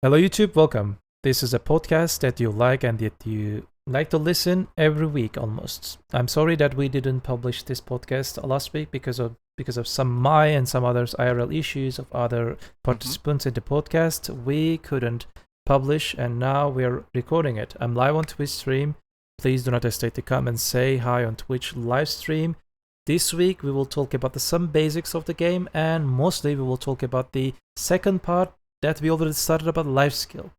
Hello YouTube, welcome. This is a podcast that you like and that you like to listen every week almost. I'm sorry that we didn't publish this podcast last week because of some my and some others IRL issues of other participants in the podcast. We couldn't publish and now we're recording it. I'm live on Twitch stream. Please do not hesitate to come and say hi on Twitch live stream. This week we will talk about some basics of the game and mostly we will talk about the second part that we already started about Lifeskill.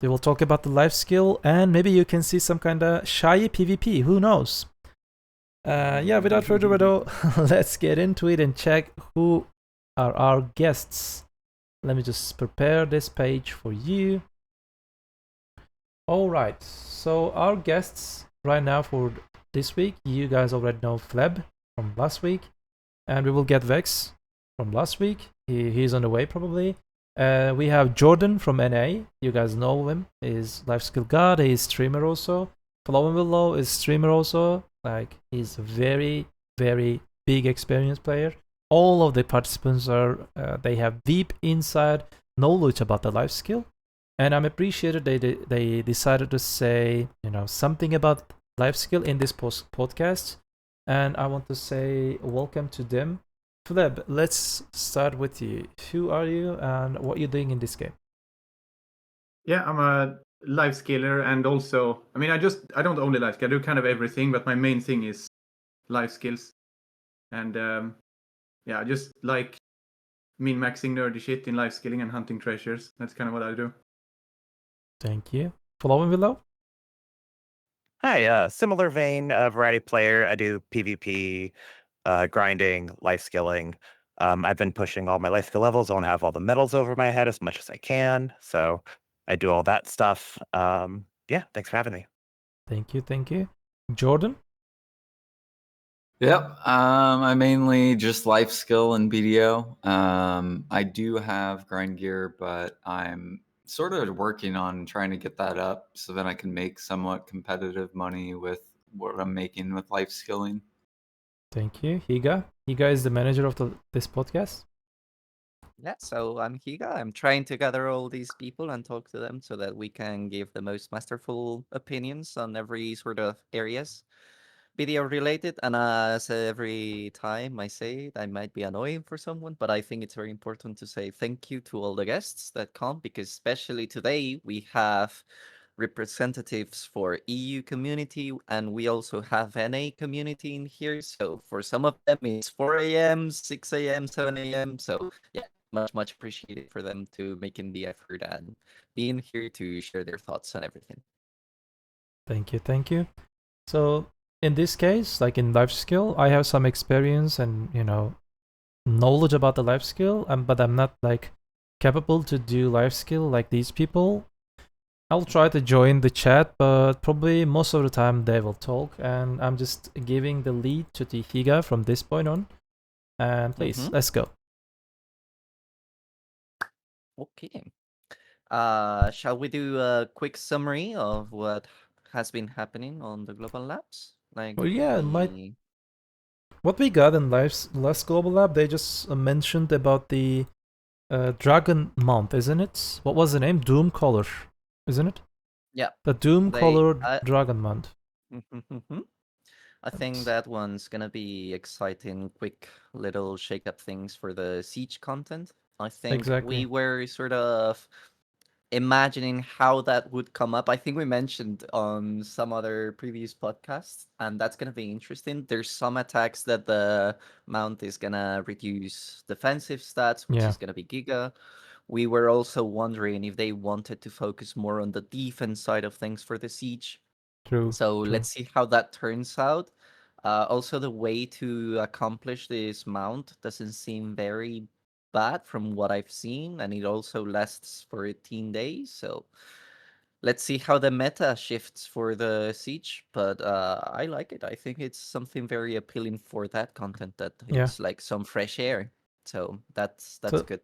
We will talk about the Lifeskill and maybe you can see some kind of shy PvP, who knows? Without further ado, let's get into it and check who are our guests. Let me just prepare this page for you. Alright, so our guests right now for this week, you guys already know Fleb from last week, and we will get Vex from last week. He's on the way probably. We have Jordan from NA. You guys know him. He's Lifeskill God. He's streamer also. FlowingWillow is streamer also. Like, he's a very, very big experienced player. All of the participants are, they have deep inside knowledge about the Lifeskill. And I'm appreciated they decided to say, something about Lifeskill in this podcast. And I want to say welcome to them. Fleb, let's start with you. Who are you and what you're doing in this game? Yeah, I'm a life skiller and also, I don't only life skill, I do kind of everything, but my main thing is life skills. And I just like min-maxing nerdy shit in life skilling and hunting treasures. That's kind of what I do. Thank you. FlowingWillow? Hi, similar vein, variety player. I do PvP, grinding, life skilling. I've been pushing all my life skill levels. I want to have all the medals over my head as much as I can. So I do all that stuff. Thanks for having me. Thank you. Jordan? Yep, I mainly just life skill and BDO. I do have grind gear, but I'm sort of working on trying to get that up so that I can make somewhat competitive money with what I'm making with life skilling. Thank you. Hygaa? Hygaa is the manager of this podcast? Yeah, so I'm Hygaa. I'm trying to gather all these people and talk to them so that we can give the most masterful opinions on every sort of areas video related. And as every time I say it, I might be annoying for someone, but I think it's very important to say thank you to all the guests that come, because especially today we have representatives for EU community and we also have NA community in here. So for some of them it's 4 a.m., 6 a.m., 7 a.m. So yeah, much appreciated for them to making the effort and being here to share their thoughts on everything. Thank you. So in this case, like in life skill, I have some experience and knowledge about the life skill, but I'm not like capable to do life skill like these people. I'll try to join the chat, but probably most of the time they will talk, and I'm just giving the lead to the Hygaa from this point on. And please, let's go. Okay. Shall we do a quick summary of what has been happening on the global labs? Like, well, yeah, what we got in last global lab, they just mentioned about the dragon mount, isn't it? What was the name? Doom color, isn't it? Yeah. The Doom colored dragon mount. I think that one's gonna be exciting, quick little shake-up things for the Siege content. I think we were sort of imagining how that would come up. I think we mentioned on some other previous podcasts, and that's gonna be interesting. There's some attacks that the mount is gonna reduce defensive stats, which is gonna be Giga. We were also wondering if they wanted to focus more on the defense side of things for the Siege. True. Let's see how that turns out. Also, the way to accomplish this mount doesn't seem very bad from what I've seen, and it also lasts for 18 days. So let's see how the meta shifts for the Siege. But I like it. I think it's something very appealing for that content, that it's like some fresh air. So that's good.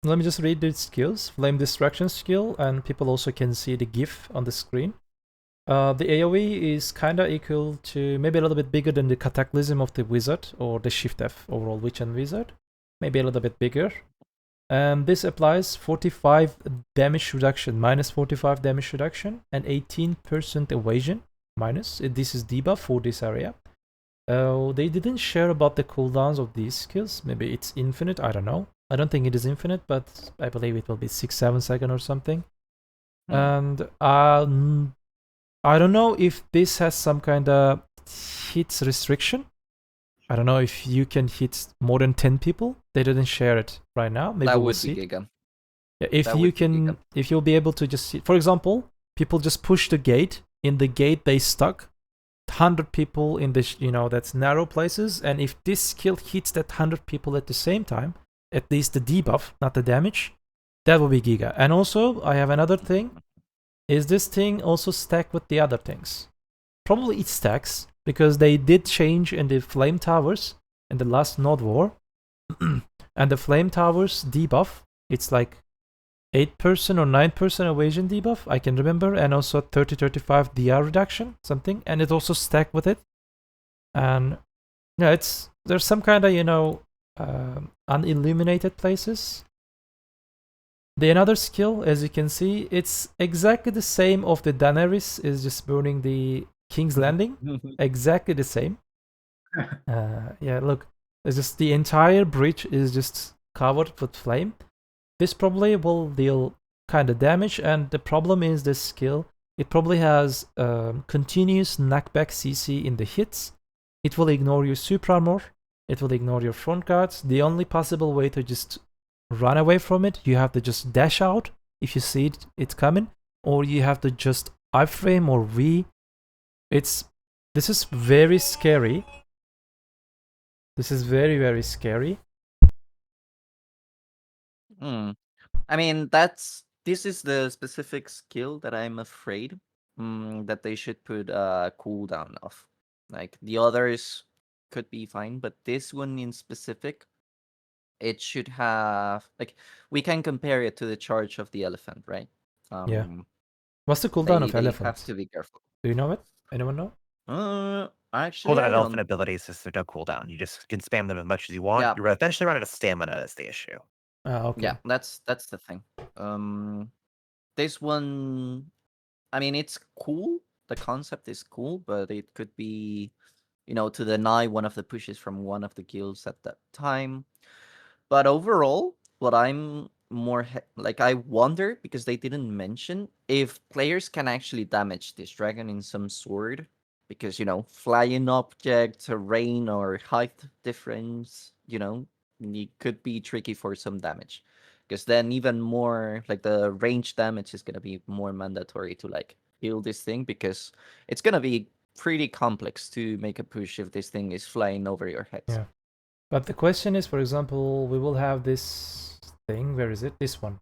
Let me just read the skills. Flame Destruction skill, and people also can see the GIF on the screen. The AoE is kinda equal to, maybe a little bit bigger than the Cataclysm of the Wizard, or the Shift F overall Witch and Wizard. Maybe a little bit bigger. And this applies 45 damage reduction, minus 45 damage reduction, and 18% evasion, minus. This is debuff for this area. They didn't share about the cooldowns of these skills. Maybe it's infinite, I don't know. I don't think it is infinite, but I believe it will be 6-7 seconds or something. And I don't know if this has some kind of hits restriction. I don't know if you can hit more than 10 people. They didn't share it right now. Maybe That we'll would see. be Giga. Yeah, if That you would be can, Giga. if you'll be able to just, for example, people just push the gate. In the gate they stuck. 100 people in the, that's narrow places. And if this skill hits that 100 people at the same time, at least the debuff, not the damage, that will be Giga. And also, I have another thing. Is this thing also stacked with the other things? Probably it stacks, because they did change in the Flame Towers in the last Node War. And the Flame Towers debuff, it's like 8% or 9% evasion debuff, I can remember, and also 30-35 DR reduction, something, and it also stacked with it. And yeah, there's some kind of, unilluminated places. The another skill, as you can see, it's exactly the same of the Daenerys is just burning the King's Landing. Exactly the same. Yeah, look, it's just the entire bridge is just covered with flame. This probably will deal kind of damage, and the problem is this skill. It probably has continuous knockback CC in the hits. It will ignore your super armor. It will ignore your front guards. The only possible way to just run away from it, you have to just dash out if you see it's coming, or you have to just iframe or V. This is very scary. This is very, very scary. I mean, this is the specific skill that I'm afraid that they should put a cooldown of. Like the others could be fine, but this one in specific, it should have, like, we can compare it to the charge of the elephant, right? Yeah. What's the cooldown of They elephant? have to be careful. Do you know it? Anyone know? Actually, Cooldown I elephant don't. abilities is no cooldown. You just can spam them as much as you want. Yeah. You're eventually running out of stamina is the issue. Okay. Yeah, that's the thing. This one, I mean, it's cool. The concept is cool, but it could be, to deny one of the pushes from one of the guilds at that time. But overall, what I'm more I wonder, because they didn't mention if players can actually damage this dragon in some sort, because flying object, terrain, or height difference, it could be tricky for some damage. Because then even more the range damage is gonna be more mandatory to heal this thing, because it's gonna be pretty complex to make a push if this thing is flying over your head. Yeah. But the question is, for example, we will have this thing. Where is it? This one.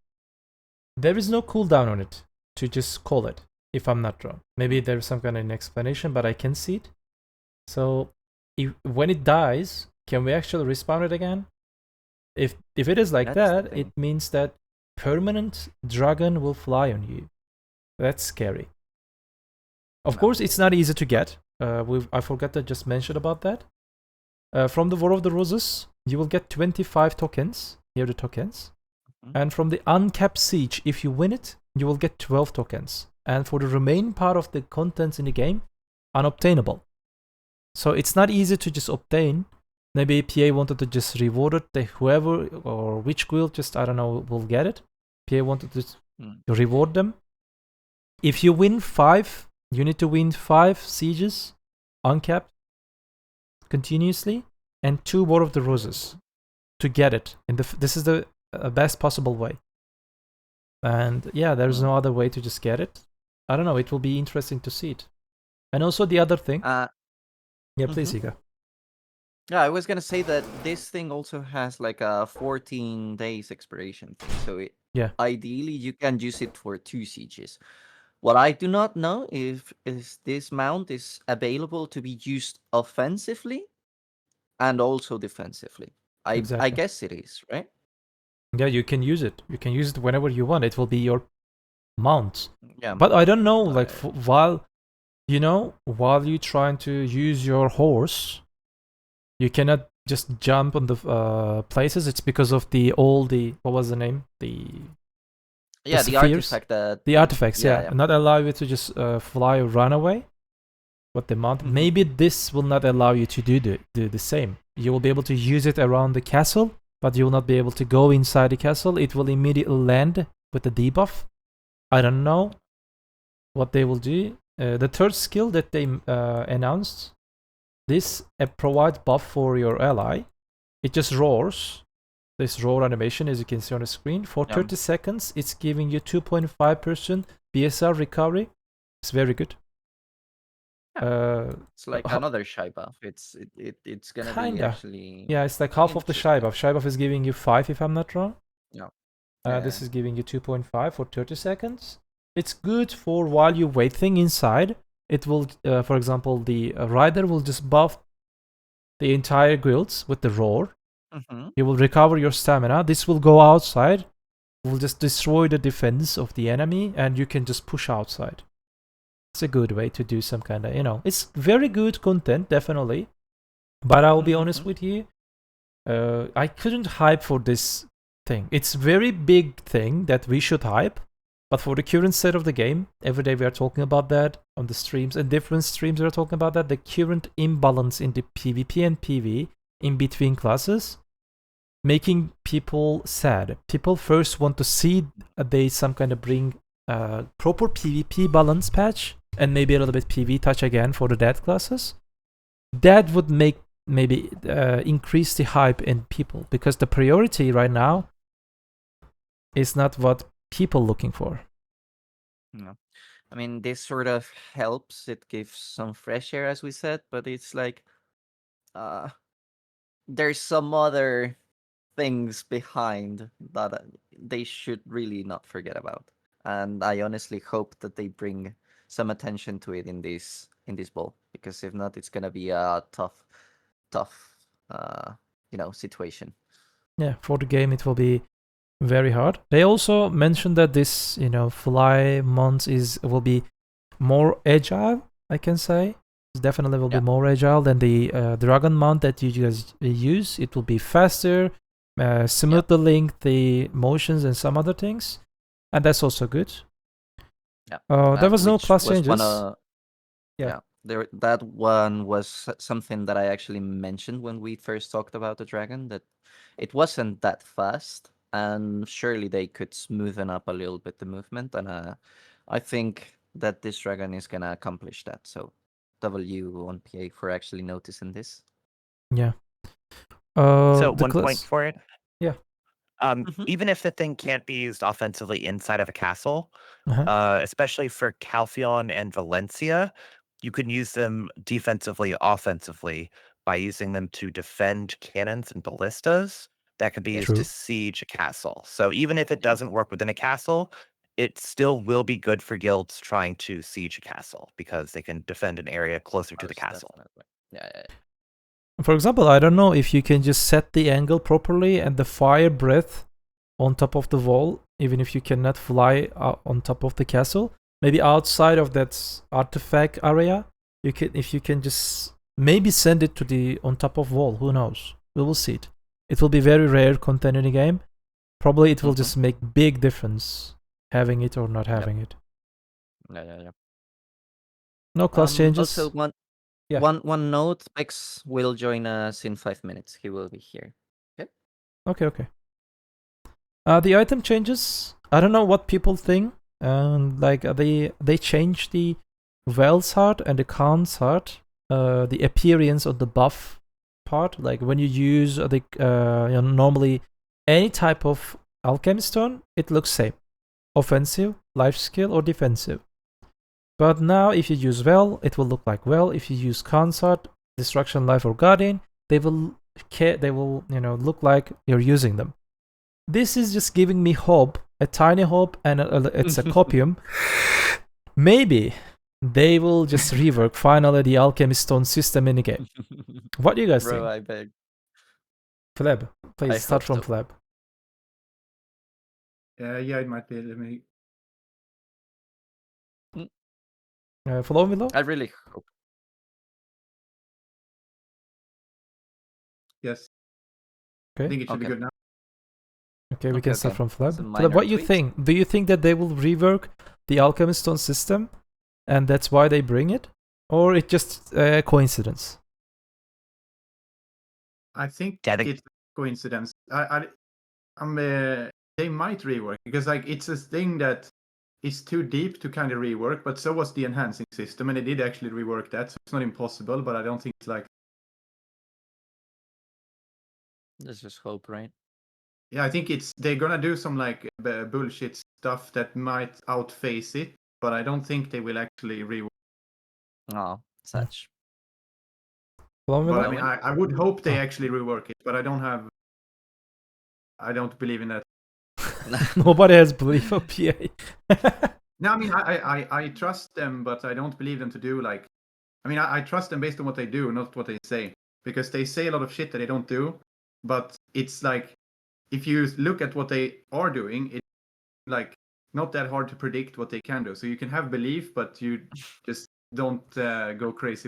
There is no cooldown on it to just call it, if I'm not wrong. Maybe there's some kind of an explanation, but I can see it. So when it dies, can we actually respawn it again? If it is like that, it means that permanent dragon will fly on you. That's scary. Of course, it's not easy to get. I forgot to just mention about that. From the War of the Roses, you will get 25 tokens. Here are the tokens. And from the Uncapped Siege, if you win it, you will get 12 tokens. And for the remaining part of the contents in the game, unobtainable. So it's not easy to just obtain. Maybe PA wanted to just reward it. Whoever or which guild, just I don't know, will get it. PA wanted to reward them. If you win 5, you need to win 5 sieges, uncapped, continuously, and 2 War of the Roses to get it. This is the best possible way. And yeah, there's no other way to just get it. I don't know. It will be interesting to see it. And also the other thing. Yeah, please, Hygaa. Yeah, I was gonna say that this thing also has a 14 days expiration thing. So ideally you can use it for 2 sieges. What I do not know is this mount is available to be used offensively and also defensively. I guess it is, right? Yeah, you can use it. You can use it whenever you want. It will be your mount. Yeah. But I don't know, while you're trying to use your horse, you cannot just jump on the places, it's because of the what was the name? The the spheres? artifact that The artifacts, Yeah, yeah. Not allow you to just fly or run away. What the mount? Mhm. Maybe this will not allow you to do the same. You will be able to use it around the castle, but you will not be able to go inside the castle. It will immediately land with the debuff. I don't know what they will do. The third skill that they announced, this provide buff for your ally. It just roars. This roar animation, as you can see on the screen, for 30 seconds, it's giving you 2.5% BSR recovery. It's very good. it's like another shy buff. It's gonna be Kinda. actually Yeah, it's like half of the shy buff. Shy buff is giving you 5, if I'm not wrong. Yeah. This is giving you 2.5 for 30 seconds. It's good for while you're waiting inside. It will, for example, the rider will just buff the entire guilds with the roar. Mhm. You will recover your stamina. This will go outside. Will just destroy the defense of the enemy, and you can just push outside. It's a good way to do some kind of, it's very good content, definitely. But I will be honest with you, I couldn't hype for this thing. It's very big thing that we should hype, but for the current state of the game, every day we are talking about that on the streams, and different streams we are talking about that, the current imbalance in the PvP and PV in between classes, making people sad. People first want to see they some kind of bring proper PvP balance patch and maybe a little bit PV touch again for the dead classes. That would make maybe increase the hype in people, because the priority right now is not what people looking for. No. I mean, this sort of helps. It gives some fresh air, as we said, but it's like there's some other things behind that they should really not forget about. And I honestly hope that they bring some attention to it in this ball, because if not, it's gonna be a tough situation. Yeah, for the game it will be very hard. They also mentioned that this, fly month will be more agile, I can say. It definitely will be more agile than the dragon mount that you guys use. It will be faster, smoothly link the motions and some other things, and that's also good. There was no class changes. That one was something that I actually mentioned when we first talked about the dragon, that it wasn't that fast, and surely they could smoothen up a little bit the movement, and I think that this dragon is gonna accomplish that. So W on PA for actually noticing this. Yeah. So one point for it. Yeah. Even if the thing can't be used offensively inside of a castle, especially for Calphion and Valencia, you can use them defensively, offensively by using them to defend cannons and ballistas that can be used to siege a castle. So even if it doesn't work within a castle, it still will be good for guilds trying to siege a castle, because they can defend an area closer to the castle. Definitely. Yeah. For example, I don't know if you can just set the angle properly and the fire breath on top of the wall, even if you cannot fly on top of the castle. Maybe outside of that artifact area, if you can just maybe send it to the on top of wall. Who knows? We will see it. It will be very rare content in the game. Probably it will just make big difference having it or not having it. Yeah. No class changes. Also, one note: X will join us in 5 minutes. He will be here. Okay. The item changes. I don't know what people think. Like they changed the Wells heart and the Khan's heart. The appearance of the buff part. Like when you use the normally any type of alchemy stone, it looks same. Offensive, life skill, or defensive. But now if you use Well, it will look like Well. If you use Khan's heart, Destruction, Life, or Guardian, they will look like you're using them. This is just giving me hope, a tiny hope, and it's a copium. Maybe they will just rework finally the alchemy stone system in the game. What do you guys think? I beg. Fleb, please start from Fleb. Yeah, it might be. Let me. FlowingWillow? I really hope. Yes. Okay. I think it should be Okay. good now. Okay, we Okay, can start okay. from Fleb. Some Fleb, what minor you tweaks. think? Do you think that they will rework the Alchemist Stone system, and that's why they bring it, or it just a coincidence? I think Yeah, I think it's a coincidence. They might rework because like it's a thing that is too deep to kind of rework, but so was the enhancing system, and they did actually rework that, so it's not impossible. But I don't think it's like Let's just hope, right? yeah, I think they're gonna do some like bullshit stuff that might outface it, but I don't think they will actually rework. Oh, such. But I FlowingWillow? mean, I would hope they actually rework it, but I don't believe in that. Nobody has belief of PA. No, I mean, I trust them, but I don't believe them to do like. I mean, I trust them based on what they do, not what they say, because they say a lot of shit that they don't do. But it's like if you look at what they are doing, it's like not that hard to predict what they can do. So you can have belief, but you just don't go crazy.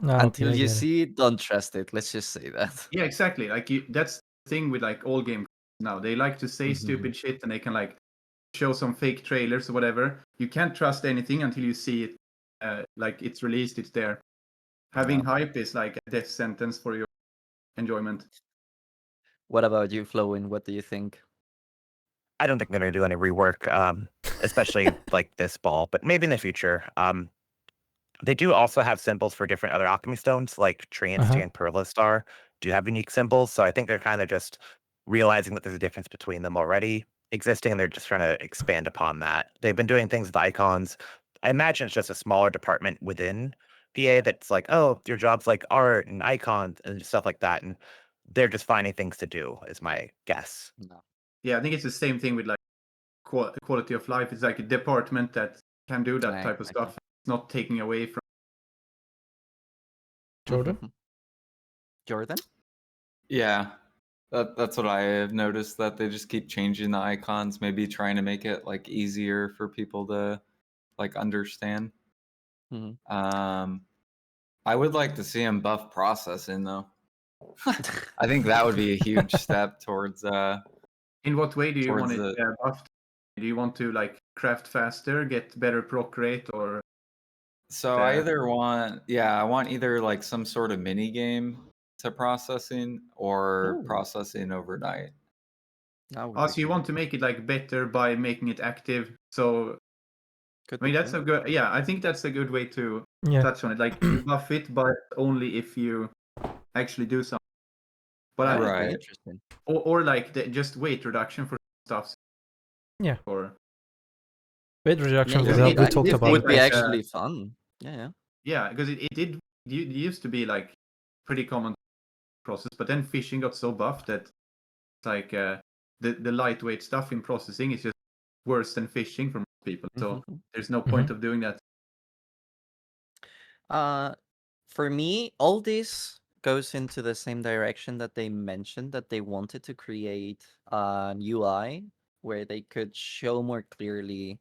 Until Okay, I you get it. see it, don't trust it. Let's just say that. Yeah, exactly. Like that's the thing with like all game now. They like to say Mhm. stupid shit, and they can like show some fake trailers or whatever. You can't trust anything until you see it. Like it's released, it's there. Having hype is like a death sentence for your enjoyment. What about you, Flowin? What do you think? I don't think they're going to do any rework, especially like this ball, but maybe in the future. They do also have symbols for different other alchemy stones, like Triancy and Perlastar do have unique symbols. So I think they're kind of just realizing that there's a difference between them already existing, and they're just trying to expand upon that. They've been doing things with icons. I imagine it's just a smaller department within PA that's like, oh, your job's like art and icons and stuff like that. And they're just finding things to do, is my guess. No. Yeah, I think it's the same thing with like quality of life. It's like a department that can do that type of Exactly. stuff. It's not taking away from. Jordan? Jordan? Yeah, that's what I have noticed, that they just keep changing the icons, maybe trying to make it like easier for people to like understand. Mhm. I would like to see them buff processing though. I think that would be a huge step towards In what way do you want towards it buffed? Do you want to like craft faster, get better proc rate, or So I either want, I want either like some sort of mini game to processing or Ooh. processing overnight. That would oh, be so you cool. want to make it like better by making it active? So Could I mean be that's cool. a good. Yeah, I think that's a good way to Yeah. touch on it. Like you buff it, but only if you actually do something. But That I, would Right. be interesting. or like just weight reduction for stuff. Yeah. Or Weight reduction Yeah, will yeah, help. We it- talked it about would it. be like, actually fun. Yeah. yeah, because it did. It used to be like pretty common process, but then fishing got so buffed that it's like the lightweight stuff in processing is just worse than fishing for most people. So there's no point of doing that. For me, all this goes into the same direction that they mentioned, that they wanted to create an UI where they could show more clearly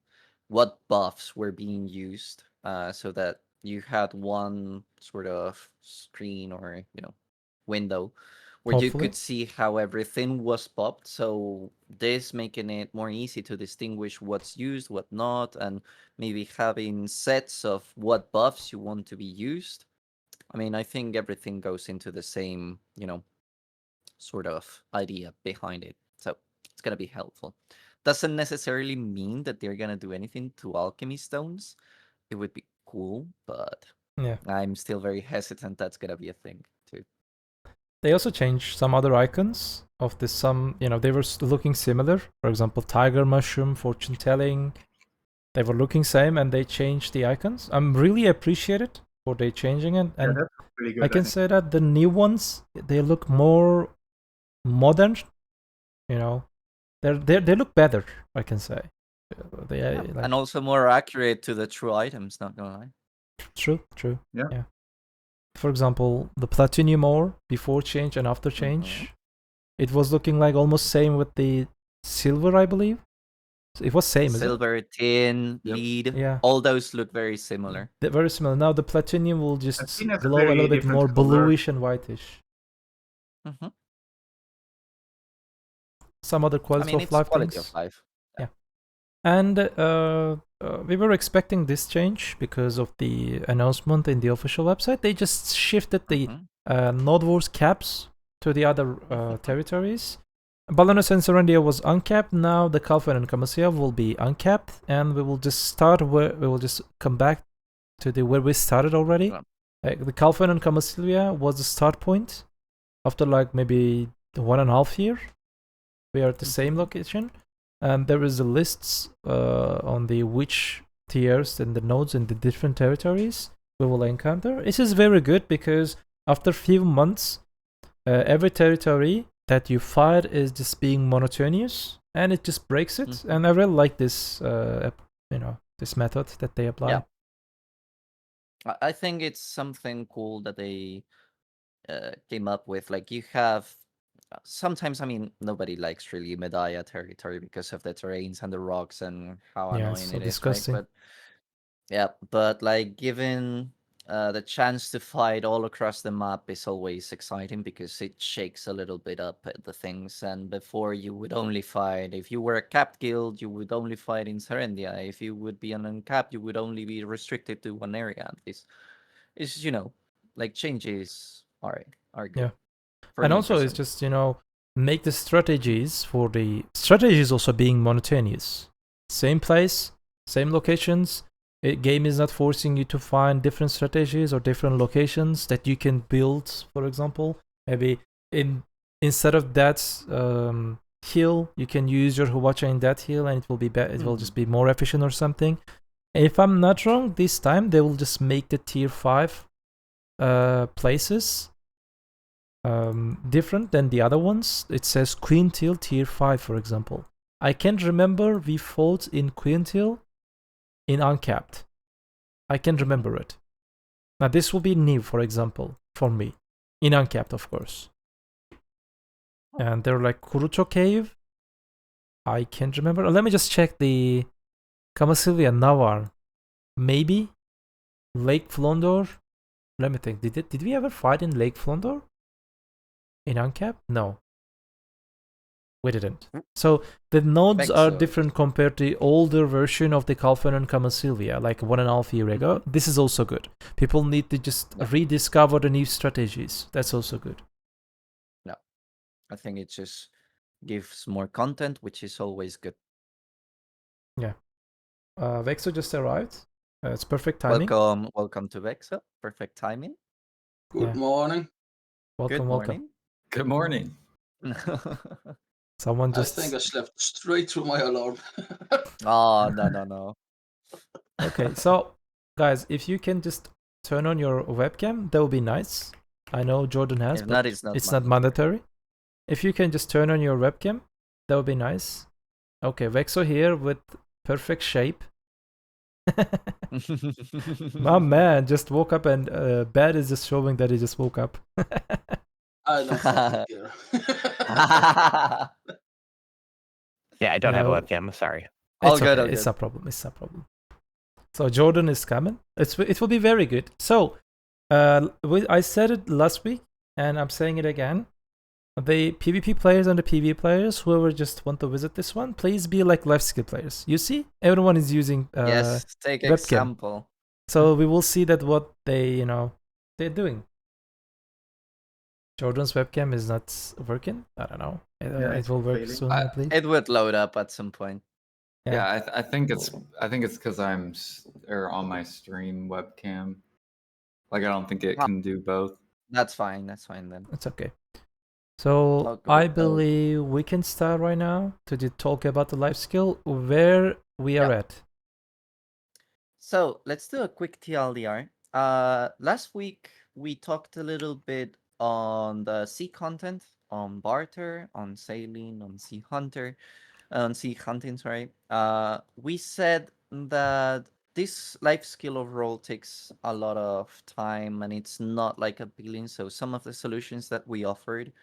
what buffs were being used, so that you had one sort of screen or window where you Hopefully. could see how everything was popped. So this making it more easy to distinguish what's used, what not, and maybe having sets of what buffs you want to be used. I mean, I think everything goes into the same, sort of idea behind it. So it's gonna be helpful. Doesn't necessarily mean that they're gonna do anything to alchemy stones. It would be cool, but Yeah. I'm still very hesitant that's gonna be a thing too. They also changed some other icons of the they were looking similar. For example, tiger mushroom, fortune telling. They were looking same, and they changed the icons. I'm really appreciated for they changing it, Yeah, and that's pretty good. I can think. say that the new ones they look more modern. They look better. I can say. And also more accurate to the true items. Not gonna lie. True. Yeah. For example, the platinum ore before change and after change, it was looking like almost same with the silver, I believe. It was same, is it? Silver, tin, Yep. lead. Yeah. All those look very similar. They're very similar. Now the platinum will just Platinum has a glow a very little bit different more color. bluish and whitish. Mm-hmm. Some other I quality mean, of it's life quality things. of life. Yeah. And we were expecting this change because of the announcement in the official website. They just shifted the Node Wars caps to the other territories. Balance and Serendia was uncapped. Now the Kalfen and Kamasia will be uncapped, and we will just start where we will just come back to the where we started already. Yeah. The Kalfen and Kamasilvia was the start point. After like maybe 1.5 years, we are at the same location, and there is a lists on the which tiers and the nodes in the different territories we will encounter. This is very good because after few months, every territory that you fight is just being monotonous, and it just breaks it. And I really like this, this method that they apply. Yeah. I think it's something cool that they came up with. Like you have sometimes, I mean, nobody likes really Medaya territory because of the terrains and the rocks and how Yeah, annoying it's so it is, right? disgusting. But yeah, but like given the chance to fight all across the map is always exciting because it shakes a little bit up the things. And before you would only fight, if you were a capped guild, you would only fight in Serendia. If you would be an uncapped, you would only be restricted to one area. This is, like changes are good. Yeah. For And me also it's personally. just, make the strategies for the strategies also being monotonous. Same place, same locations. Game is not forcing you to find different strategies or different locations that you can build, for example. Maybe instead of that hill, you can use your Huacha in that hill and it will be it will just be more efficient or something. If I'm not wrong, this time they will just make the tier 5 places different than the other ones. It says Quintil tier 5, for example. I can't remember we fought in Quintil in uncapped. I can't remember it. Now this will be new, for example, for me. In uncapped, of course. And they're like Kurucho Cave. I can't remember. Let me just check the Kamasilvia Navar. Maybe Lake Flondor. Let me think. Did we ever fight in Lake Flondor? In uncapped? No. We didn't. So the nodes are different compared to the older version of the Kalfen and Kamasilvia, like 1.5 year ago. This is also good. People need to just rediscover the new strategies. That's also good. No, I think it just gives more content, which is always good. Yeah. Vexo just arrived. It's perfect timing. Welcome to Vexo. Perfect timing. Good morning. Welcome. Good morning. Someone just. I think I slept straight through my alarm. Oh, no. Okay, so guys, if you can just turn on your webcam, that would be nice. I know Jordan has, If but not, it's not mandatory. If you can just turn on your webcam, that would be nice. Okay, Vexo here with perfect shape. My man just woke up and bed is just showing that he just woke up. I don't fucking care. Yeah, I don't have a webcam. I'm sorry. It's okay. It's a problem. So Jordan is coming. It will be very good. So I said it last week, and I'm saying it again. The PvP players and the PvE players, whoever just want to visit this one, please be like Lifeskill players. You see, everyone is using yes, take webcam. Example. So we will see that what they're doing. Jordan's webcam is not working. I don't know. It will work soon, I believe. It would load up at some point. Yeah, I think it's because I'm on my stream webcam. Like I don't think it can do both. That's fine. That's fine then. It's okay. So I believe we can start right now to talk about the Lifeskill, where we are at. So let's do a quick TLDR. Last week we talked a little bit on the sea content, on barter, on sailing, on sea hunter, on sea hunting. Sorry. We said that this Lifeskill overall takes a lot of time and it's not like appealing. So some of the solutions that we offered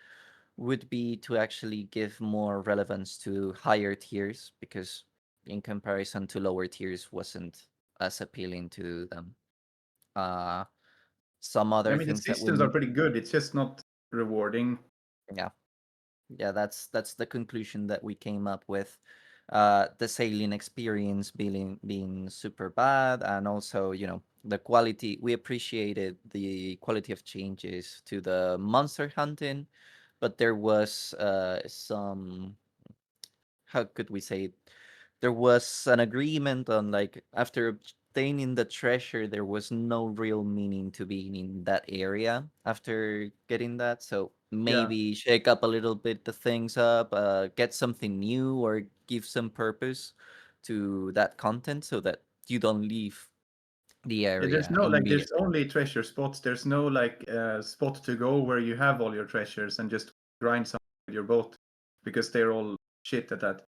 would be to actually give more relevance to higher tiers because in comparison to lower tiers wasn't as appealing to them. Some other the things that systems are pretty good. It's just not rewarding. Yeah, that's the conclusion that we came up with. The sailing experience being super bad, and also the quality. We appreciated the quality of changes to the monster hunting, but there was some, how could we say it? There was an agreement on, like, after obtaining the treasure, there was no real meaning to being in that area after getting that. So Yeah. maybe shake up a little bit the things up, get something new, or give some purpose to that content so that you don't leave the There's area no like there's immediately. only treasure spots. There's no like spot to go where you have all your treasures and just grind some with your boat because they're all shit at that.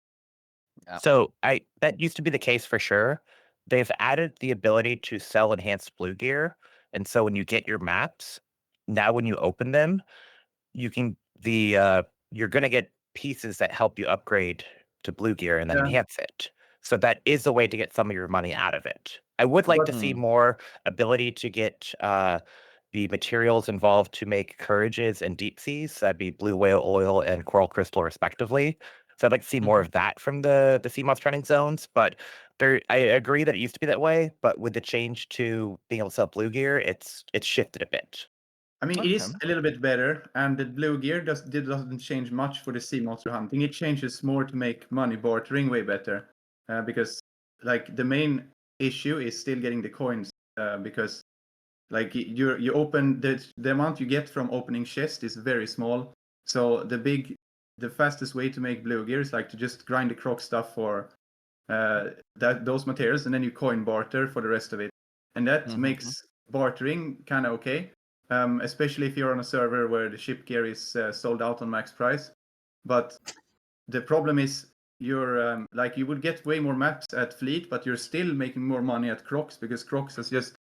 So that used to be the case for sure. They've added the ability to sell enhanced blue gear, and so when you get your maps, now when you open them, you can you're gonna get pieces that help you upgrade to blue gear and then Yeah, enhance it. So that is a way to get some of your money out of it. I would like but to see more ability to get the materials involved to make courages and deep seas. That'd be blue whale oil and coral crystal, respectively. So I'd like to see more of that from the sea moss trending zones. But I agree that it used to be that way. But with the change to being able to sell blue gear, it's shifted a bit. I mean, it Okay. is a little bit better, and the blue gear doesn't change much for the sea monster hunting. It changes more to make money bartering way better, because like the main issue is still getting the coins, because like you open the amount you get from opening chest is very small. So the fastest way to make blue gear is like to just grind the croc stuff for those materials, and then you coin barter for the rest of it, and that makes bartering kind of okay. Especially if you're on a server where the ship gear is sold out on max price. But the problem is you're like you would get way more maps at Fleet, but you're still making more money at Crocs because Crocs has just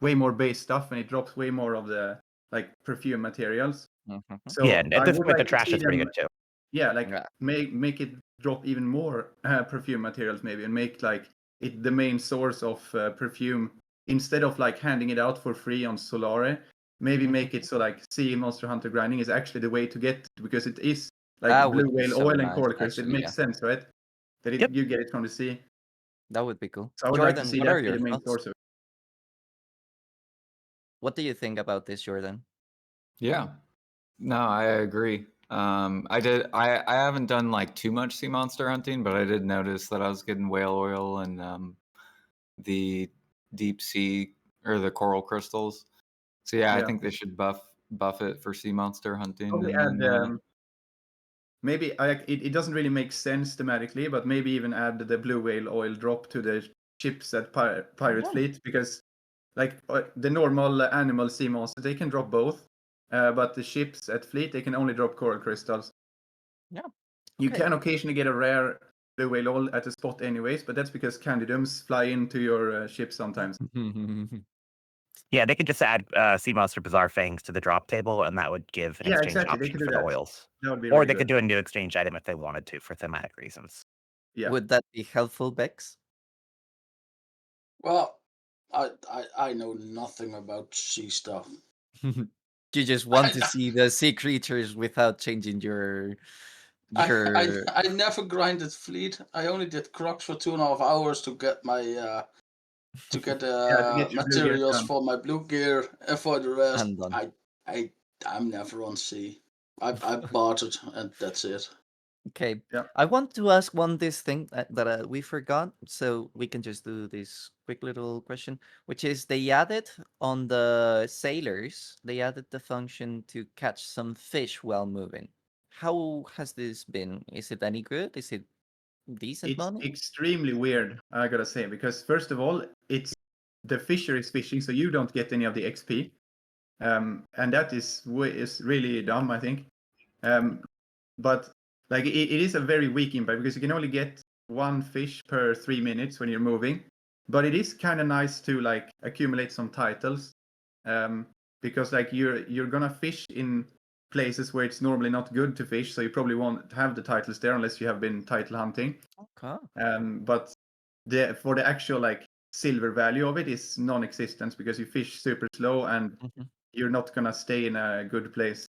way more base stuff and it drops way more of the like perfume materials. So Yeah, and at I this would point, the like to trash see is pretty them, good too. yeah, like Yeah. make it drop even more perfume materials maybe, and make like it the main source of perfume instead of like handing it out for free on Solare. Maybe make it so like sea monster hunter grinding is actually the way to get, because it is like That blue would be whale so oil and nice, coral crystal. It actually. Yeah, makes sense, right? That Yep. you get it from the sea. that would be cool. So I would like to Jordan, see what are that be your the main thoughts? source of it. What do you think about this, Jordan? Yeah. No, I agree. I haven't done like too much sea monster hunting, but I did notice that I was getting whale oil and the deep sea or the coral crystals. So yeah, I Yeah. think they should buff it for sea monster hunting, Probably and add then maybe it doesn't really make sense thematically, but maybe even add the blue whale oil drop to the ships at Pirate Fleet, because like the normal animal sea monsters, they can drop both, but the ships at Fleet, they can only drop coral crystals. Yeah. You Okay. can occasionally get a rare blue whale oil at a spot anyways, but that's because candidums fly into your ship sometimes. Yeah, they could just add sea monster bizarre fangs to the drop table, and that would give an Yeah, exchange exactly. They option could do for the that. oils. That would be Or really they good. could do a new exchange item if they wanted to for thematic reasons. Yeah. Would that be helpful, Bex? Well, I know nothing about sea stuff. You just want to see the sea creatures without changing your I never grinded Fleet. I only did Crocs for 2.5 hours to get my Yeah, to get your blue gear materials done. for my blue gear, and for the rest, hand on. I'm never on sea. I bartered, and that's it. Okay. Yeah. I want to ask this thing that we forgot, so we can just do this quick little question, which is they added on the sailors, they added the function to catch some fish while moving. How has this been? Is it any good? Is it decent It's money? extremely weird, I gotta say, because first of all, it's the fisher is fishing, so you don't get any of the XP, and that is really dumb, I think. But like it is a very weak impact because you can only get one fish per 3 minutes when you're moving. But it is kind of nice to like accumulate some titles, because like you're gonna fish in places where it's normally not good to fish, so you probably won't have the titles there unless you have been title hunting. Okay. But for the actual like silver value of it is non-existent because you fish super slow and you're not gonna stay in a good place.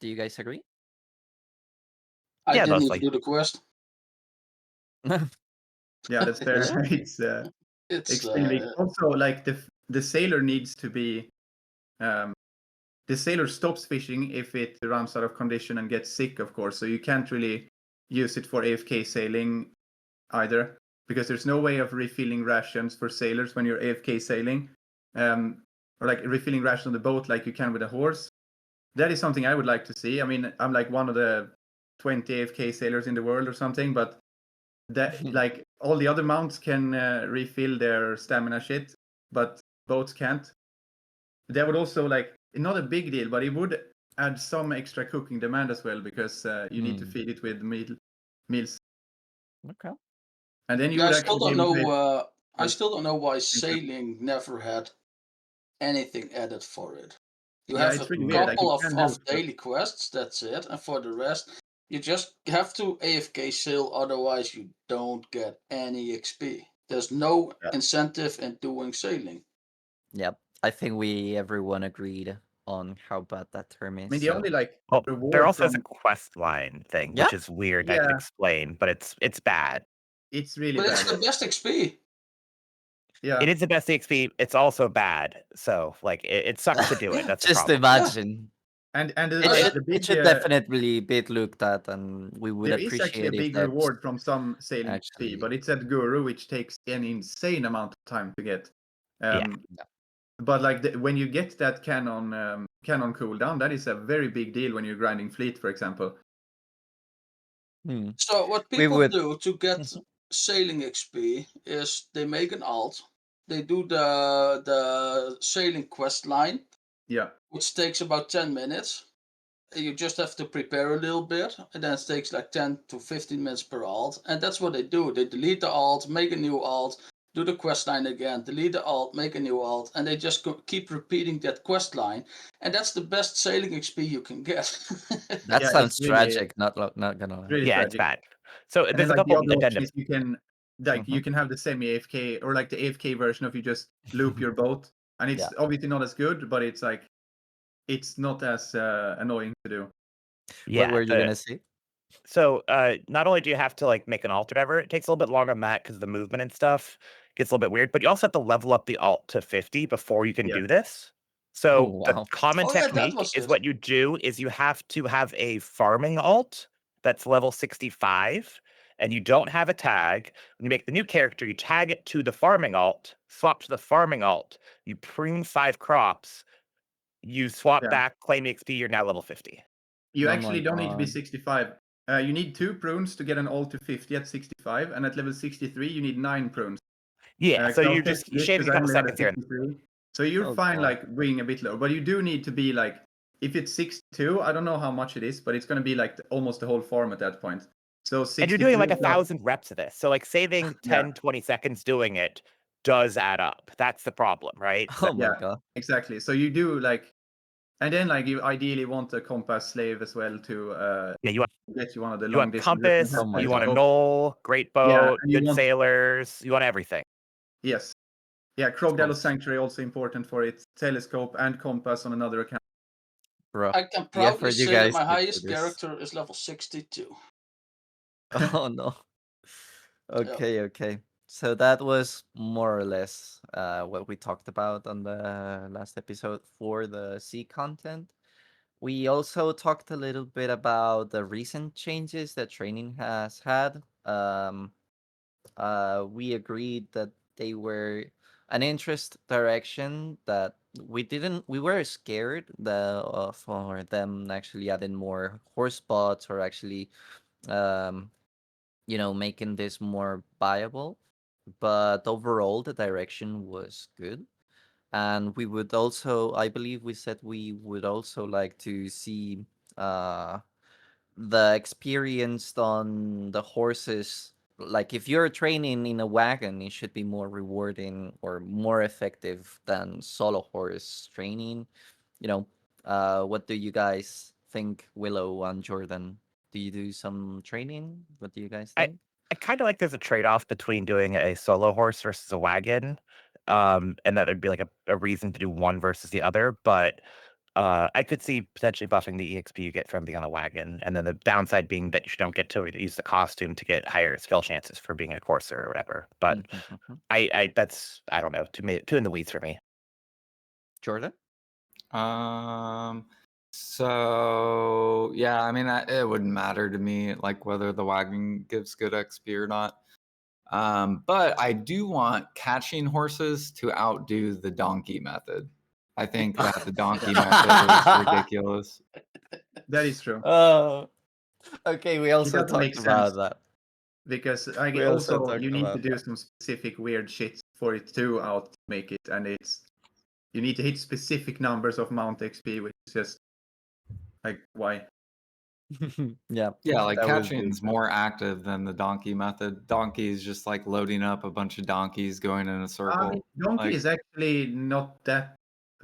Do you guys agree? I Yeah, didn't mostly. even do the quest. Yeah, that's fair. It's It's extremely also like the sailor needs to be the sailor stops fishing if it runs out of condition and gets sick, of course. So you can't really use it for AFK sailing either, because there's no way of refilling rations for sailors when you're AFK sailing, or like refilling rations on the boat like you can with a horse. That is something I would like to see. I mean, I'm like one of the 20 AFK sailors in the world or something, but that like all the other mounts can refill their stamina shit, but boats can't. That would also like not a big deal, but it would add some extra cooking demand as well, because you need to feed it with meals, Okay. and then you Yeah, would I still actually be don't able to. know. I Yes. still don't know why sailing never had anything added for it. You Yeah, have it's a really weird. Like couple you can do of daily quests, that's it, and for the rest, you just have to AFK sail. Otherwise, you don't get any XP. There's no Yeah. incentive in doing sailing. Yep. I think everyone agreed on how bad that term is. I mean, the only like Well, there reward also is a from quest line thing, Yeah. which is weird. I can Yeah. explain, but it's bad. it's really But bad. it's the best XP. Yeah, It is the best XP. It's also bad. So like it sucks to do it. That's the Just problem. imagine. and It the should big definitely be looked at, and we would there is actually a appreciate if big that's reward from some sailing actually. XP, but it's at Guru, which takes an insane amount of time to get. Yeah. But like when you get that cannon cooldown, that is a very big deal when you're grinding fleet, for example. So what We people would- do to get sailing XP is they make an alt. They do the sailing quest line, Yeah, which takes about 10 minutes. You just have to prepare a little bit, and then it takes like 10 to 15 minutes per alt. And that's what they do. They delete the alt, make a new alt, do the quest line again, delete the alt, make a new alt, and they just keep repeating that quest line. And that's the best sailing XP you can get. That Yeah, sounds it's really- tragic. Not gonna lie. really Yeah, it's tragic. bad. So And there's then a like the couple other option addendum. is you can you can have the semi AFK or like the AFK version of you just loop your boat, and it's obviously not as good, but it's like it's not as annoying to do. Yeah. What were you gonna say? So not only do you have to like make an alt or whatever, it takes a little bit longer on that because the movement and stuff gets a little bit weird, but you also have to level up the alt to 50 before you can Yeah. do this. So Oh, the wow. common Oh, yeah, that technique was is it. what you do is you have to have a farming alt that's level 65, and you don't have a tag. When you make the new character, you tag it to the farming alt, swap to the farming alt, you prune 5 crops, you swap Yeah. back, claim XP, you're now level 50. You Oh actually my don't need to be God. 65. You need 2 prunes to get an alt to 50 at 65, and at level 63 you need 9 prunes. Yeah, so I'll you're test just this shaving 'cause a I couple only have a seconds here. 63. So you're Oh, fine God. like being a bit low, but you do need to be like, if it's 62, I don't know how much it is, but it's going to be like almost the whole farm at that point. So 63 And you're doing like plus- 1,000 reps of this. So like saving 10, 20 seconds doing it does add up. That's the problem, right? Oh my Yeah. God. Exactly. So you do like, and then like you ideally want a compass slave as well to Yeah, you want get you one of the you long want distance. compass, Oh my you want a God. knoll, great Yeah, boat, and you good want- sailors, you want everything. Yes. Yeah, Krogdalo Sounds- Sanctuary also important for its telescope and compass on another account. Bro. I can The proudly effort you say that guys my put for highest this. character is level 62. Oh no. Okay. So that was more or less what we talked about on the last episode for the C content. We also talked a little bit about the recent changes that training has had. We agreed that they were an interest direction that we were scared for them actually adding more horse bots or actually making this more viable, but overall the direction was good. And we would also, I believe we said we would also like to see the experience on the horses. Like if you're training in a wagon, it should be more rewarding or more effective than solo horse training. What do you guys think, Willow and Jordan? Do you do some training? What do you guys think? I kind of like there's a trade-off between doing a solo horse versus a wagon, and that would be like a reason to do one versus the other. But I could see potentially buffing the EXP you get from being on a wagon, and then the downside being that you don't get to use the costume to get higher skill chances for being a courser or whatever. But I don't know, too in the weeds for me. Jordan? So yeah, I mean, it wouldn't matter to me like whether the wagon gives good XP or not. But I do want catching horses to outdo the donkey method. I think that the donkey method is ridiculous. That is true. Okay, we It also doesn't make talked about sense that. because We also also talked you need to about do that. some specific weird shit for it to outmake it, and you need to hit specific numbers of mount XP, which is just like why? Yeah. Yeah, like that was catching's more active than the donkey method. Donkey is just like loading up a bunch of donkeys going in a circle. Donkey Like- is actually not that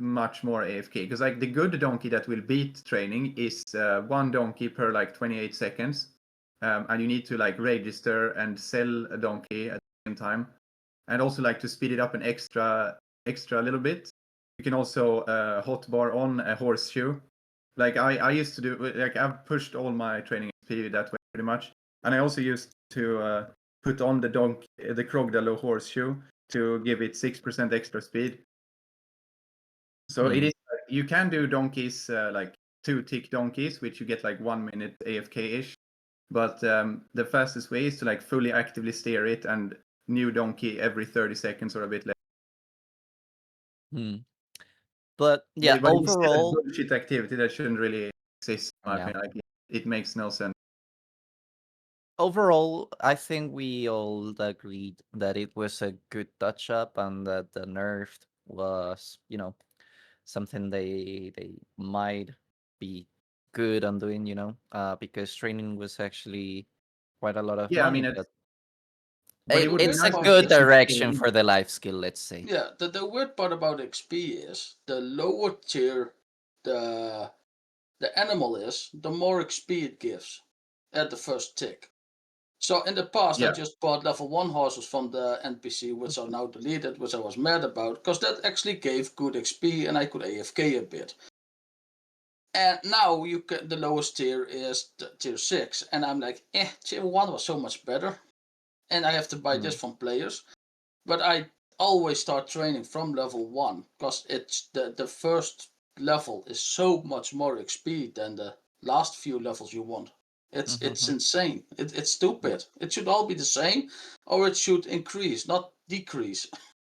much more AFK because like the good donkey that will beat training is one donkey per like 28 seconds, and you need to like register and sell a donkey at the same time, and also like to speed it up an extra little bit. You can also hotbar on a horseshoe. Like I used to do, like I've pushed all my training XP that way pretty much, and I also used to put on the Crocodile horseshoe to give it 6% extra speed. So it is you can do donkeys like 2-tick donkeys, which you get like 1 minute AFK-ish. But the fastest way is to like fully actively steer it and new donkey every 30 seconds or a bit less. But yeah, But it's still a overall, bullshit activity that shouldn't really exist. I Yeah. mean, like, it makes no sense. overall, I think we all agreed that it was a good touch up and that the nerf was, something they might be good on doing, because training was actually quite a lot of Yeah, I money, mean, but but it would be it's a nice if good it was direction free. for the life skill, let's say. Yeah, the weird part about XP is the lower tier the animal is, the more XP it gives at the first tick. So in the past, I Yeah. just bought level 1 horses from the NPC, which are now deleted, which I was mad about, because that actually gave good XP and I could AFK a bit. And now the lowest tier is tier 6, and I'm like, tier 1 was so much better. And I have to buy this from players. But I always start training from level 1, because it's the first level is so much more XP than the last few levels you want. It's insane. It's stupid. It should all be the same, or it should increase, not decrease.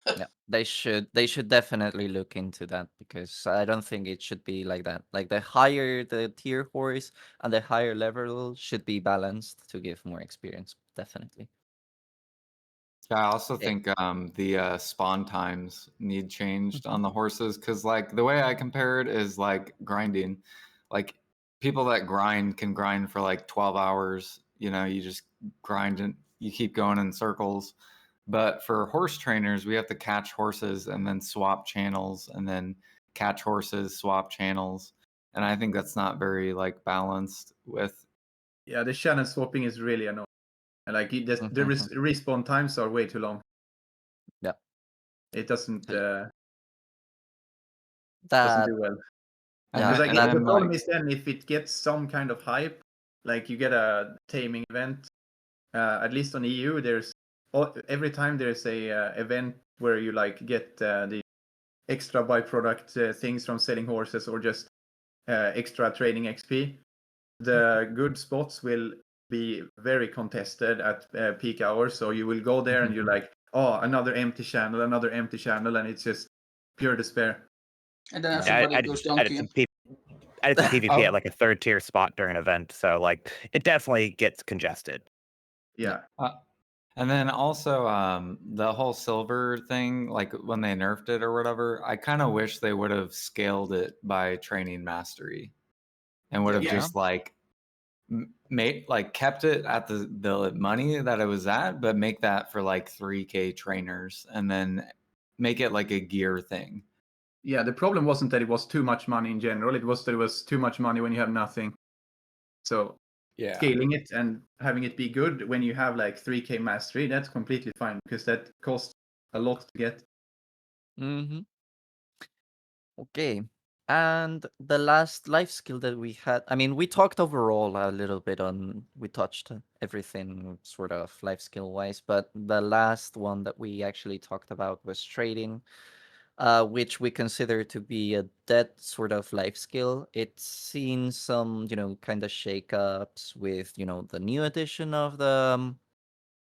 Yeah, they should definitely look into that, because I don't think it should be like that. Like the higher the tier horse and the higher level should be balanced to give more experience. Definitely. Yeah, I also Yeah. think the spawn times need changed on the horses, because like the way I compare it is like grinding. Like people that grind can grind for like 12 hours. You just grind and you keep going in circles. But for horse trainers, we have to catch horses and then swap channels and then catch horses, swap channels. And I think that's not very like balanced with. Yeah, the channel swapping is really annoying. And like the respawn times are way too long. Yeah. It doesn't That do well. Yeah, Because and the then, problem like- is then if it gets some kind of hype, like you get a taming event, at least on EU, every time there's a event where you like get the extra byproduct things from selling horses or just extra training XP, the good spots will be very contested at peak hours. So you will go there and you're like, oh, another empty channel, and it's just pure despair. And then everybody goes donkey. I did some PvP at like a 3rd tier spot during an event, so like it definitely gets congested. Yeah. And then also the whole silver thing, like when they nerfed it or whatever, I kind of wish they would have scaled it by training mastery and would have just like kept it at the money that it was at, but make that for like 3K trainers and then make it like a gear thing. Yeah, the problem wasn't that it was too much money in general. It was that it was too much money when you have nothing. So scaling it and having it be good when you have like 3K mastery, that's completely fine because that costs a lot to get. Okay. And the last life skill that we had, I mean, we talked overall a little bit on, we touched everything sort of life skill wise, but the last one that we actually talked about was trading, which we consider to be a dead sort of life skill. It's seen some, kind of shakeups with, the new edition of the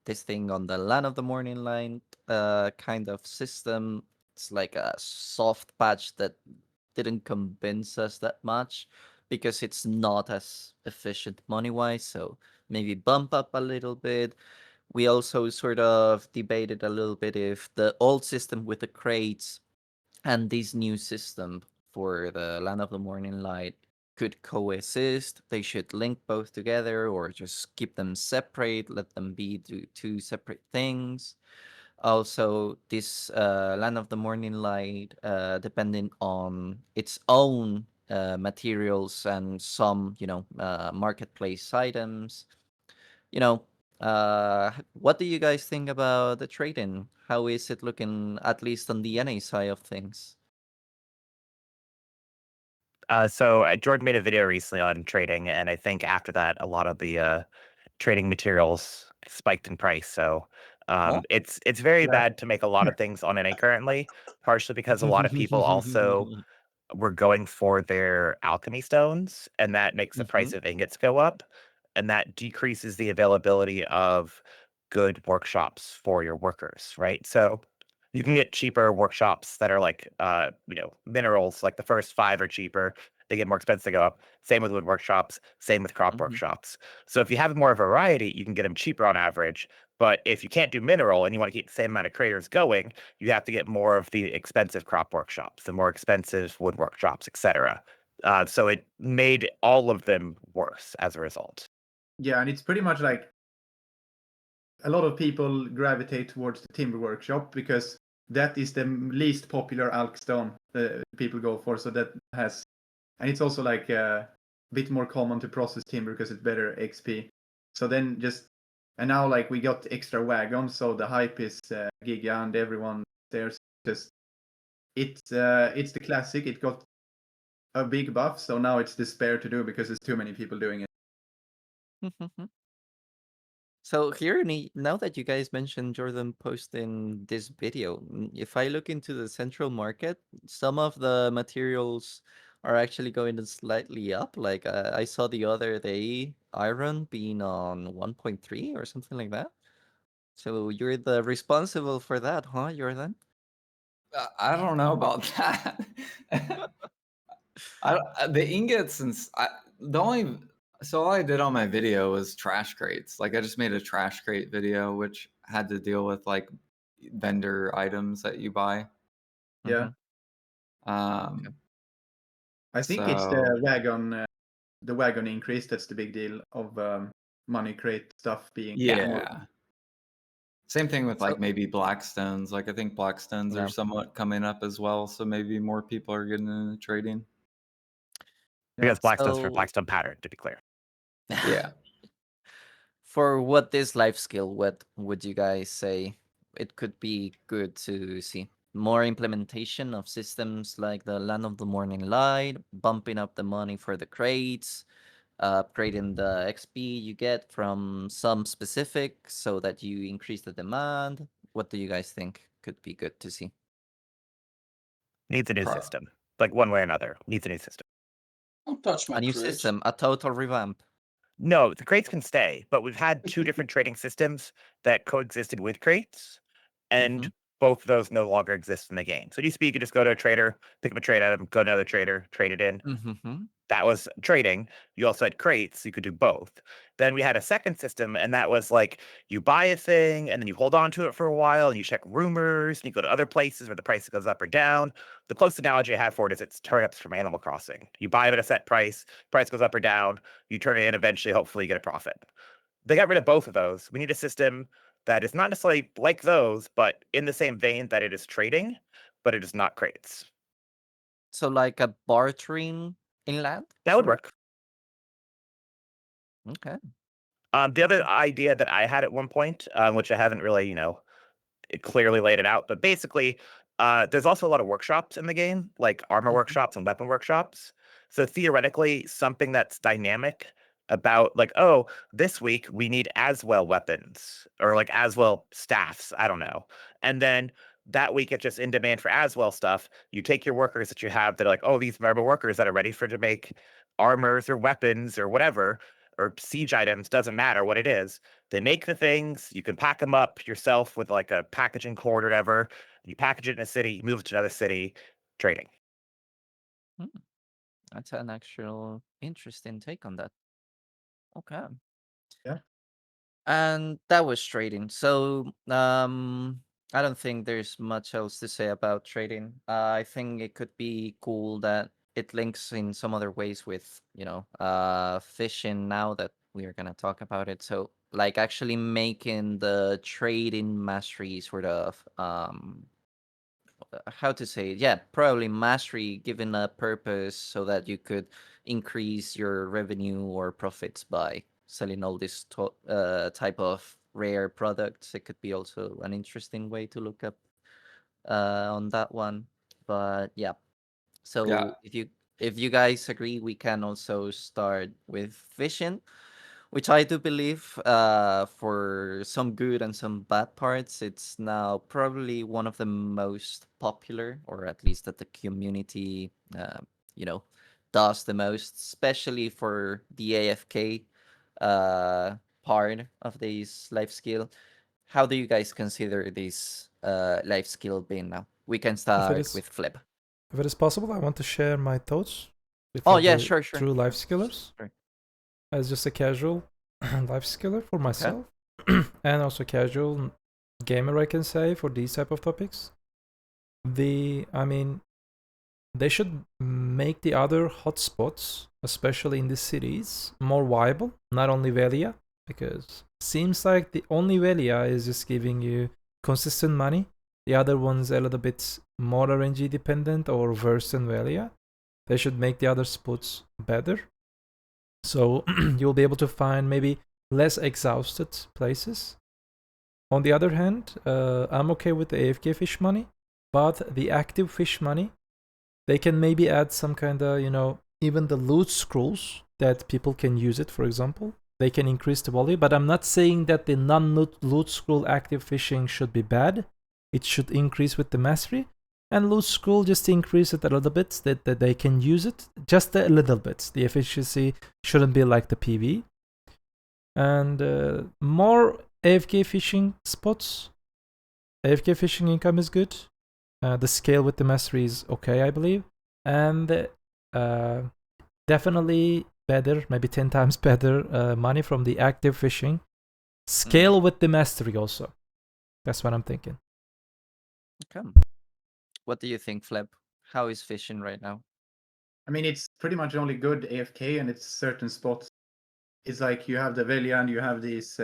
this thing on the Land of the Morning Light kind of system. It's like a soft patch that didn't convince us that much because it's not as efficient money-wise, so maybe bump up a little bit. We also sort of debated a little bit if the old system with the crates and this new system for the Land of the Morning Light could coexist. They should link both together or just keep them separate, let them be two separate things. Also, this Land of the Morning Light, depending on its own materials and some, marketplace items. What do you guys think about the trade-in? How is it looking, at least on the NA side of things? So Jordan made a video recently on trading, and I think after that, a lot of the trading materials spiked in price. So it's very Yeah. bad to make a lot of things on NA currently, partially because a lot of people also were going for their alchemy stones, and that makes the price of ingots go up, and that decreases the availability of good workshops for your workers, right? So you can get cheaper workshops that are like minerals, like the first 5 are cheaper. They get more expensive to go up. Same with wood workshops, same with crop workshops. So if you have more variety, you can get them cheaper on average. But if you can't do mineral and you want to keep the same amount of creators going, you have to get more of the expensive crop workshops, the more expensive wood workshops, etc. So it made all of them worse as a result. Yeah, and it's pretty much like a lot of people gravitate towards the timber workshop because that is the least popular alk stone people go for. So that has, and it's also like a bit more common to process timber because it's better XP. So then and now like we got extra wagons, so the hype is Giga and everyone there's just it's the classic. It got a big buff, so now it's despair to do because there's too many people doing it. So here, now that you guys mentioned Jordan posting this video, if I look into the central market, some of the materials are actually going slightly up. Like I saw the other day, iron being on 1.3 or something like that. So you're the responsible for that, huh, Jordan? I don't know about that. The ingots and all I did on my video was trash crates. Like I just made a trash crate video, which had to deal with like vendor items that you buy. Yeah. Okay. I think it's the wagon increase that's the big deal of money crate stuff being more. Same thing with like maybe Blackstones. Like I think Blackstones are somewhat coming up as well, so maybe more people are getting into trading. Because Blackstone's for Blackstone pattern, to be clear. Yeah. For what this life skill, what would you guys say it could be good to see? More implementation of systems like the Land of the Morning Light, bumping up the money for the crates, upgrading the XP you get from some specific so that you increase the demand. What do you guys think could be good to see? Needs a new system. Like one way or another. Needs a new system. Don't touch my A new crates. system, a total revamp. No, the crates can stay, but we've had 2 different trading systems that coexisted with crates, and both of those no longer exist in the game. So it used to be you could just go to a trader, pick up a trade item, go to another trader, trade it in. That was trading. You also had crates, so you could do both. Then we had a second system, and that was like you buy a thing, and then you hold on to it for a while, and you check rumors, and you go to other places where the price goes up or down. The closest analogy I have for it is it's turnips from Animal Crossing. You buy it at a set price goes up or down, you turn it in, eventually, hopefully, you get a profit. They got rid of both of those. We need a system that is not necessarily like those, but in the same vein that it is trading, but it is not crates. So like a bartering inland? That would work. Okay. The other idea that I had at one point, which I haven't really, clearly laid it out, but basically There's also a lot of workshops in the game, like armor workshops and weapon workshops. So theoretically, something that's dynamic about like, oh, this week we need Aswell weapons or like Aswell staffs. I don't know. And then that week it's just in demand for Aswell stuff. You take your workers that you have that are like, oh, these are workers that are ready for to make armors or weapons or whatever, or siege items, doesn't matter what it is. They make the things, you can pack them up yourself with like a packaging cord or whatever. You package it in a city, you move it to another city, trading. That's an actual interesting take on that. Okay. Yeah. And that was trading. So I don't think there's much else to say about trading. I think it could be cool that it links in some other ways with, fishing now that we are gonna talk about it. So like actually making the trading mastery sort of how to say it? Yeah, probably mastery given a purpose so that you could increase your revenue or profits by selling all this type of rare products. It could be also an interesting way to look up on that one. But yeah, so Yeah. if you guys agree, we can also start with fishing, which I do believe, for some good and some bad parts, it's now probably one of the most popular, or at least that the community, you know, does the most, especially for the AFK part of this life skill. How do you guys consider this life skill being now? We can start with Flip. If it is possible, I want to share my thoughts with Oh all yeah, the sure. true life skillers Sure. as just a casual life skiller for myself and also casual gamer, I can say, for these type of topics. I mean, they should make the other hotspots, especially in the cities, more viable, not only Velia, because seems like the only Velia is just giving you consistent money. The other one's a little bit more RNG dependent or worse than Velia. They should make the other spots better. So you'll be able to find maybe less exhausted places. On the other hand, I'm okay with the AFK fish money, but the active fish money, they can maybe add some kind of, even the loot scrolls that people can use it, for example. They can increase the volume, but I'm not saying that the non-loot scroll active fishing should be bad. It should increase with the mastery. And loot scroll just increase it a little bit, that they can use it just a little bit. The efficiency shouldn't be like the PV. And more AFK fishing spots. AFK fishing income is good. The scale with the mastery is okay, I believe. And definitely better, maybe 10 times better money from the active fishing. Scale with the mastery also. That's what I'm thinking. Okay. What do you think, Flip? How is fishing right now? I mean, it's pretty much only good AFK, and it's certain spots. It's like you have the Velia and you have these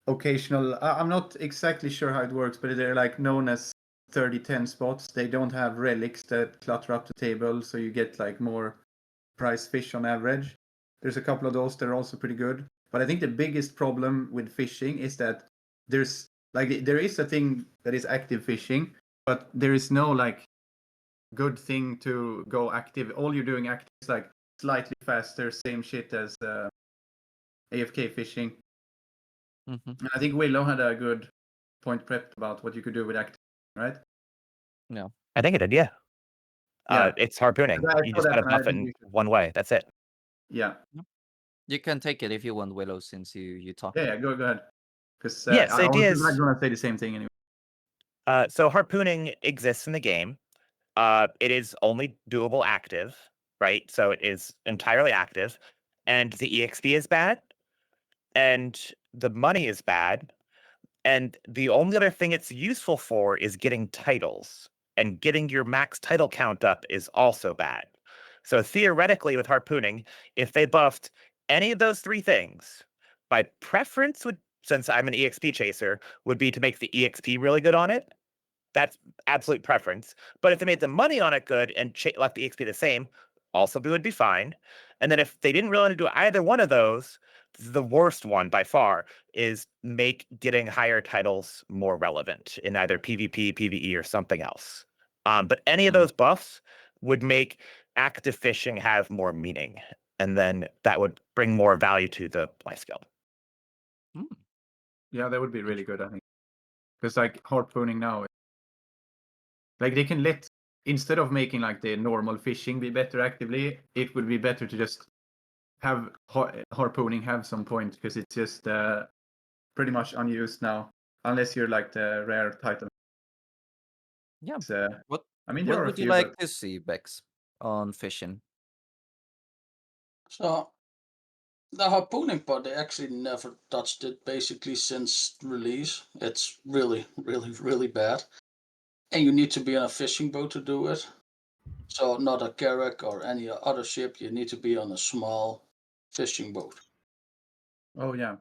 occasional. I'm not exactly sure how it works, but they're like known as 30-10 spots. They don't have relics that clutter up the table, so you get like more price fish on average. There's a couple of those that are also pretty good. But I think the biggest problem with fishing is that there is a thing that is active fishing, but there is no like good thing to go active. All you're doing active is like slightly faster, same shit as AFK fishing. Mm-hmm. And I think Willow had a good point prepped about what you could do with active, right? No. I think it did, yeah. Yeah. It's harpooning. I You saw just that gotta and I buff it think in you should- one way. That's it. Yeah. You can take it if you want, Willow, since you talked. Yeah, go ahead. Because Yeah, so I idea was is- going to say the same thing anyway. So harpooning exists in the game. It is only doable active, right? So it is entirely active, and the EXP is bad, and the money is bad, and the only other thing it's useful for is getting titles, and getting your max title count up is also bad. So theoretically, with harpooning, if they buffed any of those three things, my preference would, since I'm an EXP chaser, would be to make the EXP really good on it. That's absolute preference. But if they made the money on it good and left the EXP the same, also would be fine. And then if they didn't really want to do either one of those, the worst one by far is make getting higher titles more relevant in either PvP, PvE, or something else. But any of those buffs would make active fishing have more meaning, and then that would bring more value to the Lifeskill. Yeah, that would be really good, I think. Because like harpooning now, like they can let, instead of making like the normal fishing be better actively, it would be better to just have harpooning have some point, because it's just pretty much unused now, unless you're like the rare title. Yeah. It's, What I mean, there what are a would you few, like but to see, Bex, on fishing? So the harpooning part, they actually never touched it basically since release. It's really, really, really bad. And you need to be on a fishing boat to do it. So not a carrack or any other ship. You need to be on a small fishing boat. oh yeah,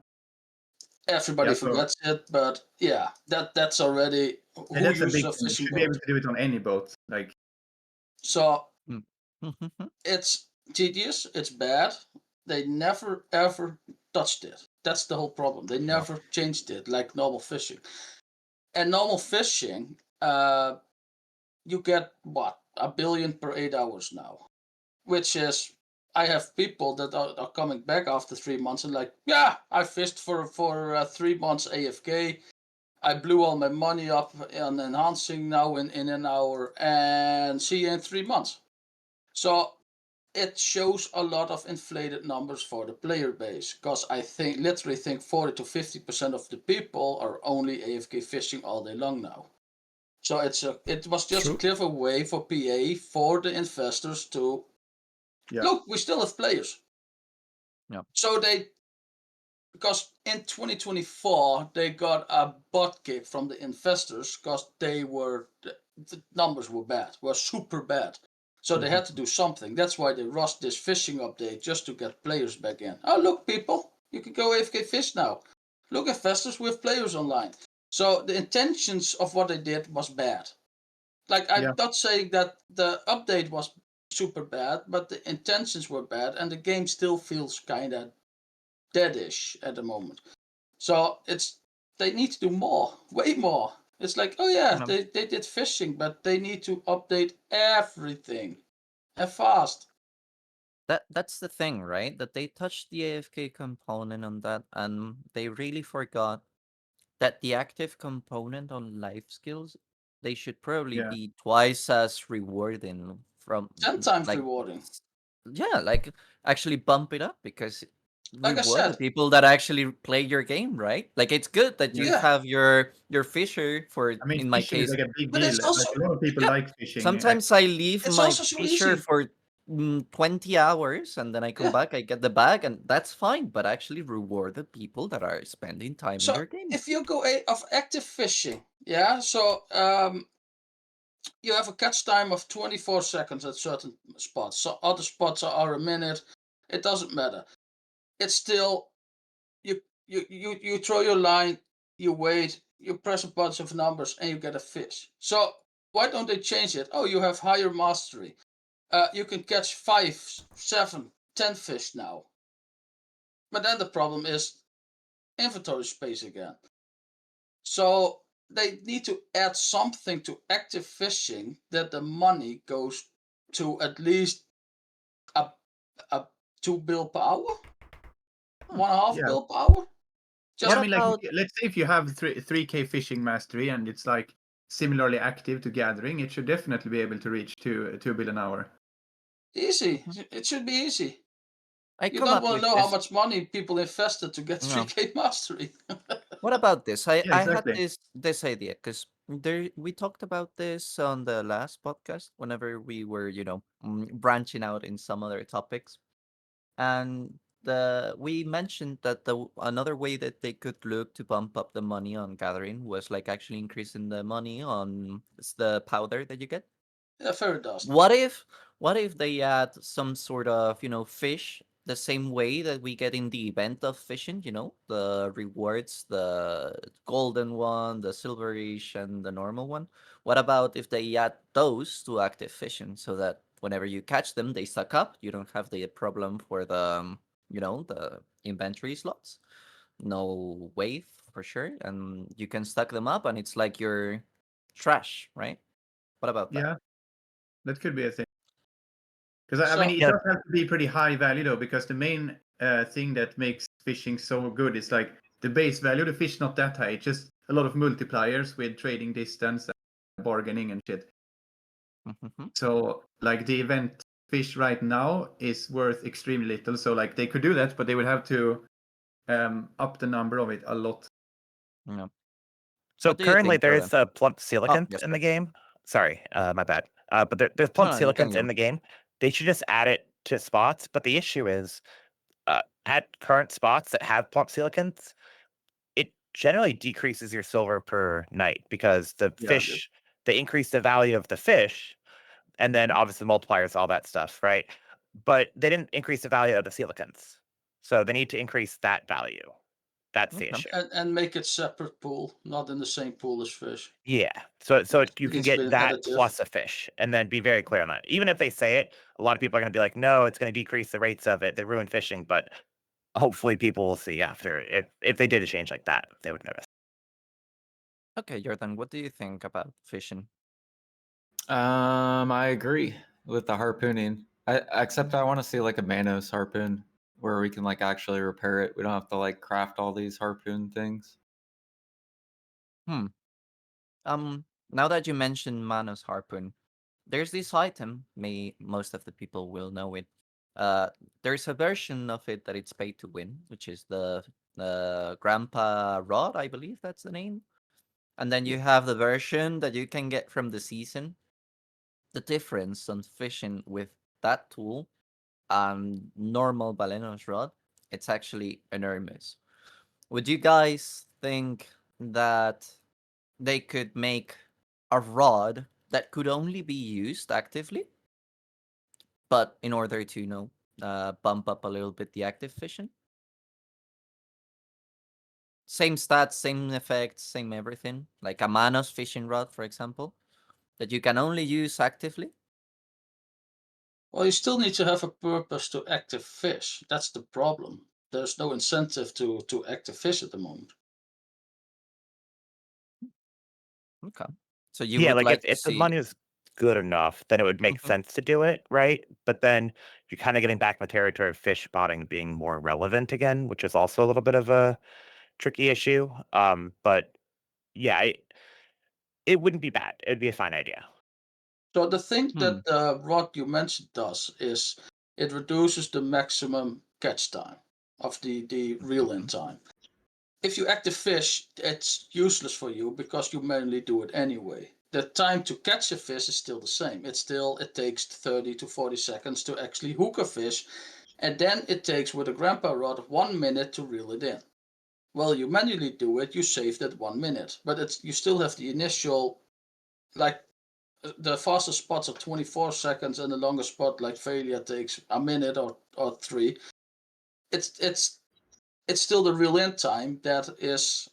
Everybody Yeah, so- forgets it, but yeah, that's already and who that's a uses big a thing. You fishing should be able boat. to do it on any boat. Like, So Mm-hmm. it's tedious, it's bad. They never ever touched it. That's the whole problem. They never changed it like normal fishing. And normal fishing, you get what, 1 billion per 8 hours now, which is, I have people that are coming back after 3 months and like, yeah, I fished for 3 months AFK. I blew all my money up on enhancing now in an hour, and see you in 3 months. So it shows a lot of inflated numbers for the player base, because I literally think 40 to 50% of the people are only AFK fishing all day long now. So it was just True. a clever way for PA, for the investors to look, we still have players. Yeah. So because in 2024 they got a butt kick from the investors, because the numbers were super bad. So they had to do something. That's why they rushed this fishing update, just to get players back in. Oh, look, people, you can go AFK fish now. Look, investors, we have players online. So the intentions of what they did was bad. Like, I'm not saying that the update was super bad, but the intentions were bad, and the game still feels kind of deadish at the moment. So they need to do more, way more. It's like, oh yeah, they did fishing, but they need to update everything and fast. That's the thing, right? That they touched the AFK component on that, and they really forgot that the active component on life skills, they should probably be twice as rewarding from 10 times like rewarding. yeah, like actually bump it up, because Like I reward the said, people that actually play your game, right? Like it's good that you Yeah. have your fisher for, I mean, in my fishing is case. like a big But deal. it's Like, also a lot of people Yeah. like fishing. Sometimes I leave It's my also so fisher easy. for 20 hours, and then I come Yeah. back, I get the bag, and that's fine. But actually reward the people that are spending time in So your game. if you go of active fishing, yeah, so you have a catch time of 24 seconds at certain spots. So other spots are a minute. It doesn't matter. It's still, you throw your line, you wait, you press a bunch of numbers, and you get a fish. So why don't they change it? Oh, you have higher mastery. You can catch 5, 7, 10 fish now. But then the problem is inventory space again. So they need to add something to active fishing, that the money goes to at least a 2 bill per hour, 1.5 bill per hour. Yeah, I mean, like, about- let's say if you have 3K fishing mastery and it's like similarly active to gathering, it should definitely be able to reach 2 bill an hour. Easy. It should be easy. I You come don't up want with to know how this. much money people invested to get No. 3K mastery. What about this? I had exactly. this idea, because we talked about this on the last podcast whenever we were branching out in some other topics, and we mentioned that another way that they could look to bump up the money on gathering was like actually increasing the money on the powder that you get. Yeah, fairy dust. What if they add some sort of fish the same way that we get in the event of fishing, the rewards, the golden one, the silverish, and the normal one? What about if they add those to active fishing, so that whenever you catch them, they suck up. You don't have the problem for the the inventory slots. No wave for sure, and you can stack them up, and it's like your trash, right? What about that? Yeah, that could be a thing. Because I So- mean, it does have to be pretty high value though, because the main thing that makes fishing so good is like the base value of the fish not that high. It's just a lot of multipliers with trading distance and bargaining and shit. So like the event fish right now is worth extremely little. So like they could do that, but they would have to up the number of it a lot. Yeah. So What do you currently think, there Jordan? is a plump silicon yes, in the please. game. Sorry, my bad. But there's plump No, you can silicons go. in the game. They should just add it to spots. But the issue is, at current spots that have plump silicons, it generally decreases your silver per night because the Yeah. fish, they increase the value of the fish, and then obviously multipliers, all that stuff, right? But they didn't increase the value of the silicons. So they need to increase that value. That's the Okay. issue. And make it separate pool, not in the same pool as fish. Yeah. So you It can needs to be get that additive. plus a fish and then be very clear on that. Even if they say it, a lot of people are going to be like, no, it's going to decrease the rates of it. They ruin fishing. But hopefully people will see after if they did a change like that, they would notice. Okay, Jordan, what do you think about fishing? I agree with the harpooning. Except I want to see like a Manos harpoon where we can like actually repair it. We don't have to like craft all these harpoon things. Now that you mentioned Manos harpoon, there's this item. Most of the people will know it. There's a version of it that it's paid to win, which is the Grandpa Rod, I believe that's the name. And then you have the version that you can get from the season. The difference on fishing with that tool and normal Balenos rod, it's actually enormous. Would you guys think that they could make a rod that could only be used actively, but in order to bump up a little bit the active fishing? Same stats, same effects, same everything. Like a Manos fishing rod, for example, that you can only use actively. Well, you still need to have a purpose to active fish. That's the problem. There's no incentive to active fish at the moment. Okay. So you Yeah, would like like to if the see. money is good enough, then it would make sense to do it, right? But then you're kind of getting back in the territory of fish spotting being more relevant again, which is also a little bit of a tricky issue. But yeah, it wouldn't be bad. It'd be a fine idea. So the thing that the rod you mentioned does is it reduces the maximum catch time of the reel-in time. If you active fish, it's useless for you because you manually do it anyway. The time to catch a fish is still the same. It takes 30 to 40 seconds to actually hook a fish, and then it takes with a grandpa rod 1 minute to reel it in. Well, you manually do it, you save that 1 minute, but you still have the initial, like the fastest spots are 24 seconds, and the longest spot, like failure, takes a minute or 3. It's still the real end time that is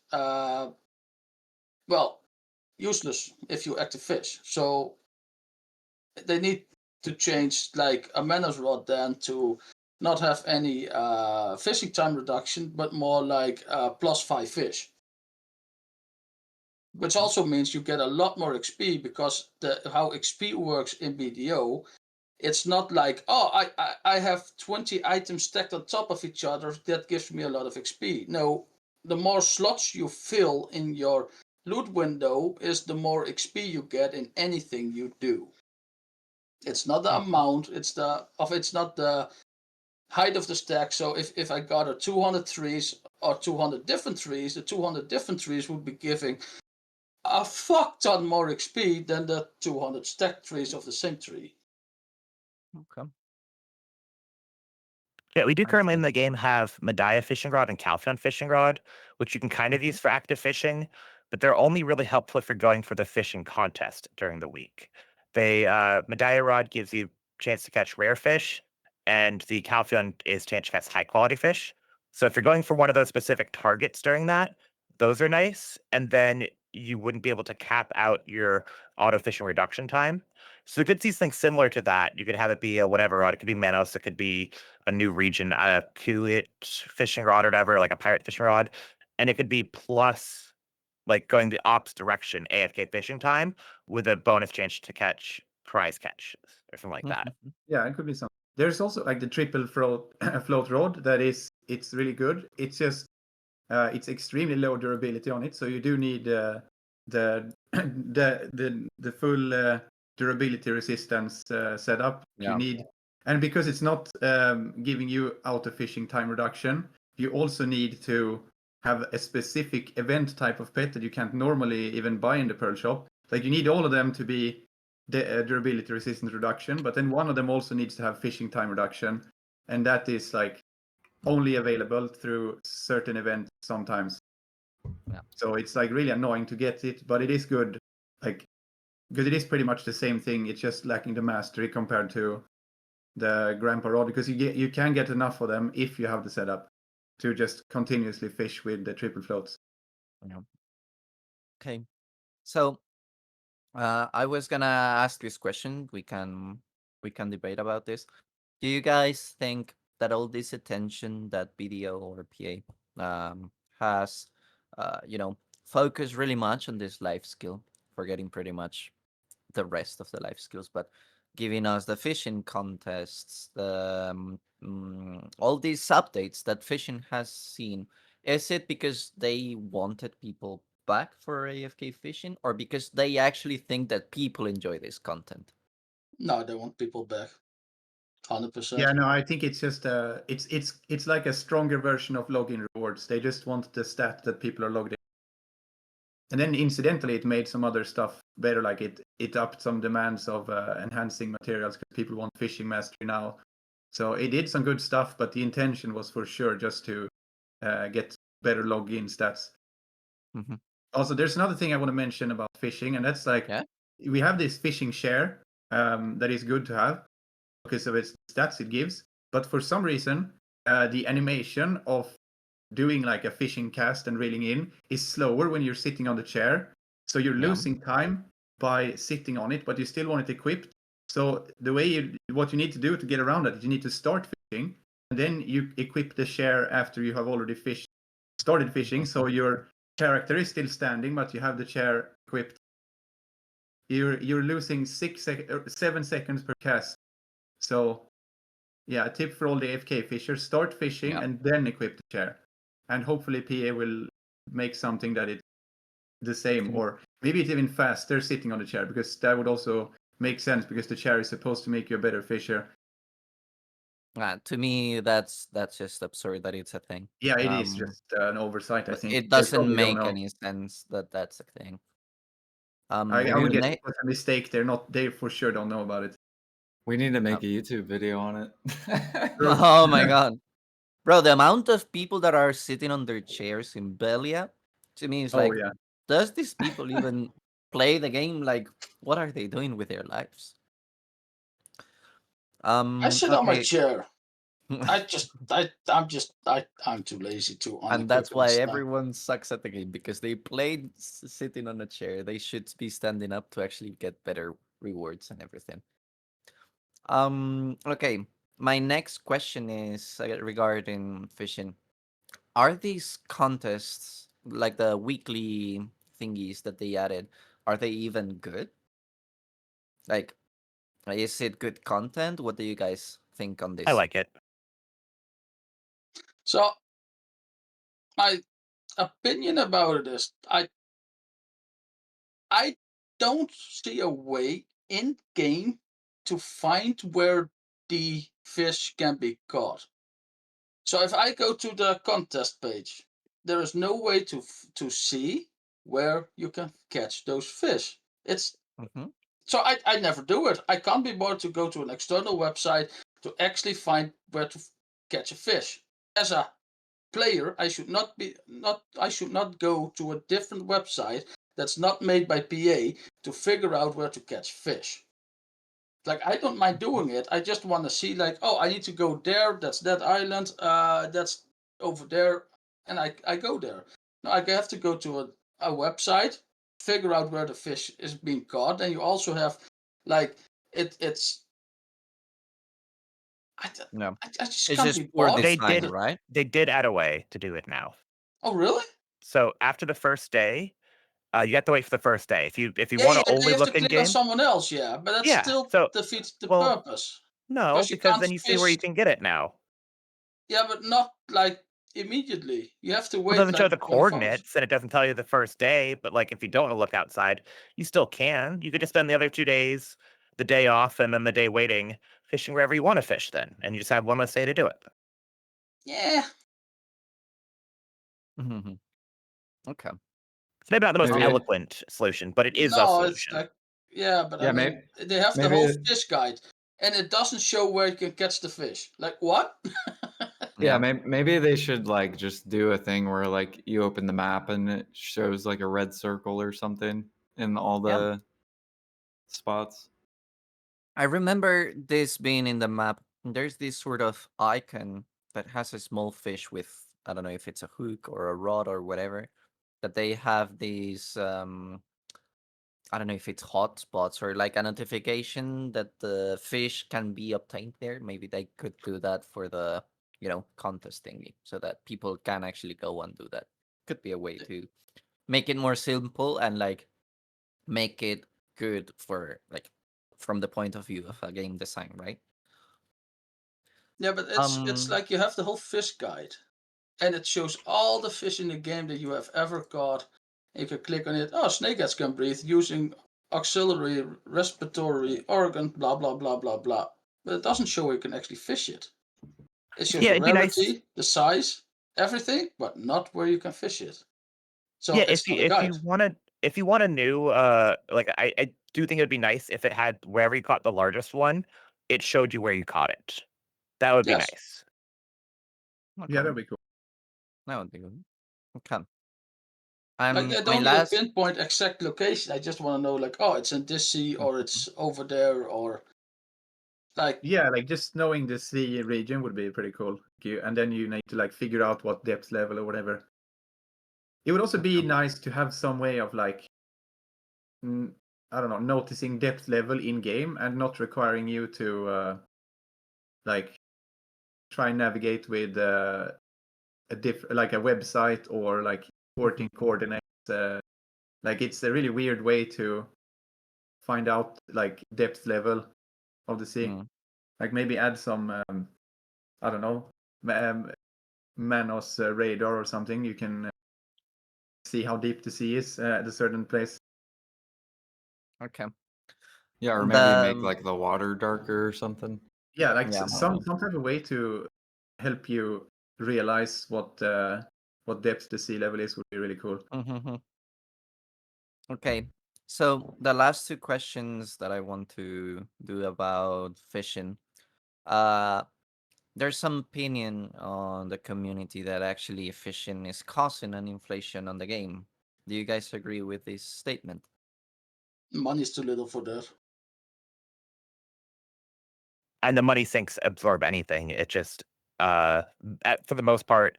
useless if you active fish. So they need to change like a Manos rod then to not have any fishing time reduction, but more like plus 5 fish. Which also means you get a lot more XP because how XP works in BDO, it's not like, oh, I have 20 items stacked on top of each other, that gives me a lot of XP. No, the more slots you fill in your loot window is the more XP you get in anything you do. It's not the amount, it's not the height of the stack. So if I got a 200 trees or 200 different trees, the 200 different trees would be giving a fuck ton more XP than the 200 stacked trees of the same tree. Okay. Yeah, we do I currently see. in the game have Medaya fishing rod and Calphion fishing rod, which you can kind of Mhm. use for active fishing, but they're only really helpful if you're going for the fishing contest during the week. Medaya rod gives you a chance to catch rare fish, and the Calphion is chance to catch high quality fish. So if you're going for one of those specific targets during that, those are nice. And then you wouldn't be able to cap out your auto fishing reduction time. So you could see things similar to that. You could have it be a whatever rod. It could be Manos. It could be a new region, a Kuwait fishing rod or whatever, like a pirate fishing rod. And it could be plus, like going the opposite direction, AFK fishing time with a bonus chance to catch prize catches or something like that. Yeah, it could be something. There's also like the triple float rod that it's really good. It's just it's extremely low durability on it, so you do need the full durability resistance setup. Yeah. You need, and because it's not giving you auto fishing time reduction, you also need to have a specific event type of pet that you can't normally even buy in the Pearl shop. Like you need all of them to be the durability resistance reduction, but then one of them also needs to have fishing time reduction, and that is like only available through certain events sometimes. Yeah. So it's like really annoying to get it, but it is good, like because it is pretty much the same thing. It's just lacking the mastery compared to the grandpa rod, because you can get enough of them if you have the setup to just continuously fish with the triple floats. Yeah. Okay. So I was gonna ask this question. We can debate about this. Do you guys think that all this attention that BDO or PA has, focused really much on this life skill, forgetting pretty much the rest of the life skills, but giving us the fishing contests, the all these updates that fishing has seen, is it because they wanted people back for AFK fishing, or because they actually think that people enjoy this content? No, they want people back. 100%. Yeah, no, I think it's just it's like a stronger version of login rewards. They just want the stat that people are logged in. And then incidentally, it made some other stuff better, like it upped some demands of enhancing materials because people want fishing mastery now. So it did some good stuff, but the intention was for sure just to get better login stats. Mm-hmm. Also, there's another thing I want to mention about fishing, and that's like we have this fishing share that is good to have because of its stats it gives. But for some reason, the animation of doing like a fishing cast and reeling in is slower when you're sitting on the chair. So you're losing time by sitting on it, but you still want it equipped. So the way what you need to do to get around that, you need to start fishing, and then you equip the share after you have already started fishing. So your character is still standing, but you have the chair equipped. You're losing 7 seconds per cast. So yeah, a tip for all the AFK fishers: start fishing and then equip the chair. And hopefully PA will make something that it's the same, or maybe it's even faster sitting on the chair, because that would also make sense, because the chair is supposed to make you a better fisher. To me, that's just absurd that it's a thing. Yeah, it is just an oversight, I think. It doesn't make any sense that that's a thing. I would guess it was a mistake. They for sure don't know about it. We need to make a YouTube video on it. Oh my god. Bro, the amount of people that are sitting on their chairs in Belia, to me is like, does these people even play the game? Like, what are they doing with their lives? I sit on my chair. I'm too lazy to. And that's why everyone sucks at the game, because they played sitting on a chair. They should be standing up to actually get better rewards and everything. Okay. My next question is regarding fishing. Are these contests, like the weekly thingies that they added, are they even good? Like, is it good content? What do you guys think on this? I like it. So, my opinion about it is, I don't see a way in game to find where the fish can be caught. So if I go to the contest page, there is no way to see where you can catch those fish. It's so I never do it. I can't be bothered to go to an external website to actually find where to catch a fish. As a player, I should not go to a different website that's not made by PA to figure out where to catch fish. Like, I don't mind doing it. I just want to see, like, oh, I need to go there. That's that island. That's over there, and I go there. No, I have to go to a website figure out where the fish is being caught, and you also have like it's. No, I just it's can't just be poor bothered. design, did- right? They did add a way to do it now. Oh really? So after the first day, you have to wait for the first day. If you Yeah, want yeah. to Then only you have to look in click on game, someone else. Yeah, but that yeah. still So defeats the well, purpose. no, You because can't then you see where fish. you can get it now. Yeah, but not like immediately. You have to Well, it wait doesn't show like the 24 hours. coordinates, and it doesn't tell you the first day. But like, if you don't want to look outside, you still can. You could just spend the other 2 days, the day off, and then the day waiting, fishing wherever you want to fish. Then, and you just have one less day to do it. Yeah. Mhm. Okay. It's maybe not the most Maybe- eloquent solution, but it is a No, it's solution. like yeah, but Yeah, I mean they have the maybe whole it- fish guide, and it doesn't show where you can catch the fish. Like what? Yeah, maybe they should like just do a thing where like you open the map and it shows like a red circle or something in all the spots. I remember this being in the map. There's this sort of icon that has a small fish with, I don't know if it's a hook or a rod or whatever, that they have these I don't know if it's hotspots or like a notification that the fish can be obtained there. Maybe they could do that for the, contest thingy so that people can actually go and do that. Could be a way to make it more simple and like make it good for like from the point of view of a game design, right? Yeah, but it's like you have the whole fish guide, and it shows all the fish in the game that you have ever caught. And you can click on it. Oh, snakeheads can breathe using auxiliary respiratory organ. Blah blah blah blah blah. But it doesn't show where you can actually fish it. It shows Yeah, the it'd be nice. rarity, the size, everything, but not where you can fish it. So Yeah, it's not a if guide. you want a new like I do think it'd be nice if it had wherever you caught the largest one, it showed you where you caught it. That would be Yes. nice. Yeah, that'd be cool. That would be good. Okay. Like I my don't need last to pinpoint exact location. I just want to know, like, oh, it's in this sea or it's over there or like Yeah, like just knowing the sea region would be pretty cool. And then you need to like figure out what depth level or whatever. It would also be nice to have some way of like, I don't know, noticing depth level in game and not requiring you to like try and navigate with like a website or like porting coordinates. Like it's a really weird way to find out like depth level of the sea. Like maybe add some I don't know, Manos radar or something. You can see how deep the sea is at a certain place. Okay. Yeah, or And, maybe make like the water darker or something. Yeah, like Yeah. some type of way to help you realize what depth the sea level is would be really cool. Okay. So the last two questions that I want to do about fishing. There's some opinion on the community that actually fishing is causing an inflation on the game. Do you guys agree with this statement? money's too little for that. And the money sinks absorb anything. It just for the most part,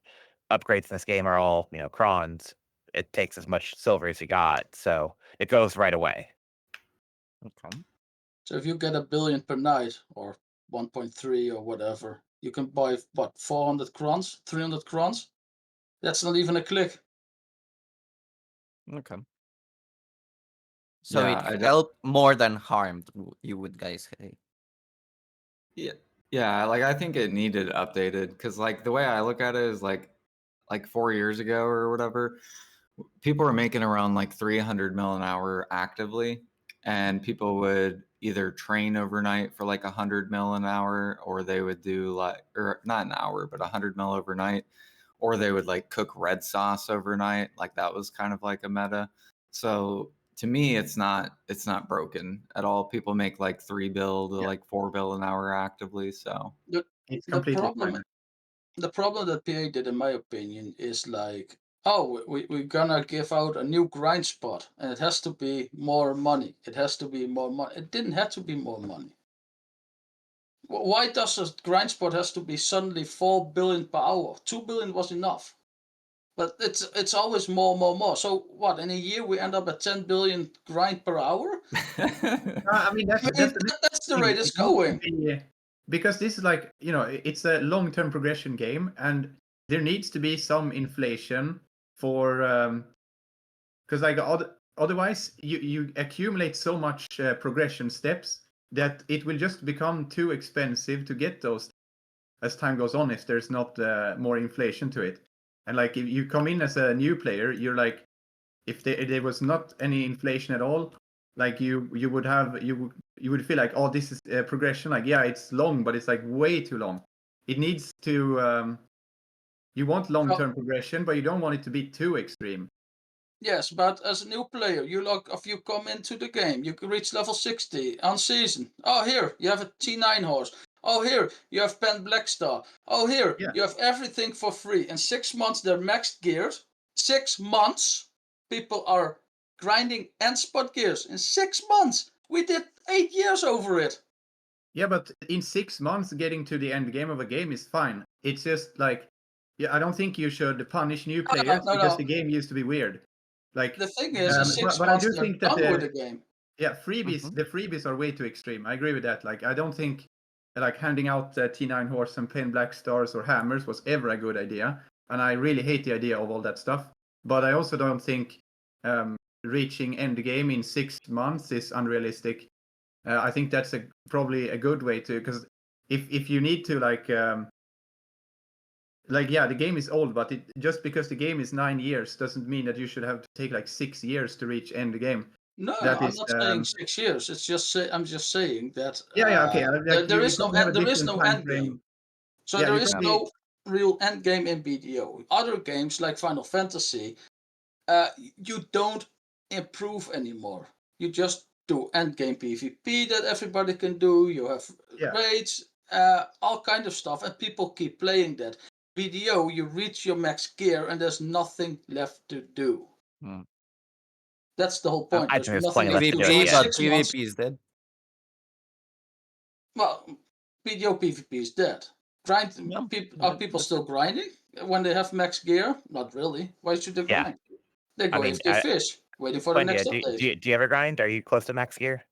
upgrades in this game are all, crons. It takes as much silver as you got, so it goes right away. Okay. So if you get 1 billion per night or 1.3 or whatever, you can buy what 400 crons, 300 crons. That's not even a click. Okay. So Yeah, it helped more than harmed, you would guys say. Yeah, like I think it needed updated because like the way I look at it is like 4 years ago or whatever, people were making around like 300 mil an hour actively, and people would either train overnight for like 100 mil an hour, or they would do like, or not an hour, but 100 mil overnight, or they would like cook red sauce overnight. Like that was kind of like a meta. So to me, it's not broken at all. People make like 3 bill to like 4 bill an hour actively. So It's The completely problem, fine. the problem that PA did, in my opinion, is like, oh, we're gonna give out a new grind spot, and it has to be more money. It has to be more money. It didn't have to be more money. Why does a grind spot has to be suddenly 4 billion per hour? 2 billion was enough. But it's always more. So what? In a year we end up at 10 billion grind per hour. I mean, I mean, that's the rate it's going. Because this is like, it's a long-term progression game, and there needs to be some inflation for because like otherwise you accumulate so much progression steps that it will just become too expensive to get those as time goes on if there's not more inflation to it. And like if you come in as a new player, you're like, if there was not any inflation at all, like you would feel like, oh, this is progression. Like, yeah, it's long, but it's like way too long. It needs to. You want long-term progression, but you don't want it to be too extreme. Yes, but as a new player, if you come into the game, you can reach level 60 on season. Oh, here you have a T9 horse. Oh, here you have Pen Blackstar. Oh, here you have everything for free. In 6 months, they're maxed geared. 6 months, people are grinding and spot gears. In 6 months, we did 8 years over it. Yeah, but in 6 months, getting to the end game of a game is fine. It's just like, yeah, I don't think you should punish new players because the game used to be weird. Like the thing is, in 6 but months I do they're think that done with the game. Yeah, the freebies are way too extreme. I agree with that. Like, I don't think like handing out T9 horse and Pen Black Stars or hammers was ever a good idea, and I really hate the idea of all that stuff. But I also don't think reaching end game in 6 months is unrealistic. I think that's probably a good way to, because if you need to yeah, the game is old, but just because the game is 9 years doesn't mean that you should have to take like 6 years to reach end game. No, I'm not saying 6 years. It's just I'm just saying that okay. there is no end game. So there is no real end game in BDO. Other games like Final Fantasy, you don't improve anymore. You just do end game PvP that everybody can do. You have raids, all kind of stuff, and people keep playing that. BDO, you reach your max gear and there's nothing left to do. That's the whole point. I There's think there's nothing plenty left left to to do. do. PvP is dead. Well, BDO PvP is dead. Are people still grinding when they have max gear? Not really. Why should they grind? They go if they fish, waiting for the next update. Do you ever grind? Are you close to max gear?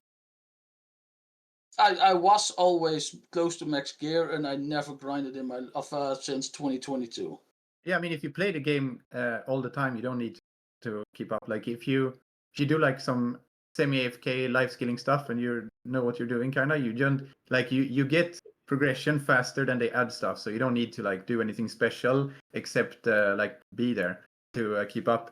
I was always close to max gear, and I never grinded in my since 2022. Yeah, I mean, if you play the game all the time, you don't need to keep up. Like if you do like some semi-AFK life skilling stuff and you know what you're doing, kind of, you don't like you get progression faster than they add stuff, so you don't need to like do anything special except like be there to keep up.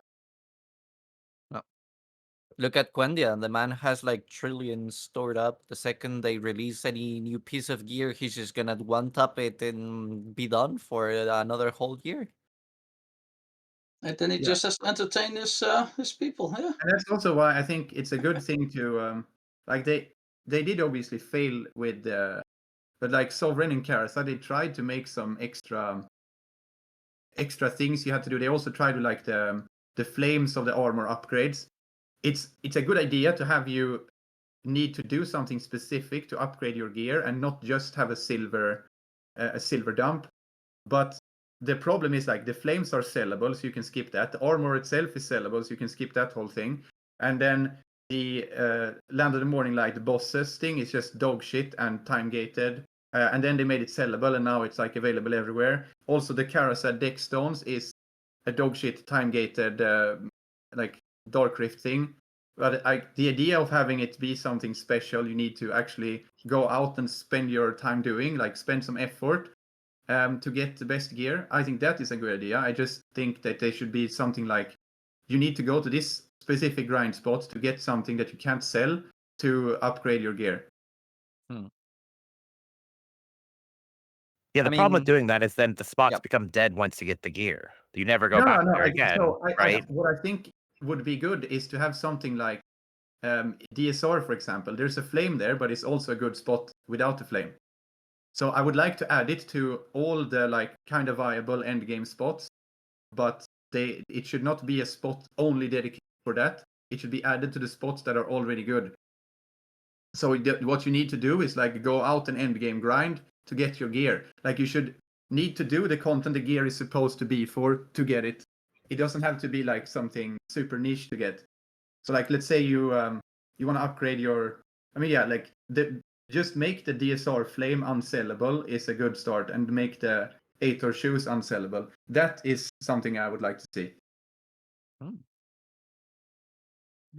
Look at Quendia. The man has like trillions stored up. The second they release any new piece of gear, he's just gonna one-tap it and be done for another whole year. And then he just has to entertain his people. Yeah. And that's also why I think it's a good thing to like they did obviously fail with but like Sovereign and Karasa, they tried to make some extra things you had to do. They also tried to like the flames of the armor upgrades. It's a good idea to have you need to do something specific to upgrade your gear and not just have a silver dump. But the problem is like the flames are sellable, so you can skip that. The armor itself is sellable, so you can skip that whole thing. And then the Land of the Morning Light bosses thing is just dog shit and time gated. And then they made it sellable, and now it's like available everywhere. Also, the Karasa deck stones is a dog shit time gated like Dark Rift thing. But the idea of having it be something special, you need to actually go out and spend your time doing, like spend some effort to get the best gear. I think that is a good idea. I just think that they should be something like, you need to go to this specific grind spot to get something that you can't sell to upgrade your gear. Yeah, the problem with doing that is then the spots become dead once you get the gear. You never go back there again, right? What I think would be good is to have something like DSR, for example. There's a flame there, but it's also a good spot without the flame. So I would like to add it to all the like kind of viable end game spots, but it should not be a spot only dedicated for that. It should be added to the spots that are already good. So what you need to do is like go out and end game grind to get your gear. Like you should need to do the content the gear is supposed to be for to get it. it doesn't have to be like something super niche to get. So like, let's say you want to upgrade your, I mean, yeah, like just make the DSR Flame unsellable is a good start, and make the 8 shoes unsellable. That is something I would like to see.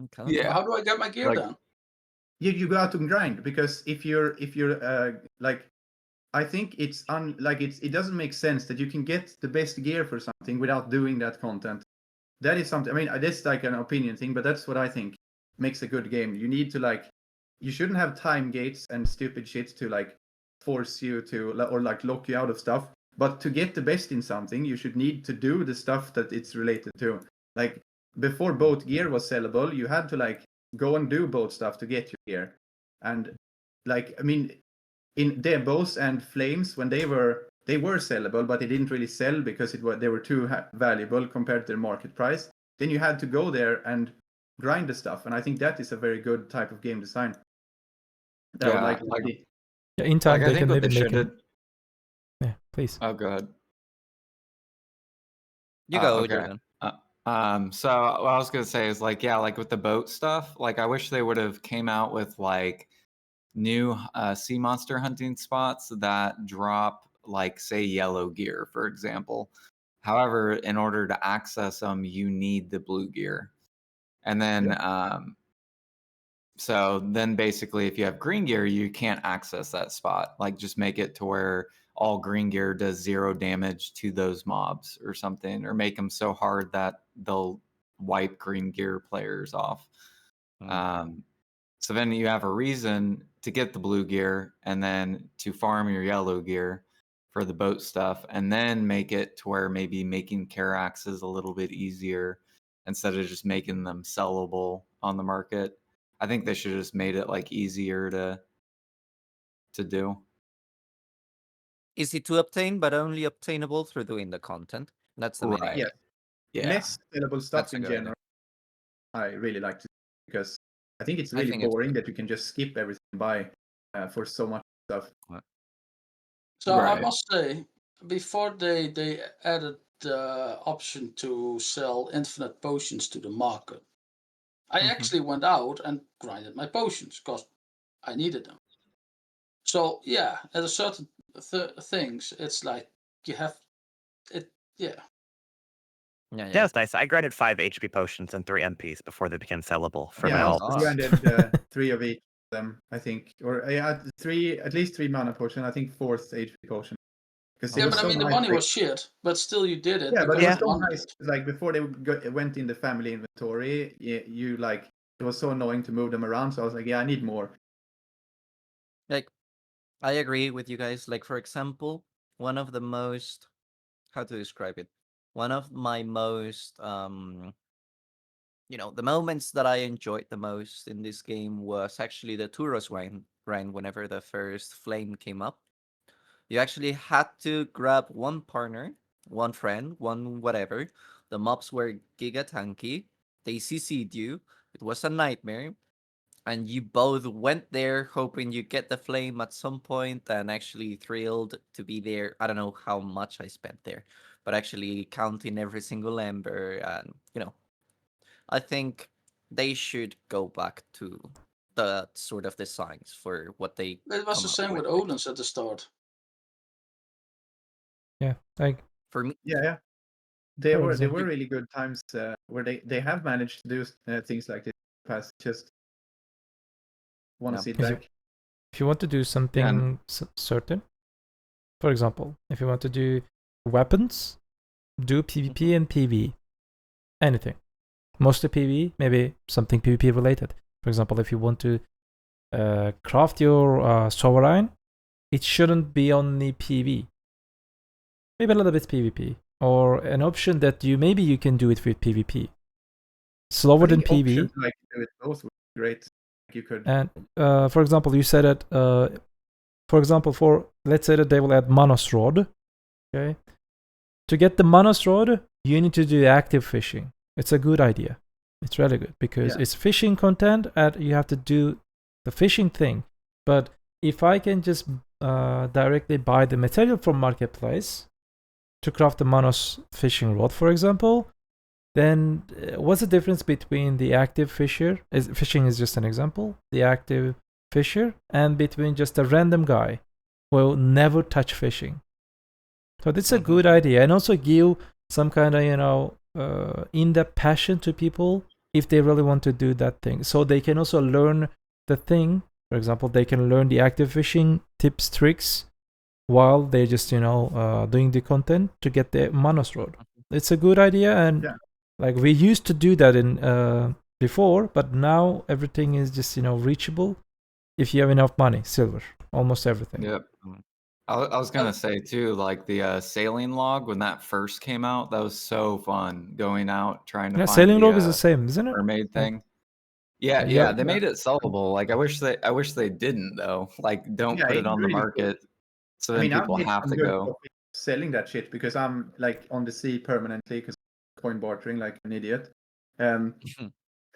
Okay. Yeah. How do I get my gear Like- then? You go out and grind, because if you're like, I think it doesn't make sense that you can get the best gear for something without doing that content. That is something, I mean, this is like an opinion thing, but that's what I think makes a good game. You need to like, you shouldn't have time gates and stupid shit to like force you to, or like lock you out of stuff. But to get the best in something, you should need to do the stuff that it's related to. Like before both gear was sellable, you had to like go and do both stuff to get your gear. And like, I mean, in Debos and Flames, when they were sellable, but they didn't really sell because they were too valuable compared to their market price. Then you had to go there and grind the stuff, and I think that is a very good type of game design. That I would like to see. Yeah, in time Like, I they think can what maybe they make should it. Yeah, please. Oh, go ahead. You go, okay. Jordan. So what I was gonna say is like, yeah, like with the boat stuff, like I wish they would have came out with like new sea monster hunting spots that drop like, say, yellow gear, for example. However, in order to access them, you need the blue gear. And then so then basically if you have green gear, you can't access that spot. Like just make it to where all green gear does 0 damage to those mobs or something, or make them so hard that they'll wipe green gear players off. So then you have a reason to get the blue gear and then to farm your yellow gear for the boat stuff, and then make it to where maybe making Carax is a little bit easier instead of just making them sellable on the market. I think they should have just made it like easier to do. Easy to obtain, but only obtainable through doing the content. That's the main Right. idea. Yeah. Less sellable stuff That's a in good general. I really like to, because I think it's really think it's boring that you can just skip everything by for so much stuff. So I Right. must say, before they added the option to sell infinite potions to the market, I actually went out and grinded my potions because I needed them. So yeah, at a certain things, it's like you have it. Yeah, Yeah, it's nice. I grinded 5 HP potions and 3 MPs before they became sellable for my Yeah, alt. I grinded 3 of each of them, I think, or at least 3 mana potion. I think 4th HP potion. Because yeah, was but I so mean the nice, money like- was shit, but still you did it. Yeah, but because it was you so wanted nice. it. Like before they went in the family inventory, you like, it was so annoying to move them around. So I was like, yeah, I need more. Like, I agree with you guys. Like, for example, one of the most, how to describe it? One of my most, the moments that I enjoyed the most in this game was actually the Turos grind whenever the first flame came up. You actually had to grab one partner, one friend, one whatever. The mobs were giga tanky. They CC'd you. It was a nightmare. And you both went there hoping you get the flame at some point, and actually thrilled to be there. I don't know how much I spent there, but actually counting every single ember, and I think they should go back to the sort of designs for what they It was come the up same with with. Odin's at the start. Yeah, like For me, Yeah. They For were example- really good times where they have managed to do things like this in the past. Just want to Yeah. see it Is it- back. if you want to do something certain, for example, if you want to do weapons, do PvP and PvE. Anything. Mostly PvE, maybe something PvP related. For example, if you want to craft your sovereign, it shouldn't be only PvE. Maybe a little bit PvP. Or an option that maybe you can do it with PvP. Slower I than think PvE. options like do it both would be great. You could. And for example, you said that, for example, let's say that they will add Manos Rod. Okay. To get the Manos Rod, you need to do active fishing. It's a good idea. It's really good because it's fishing content and you have to do the fishing thing. But if I can just directly buy the material from Marketplace to craft the Manos fishing rod, for example, then what's the difference between the active fisher? Fishing is just an example. The active fisher and between just a random guy who will never touch fishing. So that's a good idea, and also give some kind of in-depth passion to people if they really want to do that thing. So they can also learn the thing. For example, they can learn the active fishing tips, tricks, while they're just doing the content to get the Manos Road. It's a good idea, and like we used to do that in before, but now everything is just reachable if you have enough money. Silver, almost everything. Yep. I was gonna say too, like the sailing log when that first came out, that was so fun going out trying to find sailing the log is the same, isn't it? mermaid thing. Yeah, they made it sellable. Like I wish they didn't though. Like don't put it on the market, so then people have to go. Selling that shit because I'm like on the sea permanently because coin bartering like an idiot. And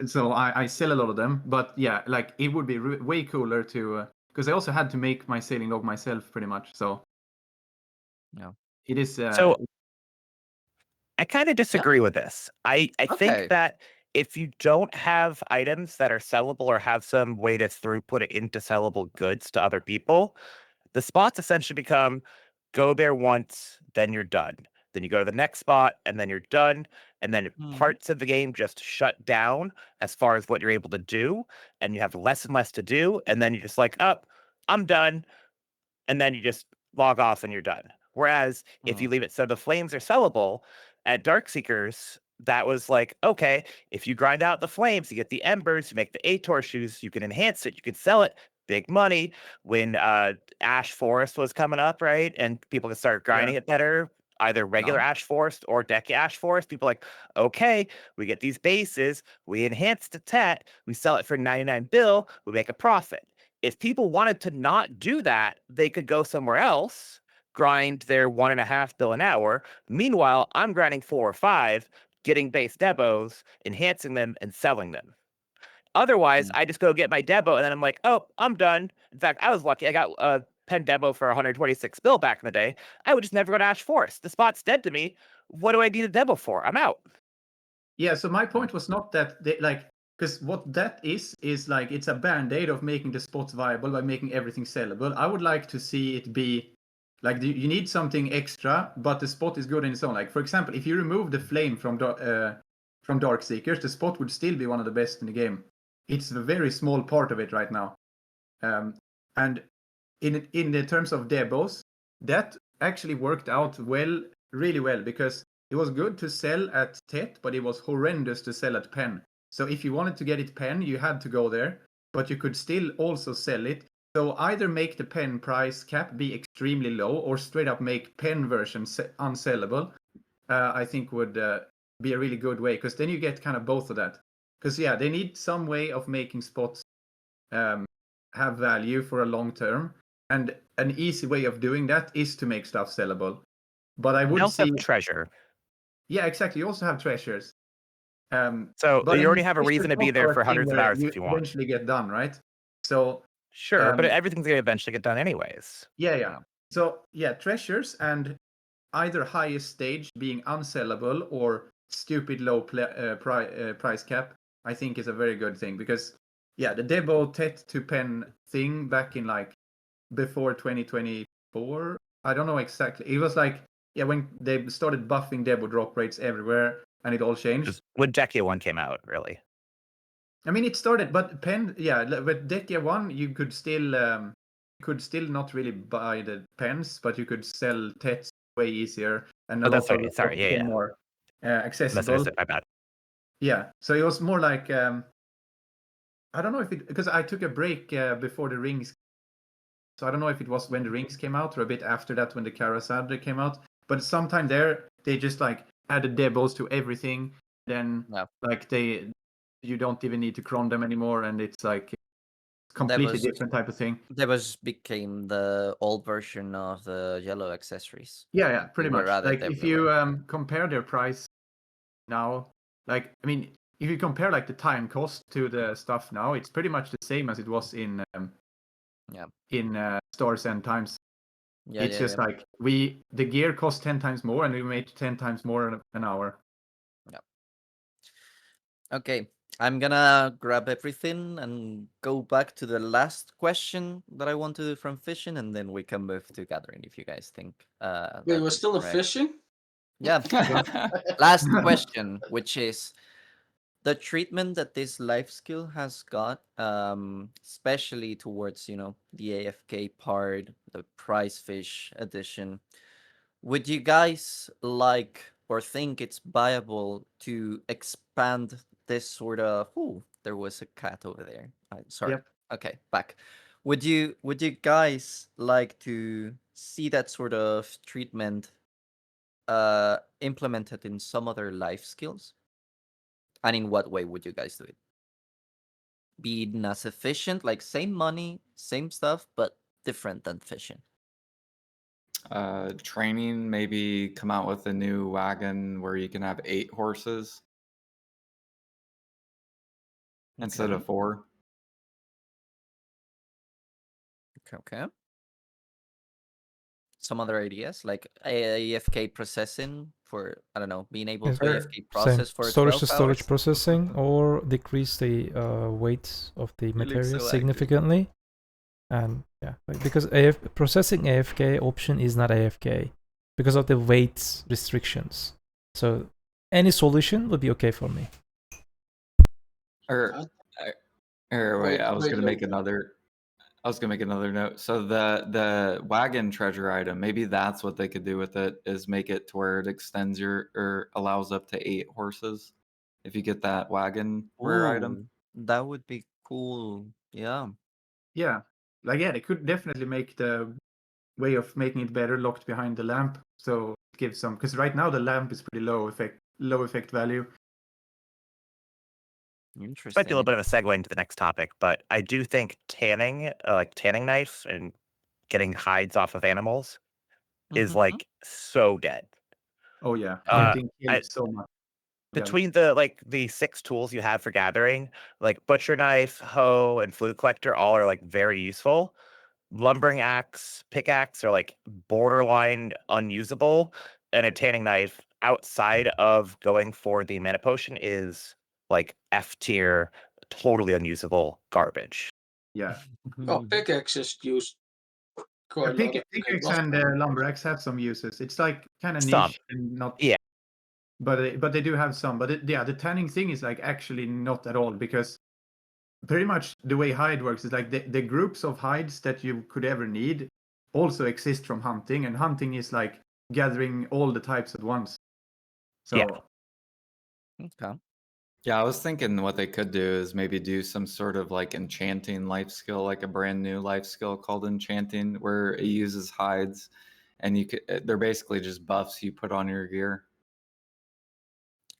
so I sell a lot of them, but yeah, like it would be way cooler to because I also had to make my sailing log myself pretty much. So it is. So I kind of disagree with this. I think that if you don't have items that are sellable or have some way to throughput it into sellable goods to other people, the spots essentially become go there once, then you're done. Then you go to the next spot, and then you're done. And then parts of the game just shut down as far as what you're able to do. And you have less and less to do. And then you're just like, oh, I'm done. And then you just log off and you're done. Whereas if you leave it so the flames are sellable, at Darkseekers, that was like, okay, if you grind out the flames, you get the embers, you make the Ator shoes, you can enhance it, you can sell it, big money. When Ash Forest was coming up, right, and people could start grinding it better, either regular Ash Forest or Deck Ash Forest, people like, okay, we get these bases, we enhance the tet, we sell it for 99 bill, we make a profit. If people wanted to not do that, they could go somewhere else, grind their 1.5 bill an hour. Meanwhile, I'm grinding 4 or 5, getting base debos, enhancing them, and selling them. Otherwise, I just go get my debo, and then I'm like, oh, I'm done. In fact, I was lucky. I got a pen debo for 126 bill back in the day. I would just never go to Ash Forest. The spot's dead to me. What do I need a debo for? I'm out. Yeah, so my point was not that they because what that is like it's a band-aid of making the spots viable by making everything sellable. I would like to see it be like you need something extra, but the spot is good in its own. Like for example, if you remove the flame from Darkseekers, the spot would still be one of the best in the game. It's a very small part of it right now. And in the terms of debos, that actually worked out really well, because it was good to sell at TET, but it was horrendous to sell at PEN. So if you wanted to get it PEN, you had to go there, but you could still also sell it. So either make the PEN price cap be extremely low or straight up make PEN version unsellable, I think would be a really good way, because then you get kind of both of that. Because they need some way of making spots have value for a long term, and an easy way of doing that is to make stuff sellable. But I would also see treasure. Yeah, exactly. You also have treasures. So you already have a reason to be there for hundreds of hours if you want. Eventually get done, right? So sure, but everything's gonna eventually get done anyways. Yeah. So treasures and either highest stage being unsellable or stupid low price cap, I think is a very good thing, because the Debo Tet to Pen thing back in like before 2024, I don't know exactly. It was like when they started buffing Debo drop rates everywhere, and it all changed. When Dekia 1 came out, really. I mean, it started, but Pen, with Dekia 1, you could still not really buy the pens, but you could sell Tets way easier, and that's right. Sorry, more accessible. My bad. Yeah, so it was more like I don't know if it, because I took a break before the rings, so I don't know if it was when the rings came out or a bit after that when the Karasad came out. But sometime there, they just like added debos to everything. Then you don't even need to cron them anymore, and it's like completely different type of thing. That became the old version of the yellow accessories. Yeah, pretty much. Like if you compare their price now, like I mean, if you compare like the time cost to the stuff now, it's pretty much the same as it was in Stars End times. It's just like the gear cost 10 times more, and we made 10 times more an hour. Okay, I'm gonna grab everything and go back to the last question that I want to do from fishing, and then we can move to gathering if you guys think Wait, that we're is still in correct. fishing? Yeah. Last question, which is the treatment that this life skill has got, especially towards, you know, the AFK part, the prize fish edition. Would you guys like or think it's viable to expand this sort of? Ooh, there was a cat over there. Sorry. Yep. Okay, back. Would you guys like to see that sort of treatment implemented in some other life skills? And in what way would you guys do it? Be it as efficient, like same money, same stuff, but different than fishing. Training, maybe come out with a new wagon where you can have 8 horses instead of 4. Okay. Some other ideas like AFK processing for, I don't know, being able Yes, to AFK Same. process for Storage 12 to storage hours. processing, or decrease the weight of the You look material so angry. significantly. And yeah, because processing AFK option is not AFK because of the weight restrictions. So any solution would be okay for me. Or wait, I was Wait, gonna make another. I was gonna make another note. So the wagon treasure item, maybe that's what they could do with it, is make it to where it extends your or allows up to 8 horses if you get that wagon rare item. Ooh, that would be cool. Yeah. Yeah. Like, yeah, they could definitely make the way of making it better locked behind the lamp. So it gives some, because right now the lamp is pretty low effect value. Might be a little Interesting. bit of a segue into the next topic, but I do think tanning, like tanning knife and getting hides off of animals is like so dead. Oh yeah. Uh, Hunting I, kills so much. between the 6 tools you have for gathering, like butcher knife, hoe, and flute collector, all are like very useful. Lumbering axe, pickaxe are like borderline unusable, and a tanning knife outside of going for the mana potion is like F tier, totally unusable garbage. Yeah. Oh, pickaxe is used quite a lot. Pickaxe and lumber-axe have some uses. It's like kind of Some. niche and not. Yeah. But they do have some. But yeah, the tanning thing is like actually not at all, because pretty much the way hide works is like the groups of hides that you could ever need also exist from hunting, and hunting is like gathering all the types at once. So Yeah. Okay. Yeah, I was thinking what they could do is maybe do some sort of like enchanting life skill, like a brand new life skill called enchanting, where it uses hides, and you could they're basically just buffs you put on your gear.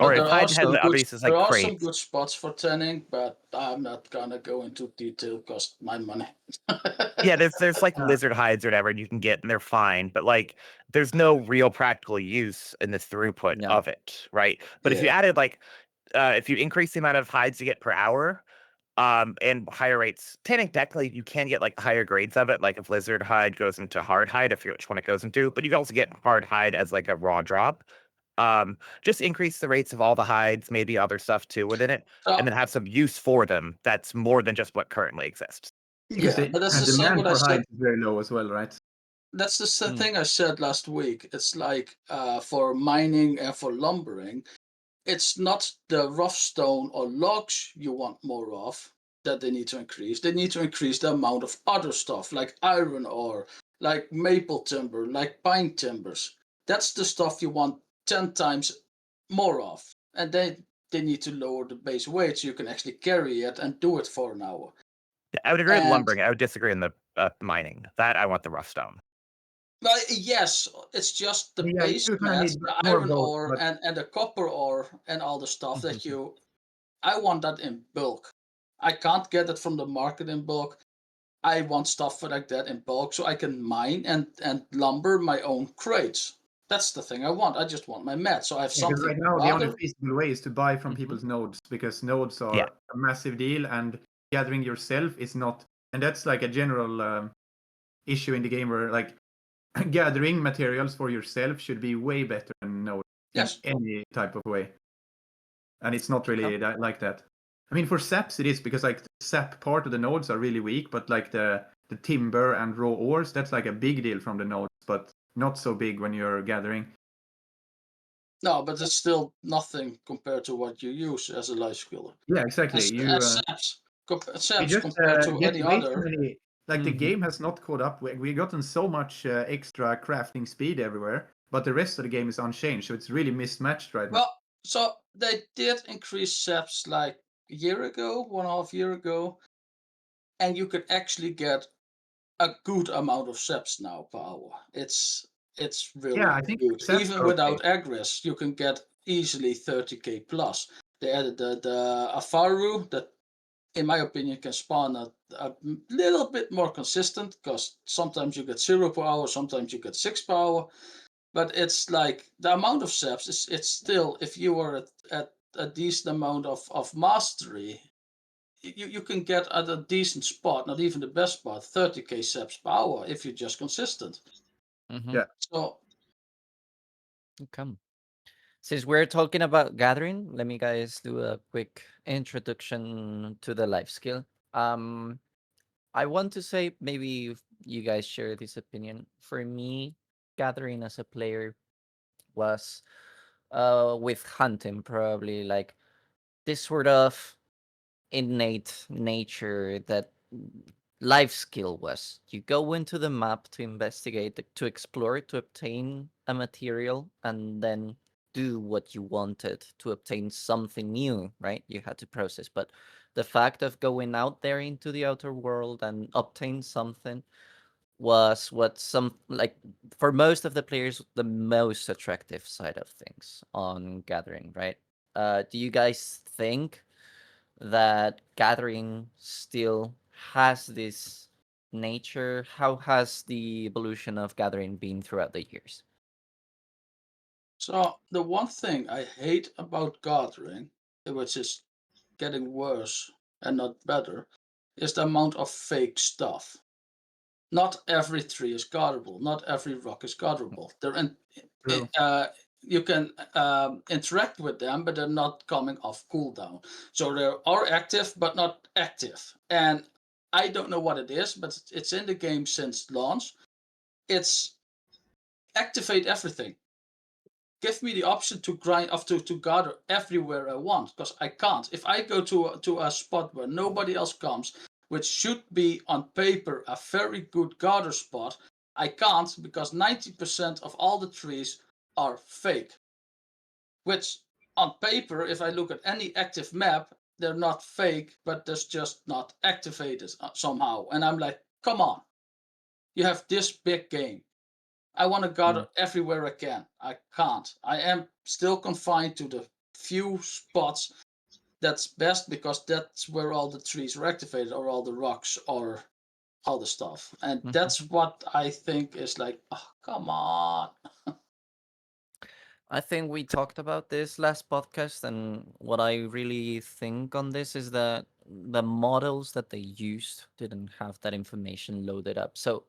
Or But if hide had the other uses like there are some crates. good spots for tanning, but I'm not gonna go into detail because my money. Yeah, there's like lizard hides or whatever, and you can get, and they're fine, but like there's no real practical use in the throughput Yeah. of it, right? But if you Yeah. added like if you increase the amount of hides you get per hour, and higher rates, technically you can get like higher grades of it, like if lizard hide goes into hard hide, I forget which one it goes into, but you can also get hard hide as like a raw drop. Just increase the rates of all the hides, maybe other stuff too within it, and then have some use for them that's more than just what currently exists. because Yeah, but that's the same demand what I for said. hides is very low as well, right? That's the thing I said last week. It's like for mining and for lumbering, it's not the rough stone or logs you want more of that they need to increase. They need to increase the amount of other stuff like iron ore, like maple timber, like pine timbers. That's the stuff you want 10 times more of. And they need to lower the base weight so you can actually carry it and do it for an hour. I would agree with And lumbering. I would disagree in the mining. That I want the rough stone. yes, it's just the Yeah, base you kind of mats, need the more iron both, ore but and the copper ore and all the stuff that I want that in bulk. I can't get it from the market in bulk. I want stuff like that in bulk so I can mine and lumber my own crates. That's the thing I want. I just want my mat, so I have yeah, because something right to now the only gather. feasible way is to buy from people's nodes, because nodes are Yeah. a massive deal, and gathering yourself is not. And that's like a general issue in the game, where like gathering materials for yourself should be way better than nodes Yes. in any type of way. and it's not really like that. I mean, for SAPs it is, because like the SAP part of the nodes are really weak, but like the timber and raw ores, that's like a big deal from the nodes, but not so big when you're gathering. No, but it's still nothing compared to what you use as a life skiller. Yeah, exactly. As SAPs, we just compared to get any way too other. many. Like the game has not caught up. We've gotten so much extra crafting speed everywhere, but the rest of the game is unchanged, so it's really mismatched right now. Well, so they did increase SAPs like a year ago, 1.5 years ago, and you could actually get a good amount of SAPs now per hour. It's really I think good. SAPs Even are without okay. Agris, you can get easily 30k plus. They added the Afaru that, in my opinion, can spawn a little bit more consistent, because sometimes you get 0 per hour, sometimes you get 6 per hour. But it's like the amount of SAPs it's still, if you are at a decent amount of mastery, you can get at a decent spot, not even the best spot, 30k SAPs per hour if you're just consistent. Yeah. So Okay. Since we're talking about gathering, let me guys do a quick introduction to the life skill. I want to say, maybe you guys share this opinion. For me, gathering as a player was with hunting, probably like this sort of innate nature that life skill was. You go into the map to investigate, to explore, to obtain a material, and then do what you wanted to obtain something new, right? You had to process. But the fact of going out there into the outer world and obtain something was what for most of the players, the most attractive side of things on gathering, right? Do you guys think that gathering still has this nature? How has the evolution of gathering been throughout the years? So the one thing I hate about gathering, which is getting worse and not better, is the amount of fake stuff. Not every tree is gatherable. Not every rock is gatherable. You can interact with them, but they're not coming off cooldown. So they are active, but not active. And I don't know what it is, but it's in the game since launch. It's activate everything. Give me the option to grind up to gather everywhere I want, because I can't. If I go to a spot where nobody else comes, which should be on paper a very good gather spot, I can't, because 90% of all the trees are fake. Which on paper, if I look at any active map, they're not fake, but they're just not activated somehow. And I'm like, come on, you have this big game. I want to gather everywhere I can. I can't. I am still confined to the few spots that's best, because that's where all the trees are activated, or all the rocks, or all the stuff. And that's what I think is like, oh, come on. I think we talked about this last podcast, and what I really think on this is that the models that they used didn't have that information loaded up. So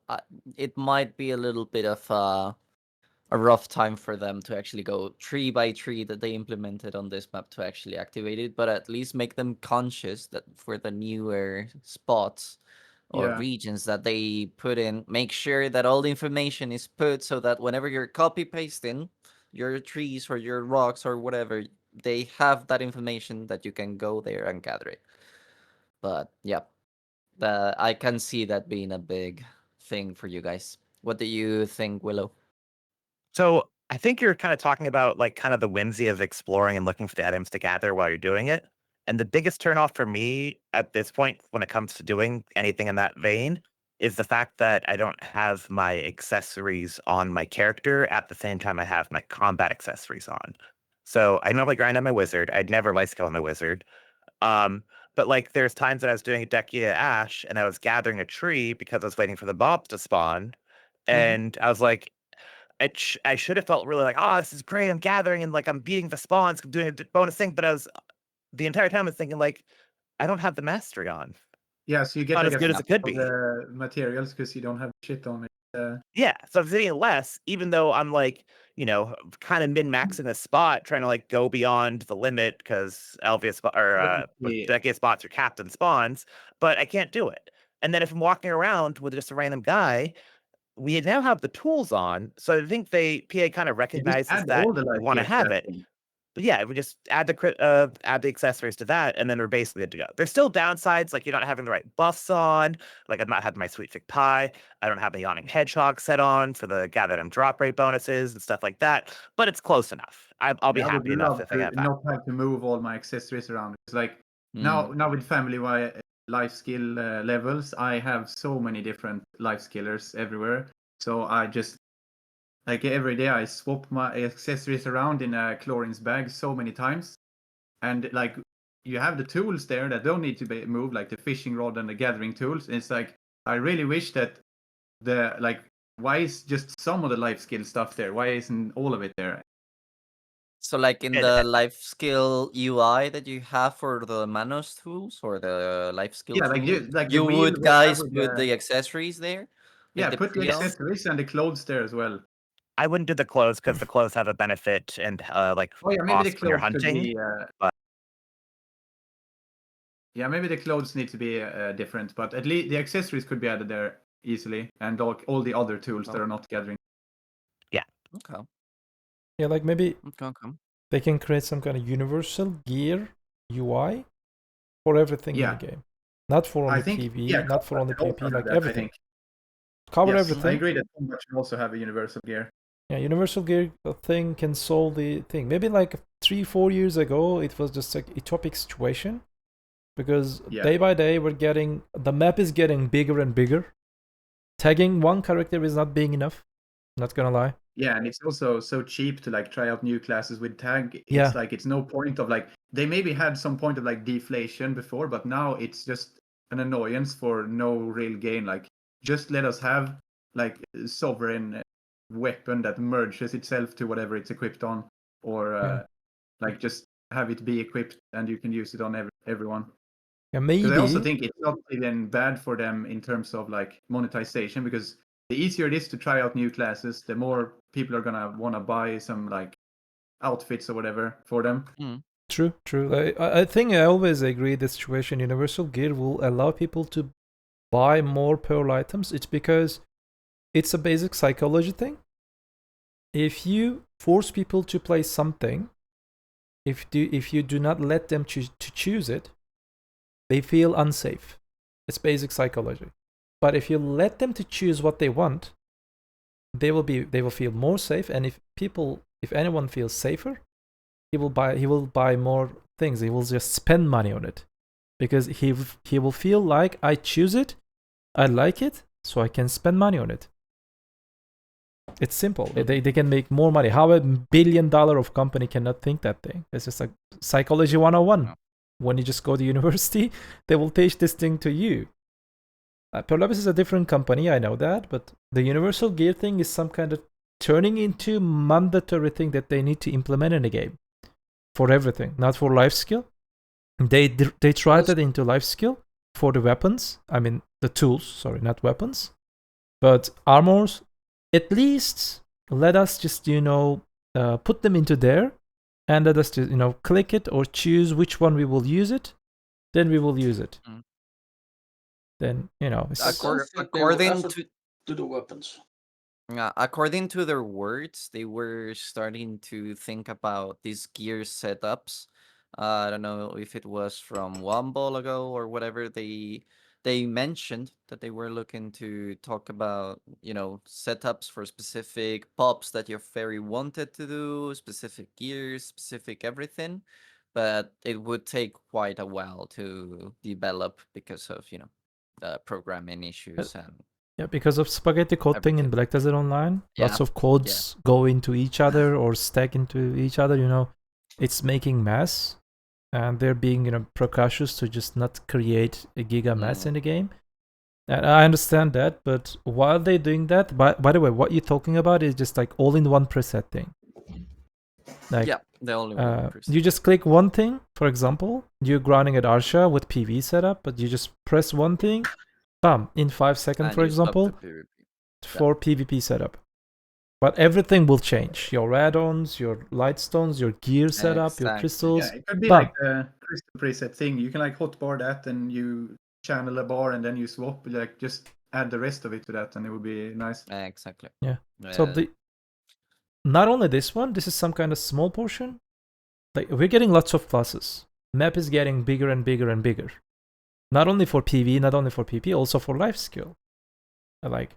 it might be a little bit of a rough time for them to actually go tree by tree that they implemented on this map to actually activate it, but at least make them conscious that for the newer spots or regions that they put in, make sure that all the information is put so that whenever you're copy pasting your trees or your rocks or whatever, they have that information that you can go there and gather it. But yeah, I can see that being a big thing for you guys. What do you think, Willow? So I think you're kind of talking about like kind of the whimsy of exploring and looking for the items to gather while you're doing it. And the biggest turnoff for me at this point when it comes to doing anything in that vein is the fact that I don't have my accessories on my character at the same time I have my combat accessories on. So I normally grind on my wizard. I'd never life skill on my wizard. But like there's times that I was doing a Dekia Ash and I was gathering a tree because I was waiting for the mobs to spawn. And I was like, I should have felt really like, oh, this is great. I'm gathering and like I'm beating the spawns, I'm doing a bonus thing. But I was the entire time I was thinking like, I don't have the mastery on. Yeah, so you get Not like as good as it could of be. the materials because you don't have shit on it. Yeah, so I'm getting less, even though I'm like kind of min-maxing a spot, trying to like go beyond the limit because decade spots are capped in spawns, but I can't do it. And then if I'm walking around with just a random guy, we now have the tools on, so I think PA kind of You just recognizes add that all the we life want to gear have to that it. thing. But yeah, we just add the accessories to that, and then we're basically good to go. There's still downsides, like you're not having the right buffs on. Like I'm not having my Sweet Fig Pie. I don't have the Yawning Hedgehog set on for the gather and drop rate bonuses and stuff like that. But it's close enough. I'll be I would happy enough love if I to have that. not have to move all my accessories around. It's like now with family life skill levels, I have so many different life skillers everywhere. So I just like every day I swap my accessories around in a Chlorine's bag so many times, and like you have the tools there that don't need to be moved, like the fishing rod and the gathering tools. It's like I really wish that why is just some of the life skill stuff there? Why isn't all of it there? So like in And- the Lifeskill UI that you have for the Manos tools or the Lifeskill Yeah, tool, like the you wheel would we have guys with put the accessories there? yeah, Like put the pre-on? accessories and the clothes there as well. I wouldn't do the clothes because the clothes have a benefit and like Oh yeah, maybe the cost when you're clothes could hunting. be. Yeah, maybe the clothes need to be different, but at least the accessories could be added there easily, and all the other tools that are not gathering. Okay. Yeah, like maybe Okay. they can create some kind of universal gear UI for everything in Yeah. the game. Not for only I think PvE, not for only Combat PvP, should also like have that, I everything. think. Cover Yes, everything. I agree that Combat should also have a universal gear. Yeah, universal gear thing can solve the thing. Maybe like 3-4 years ago, it was just like a topic situation, because day by day the map is getting bigger and bigger. Tagging one character is not being enough. Not gonna lie. Yeah, and it's also so cheap to like try out new classes with tag. Yeah. It's like it's no point of like they maybe had some point of like deflation before, but now it's just an annoyance for no real gain. Like just let us have like a sovereign weapon that merges itself to whatever it's equipped on, or like just have it be equipped and you can use it on everyone. Yeah, Because maybe. I also think it's not even bad for them in terms of like monetization, because the easier it is to try out new classes, the more people are gonna want to buy some like outfits or whatever for them. True. I think I always agree the situation. Universal gear will allow people to buy more pearl items. It's because it's a basic psychology thing. If you force people to play something, if you do not let them choose it, they feel unsafe. It's basic psychology. But if you let them to choose what they want, they will feel more safe. And if anyone feels safer, he will buy more things. He will just spend money on it, because he will feel like, I choose it, I like it, so I can spend money on it. It's simple. They can make more money. How $1 billion of company cannot think that thing? It's just like psychology 101. No. When you just go to university, they will teach this thing to you. Perlabis is a different company, I know that, but the universal gear thing is some kind of turning into mandatory thing that they need to implement in the game for everything, not for life skill. They tried that into life skill for the weapons. I mean the tools, sorry, not weapons, but armors. At least let us just put them into there, and let us just click it or choose which one we will use it. Then we will use it. Then according to the weapons. According to their words, they were starting to think about these gear setups. I don't know if it was from one ball ago or whatever. They mentioned that they were looking to talk about, setups for specific pops that your fairy wanted to do, specific gears, specific everything. But it would take quite a while to develop because of, the programming issues and yeah, because of spaghetti code thing in Black Desert Online. Yeah. Lots of codes go into each other or stack into each other, it's making mess. And they're being, precautious to just not create a giga mess in the game. And I understand that, but while they're doing that, by the way, what you're talking about is just like all-in-one preset thing. Like, yeah, the only one. You just click one thing. For example, you're grinding at Arsha with PV setup, but you just press one thing, bam, in 5 seconds, And for you stop example, the PvP. for PvP setup. But everything will change. Your add-ons, your lightstones, your gear setup, your Exactly. crystals. Yeah, it could be But like the crystal preset thing. You can like hotbar that, and you channel a bar, and then you swap. Like just add the rest of it to that, and it would be nice. Exactly. yeah. So not only this one, this is some kind of small portion. Like we're getting lots of classes. Map is getting bigger and bigger and bigger. Not only for PV, not only for PP, also for Lifeskill. Like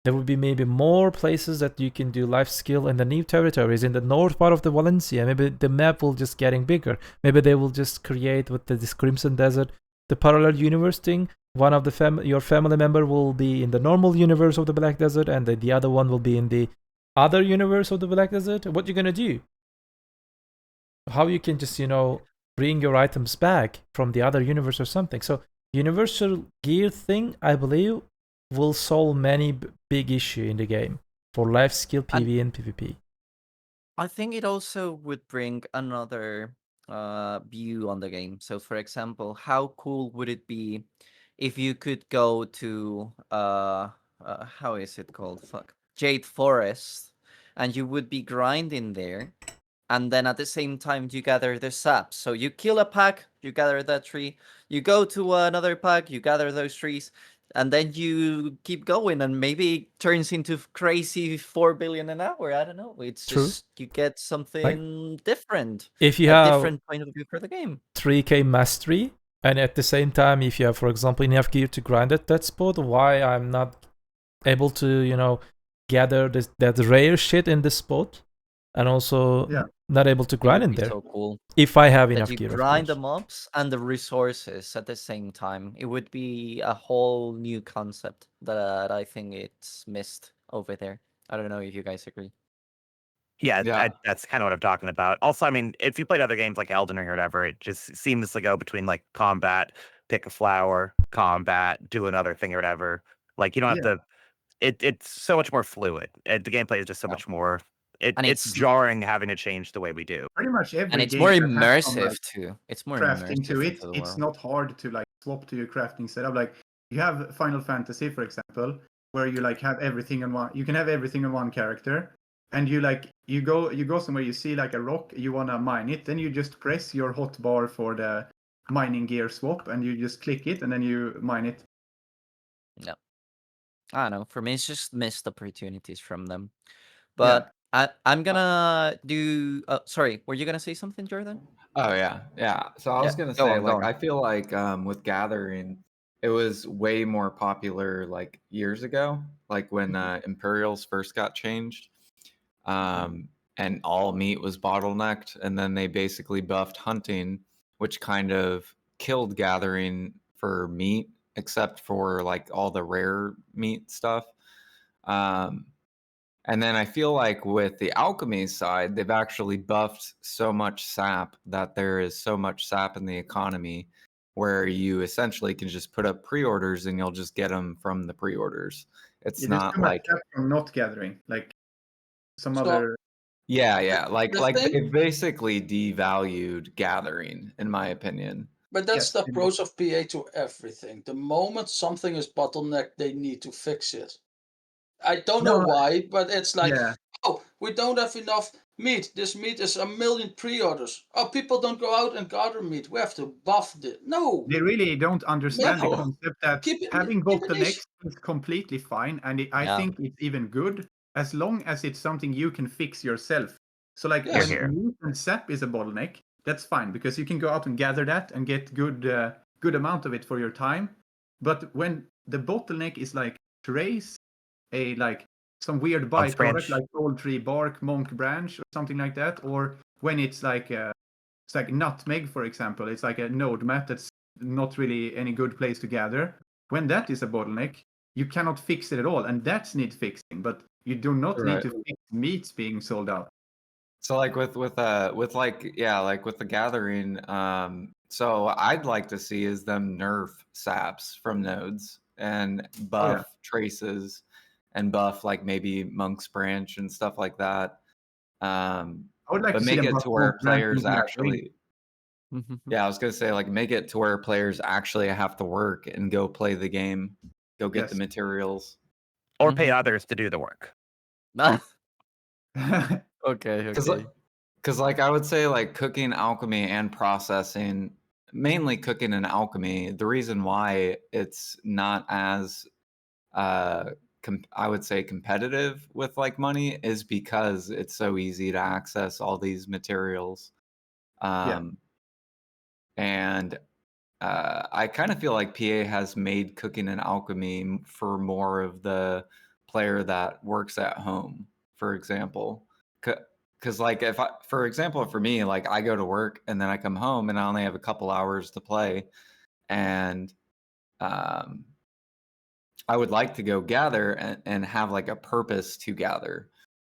there will be maybe more places that you can do Lifeskill in the new territories in the north part of the Valencia. Maybe the map will just getting bigger. Maybe they will just create with this Crimson Desert the parallel universe thing. One of the your family member will be in the normal universe of the Black Desert, and the other one will be in the other universe of the Black Desert. What you gonna do? How you can just bring your items back from the other universe or something. So universal gear thing, I believe, will solve many big issue in the game for Lifeskill, PV, and PvP. I think it also would bring another view on the game. So, for example, how cool would it be if you could go to how is it called? Jade Forest, and you would be grinding there, and then at the same time you gather the saps. So you kill a pack, you gather that tree. You go to another pack, you gather those trees. And then you keep going, and maybe it turns into crazy 4 billion an hour. I don't know. It's True. just you get something different. If you a have different point of view for the game. 3k mastery, and at the same time, if you have, for example, enough gear to grind at that spot, why I'm not able to, gather that rare shit in this spot, and also not able to grind in there. So cool. If I have That enough you gear, grind the of course. mobs and the resources at the same time. It would be a whole new concept that I think it's missed over there. I don't know if you guys agree. Yeah, Yeah. that's kind of what I'm talking about. Also, I mean, if you played other games like Elden Ring or whatever, it just seems to go between like combat, pick a flower, combat, do another thing or whatever. Like you don't have to. It's so much more fluid. The gameplay is just so much more. And it's it's jarring having to change the way we do. Pretty much every And it's game more that has some, immersive like, too. It's more crafting immersive to it. into the It's world. not hard to like swap to your crafting setup. Like you have Final Fantasy, for example, where you like have everything on one. You can have everything on one character, and you go somewhere. You see like a rock, you wanna mine it, then you just press your hotbar for the mining gear swap, and you just click it, and then you mine it. No. I don't know. For me, it's just missed opportunities from them. But I'm gonna do. Sorry, were you gonna say something, Jordan? Oh yeah. So I was gonna go say, on, go like, on. I feel like with gathering, it was way more popular like years ago, like when Imperials first got changed, and all meat was bottlenecked, and then they basically buffed hunting, which kind of killed gathering for meat, except for like all the rare meat stuff. And then I feel like with the alchemy side, they've actually buffed so much sap that there is so much sap in the economy where you essentially can just put up pre-orders and you'll just get them from the pre-orders. It's There's not too much like stuff from not gathering, like some So- other. yeah, like the thing- they basically devalued gathering, in my opinion. But that's Yes, the it is. approach of PA to everything. The moment something is bottlenecked, they need to fix it. I don't know No, why, but it's like, yeah. oh, we don't have enough meat. This meat is 1 million pre-orders. Oh, people don't go out and gather meat. We have to buff it. No. They really don't understand the No. concept that Keep it- having keep it bottlenecks niche. is completely fine, and I Yeah. think it's even good as long as it's something you can fix yourself. So like Yes. when Here. meat and sap is a bottleneck, that's fine because you can go out and gather that and get good amount of it for your time. But when the bottleneck is like trace, like some weird Monk's byproduct branch. like old tree bark, monk branch, or something like that, or when it's like nutmeg, for example, it's like a node map that's not really any good place to gather. When that is a bottleneck, you cannot fix it at all, and that needs fixing. But you do not Right. need to fix meats being sold out. So like with the gathering, so I'd like to see is them nerf saps from nodes and buff traces and buff like maybe Monk's Branch and stuff like that. I would like But to see make them it buff to where Monk Branch players and gathering. actually yeah, I was gonna say like make it to where players actually have to work and go play the game, go get the Yes. materials. Or pay others to do the work. Okay, Because okay. like I would say like cooking, alchemy, and processing, mainly cooking and alchemy. The reason why it's not as I would say competitive with like money is because it's so easy to access all these materials. And I kind of feel like PA has made cooking and alchemy for more of the player that works at home, for example. Because like if I, for example, for me, like I go to work and then I come home and I only have a couple hours to play, and I would like to go gather and have like a purpose to gather.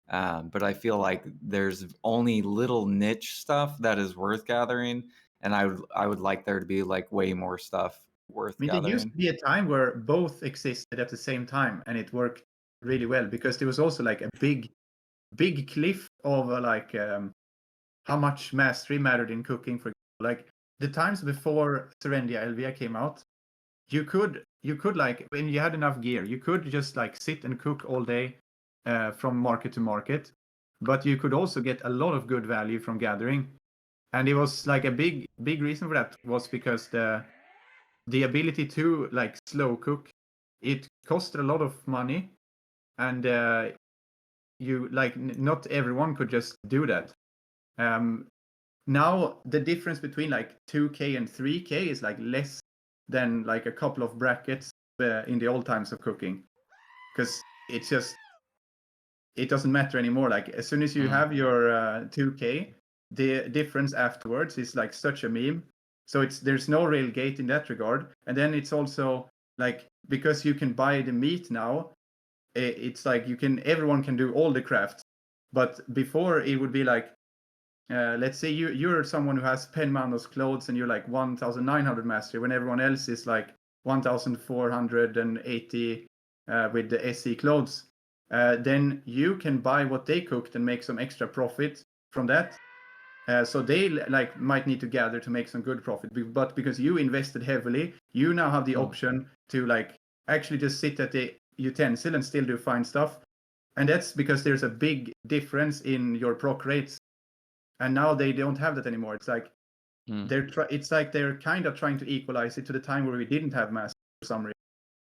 But I feel like there's only little niche stuff that is worth gathering, and I would like there to be like way more stuff worth I mean, there used gathering. to be a time where both existed at the same time, and it worked really well because there was also like a big cliff of how much mastery mattered in cooking. For example, like the times before Serendia Elvia came out, you could like when you had enough gear, you could just like sit and cook all day from market to market, but you could also get a lot of good value from gathering. And it was like a big reason for that was because the ability to like slow cook, it costed a lot of money, and you like not everyone could just do that. Now the difference between like 2K and 3K is like less than like a couple of brackets in the old times of cooking, because it's just, it doesn't matter anymore. Like as soon as you have your 2K, the difference afterwards is like such a meme. So there's no real gate in that regard. And then it's also like, because you can buy the meat now, it's like everyone can do all the crafts. But before it would be like, let's say you're someone who has Penmanos clothes and you're like 1,900 mastery, when everyone else is like 1,480 with the SE clothes. Then you can buy what they cooked and make some extra profit from that. So they like might need to gather to make some good profit, but because you invested heavily, you now have the option to like actually just sit at the utensil and still do fine stuff. And that's because there's a big difference in your proc rates. And now they don't have that anymore. It's like it's like they're kind of trying to equalize it to the time where we didn't have master for some reason.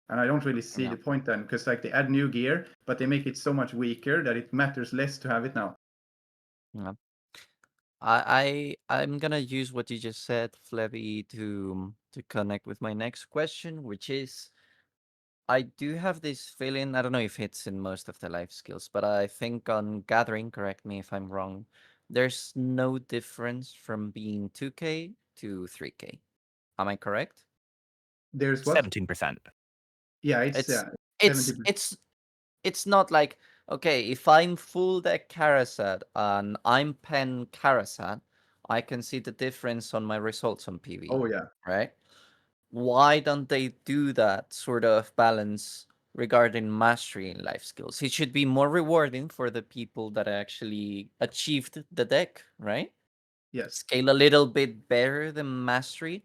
And I don't really see the point then, because like they add new gear, but they make it so much weaker that it matters less to have it now. Yeah. I'm gonna use what you just said, Flevy, to connect with my next question, which is, I do have this feeling, I don't know if it's in most of the life skills, but I think on gathering, correct me if I'm wrong, there's no difference from being 2K to 3K. Am I correct? There's what? 17%. Yeah, it's It's 70%. it's not like, okay, if I'm full deck Karasad and I'm pen Karasad, I can see the difference on my results on PV. Oh yeah. Right? Why don't they do that sort of balance regarding mastery in life skills? It should be more rewarding for the people that actually achieved the deck, right? Yes. Scale a little bit better than mastery.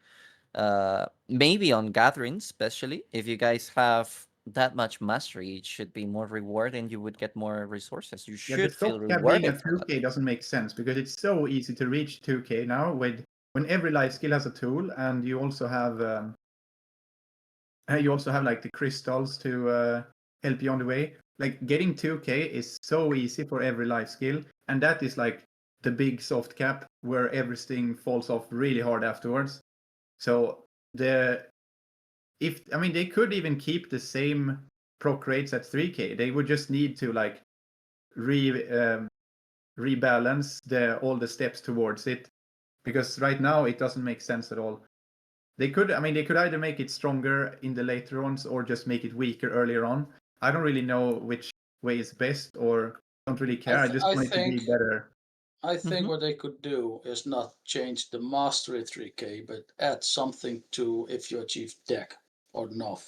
Maybe on gathering, especially if you guys have that much mastery, it should be more rewarding. You would get more resources. You Yeah, the should feel soft cap being a rewarded for that. 2K doesn't make sense because it's so easy to reach 2K now when every life skill has a tool, and you also have like the crystals to help you on the way. Like getting 2K is so easy for every life skill, and that is like the big soft cap where everything falls off really hard afterwards. So they could even keep the same proc rates at 3K. They would just need to like rebalance all the steps towards it, because right now it doesn't make sense at all. They could either make it stronger in the later ones or just make it weaker earlier on. I don't really know which way is best, or don't really care. I just want it to be better. I think what they could do is not change the mastery 3K, but add something to if you achieve deck or NOV.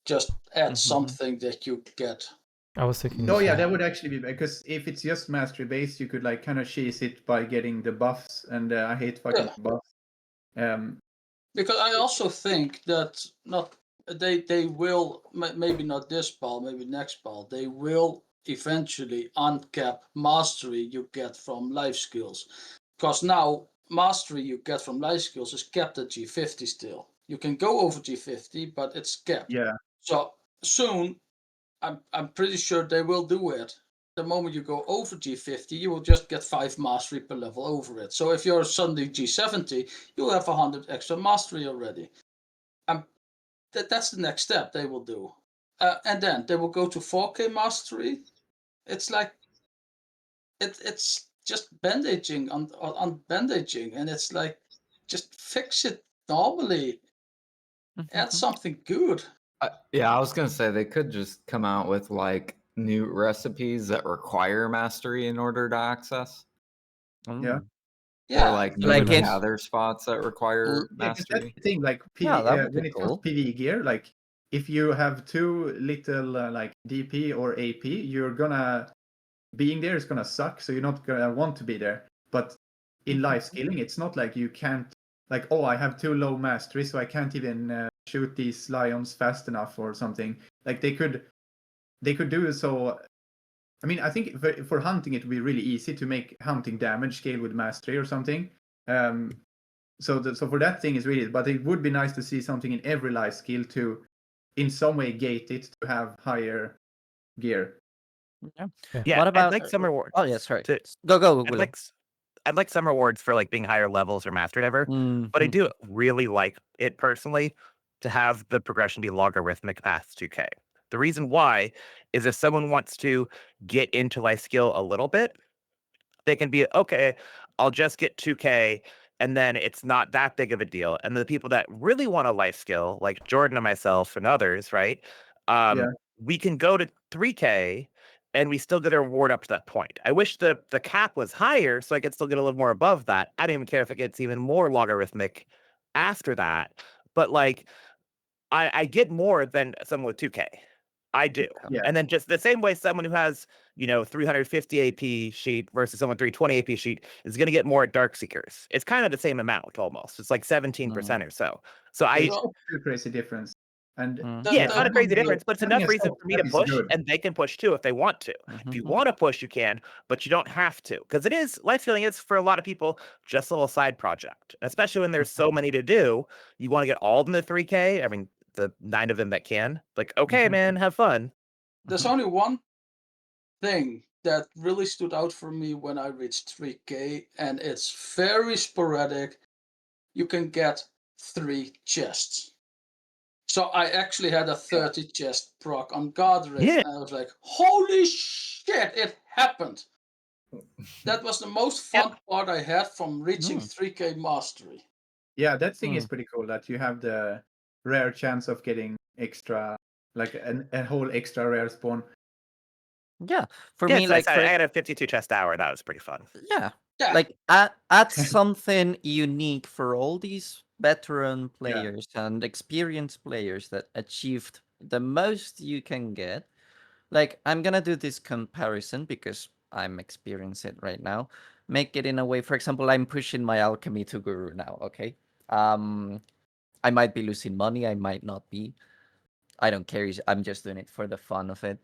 Just add something that you get. I was thinking. Oh yeah, that would actually be better, because if it's just mastery based, you could like kind of chase it by getting the buffs, and I hate fucking buffs. Because I also think that they will, maybe not this ball, maybe next ball, they will eventually uncap mastery you get from life skills. Because now mastery you get from life skills is capped at G50 still. You can go over G50, but it's capped. Yeah. So soon, I'm pretty sure they will do it. The moment you go over G50, you will just get 5 mastery per level over it. So if you're suddenly G70, you'll have 100 extra mastery already. That's the next step they will do. And then they will go to 4K mastery. It's like it's just bandaging on bandaging, and it's like just fix it normally. Add something good. Yeah, I was gonna say they could just come out with like new recipes that require mastery in order to access, Yeah. Yeah, or like new Like in- gather spots that require Yeah, 'cause that's mastery. the thing. Like Yeah, that would be when it comes cool. to PvE gear, like if you have too little like DP or AP, you're gonna being there is gonna suck. So you're not gonna want to be there. But in life skilling, it's not like you can't like, oh, I have too low mastery, so I can't even shoot these lions fast enough or something. Like they could do so. I mean, I think for hunting it would be really easy to make hunting damage scale with mastery or something. So for that thing is really, but it would be nice to see something in every life skill to, in some way, gate it to have higher gear. Yeah, What about? I'd like some rewards. Oh yeah, sorry. to- Go, I'd Willow. like I'd like some rewards for like being higher levels or mastered ever, but I do really like it personally to have the progression be logarithmic past 2K. The reason why is if someone wants to get into life skill a little bit, they can be okay, I'll just get 2K and then it's not that big of a deal. And the people that really want a life skill, like Jordan and myself and others, right? Yeah. We can go to 3K and we still get a reward up to that point. I wish the cap was higher so I could still get a little more above that. I don't even care if it gets even more logarithmic after that. But like I get more than someone with 2K. I do. Yeah. And then just the same way someone who has, 350 AP sheet versus someone 320 AP sheet is going to get more at Dark Seekers. It's kind of the same amount almost. It's like 17% or so. So It's I not too crazy difference. And yeah, it's not a crazy having difference, but it's having enough a reason soft for me to cap is push, good. and they can push too if they want to. If you want to push, you can, but you don't have to, because it is life feeling is for a lot of people just a little side project, especially when there's so many to do. You want to get all of them to 3K. I mean, the 9 of them that can. Like, okay, man, have fun. There's only one thing that really stood out for me when I reached 3K, and it's very sporadic. You can get 3 chests. So I actually had a 30 chest proc on Godric, Yeah. and I was like, holy shit, it happened. That was the most fun part I had from reaching 3K mastery. Yeah, that thing is pretty cool that you have the rare chance of getting extra, like a whole extra rare spawn. Yeah, for Yeah, me, it's like nice. I had a 52 chest hour. That was pretty fun. yeah, Yeah. like add something unique for all these veteran players and experienced players that achieved the most you can get. Like, I'm gonna do this comparison because I'm experiencing it right now. Make it in a way, for example, I'm pushing my alchemy to guru now, okay? I might be losing money, I might not be. I don't care. I'm just doing it for the fun of it.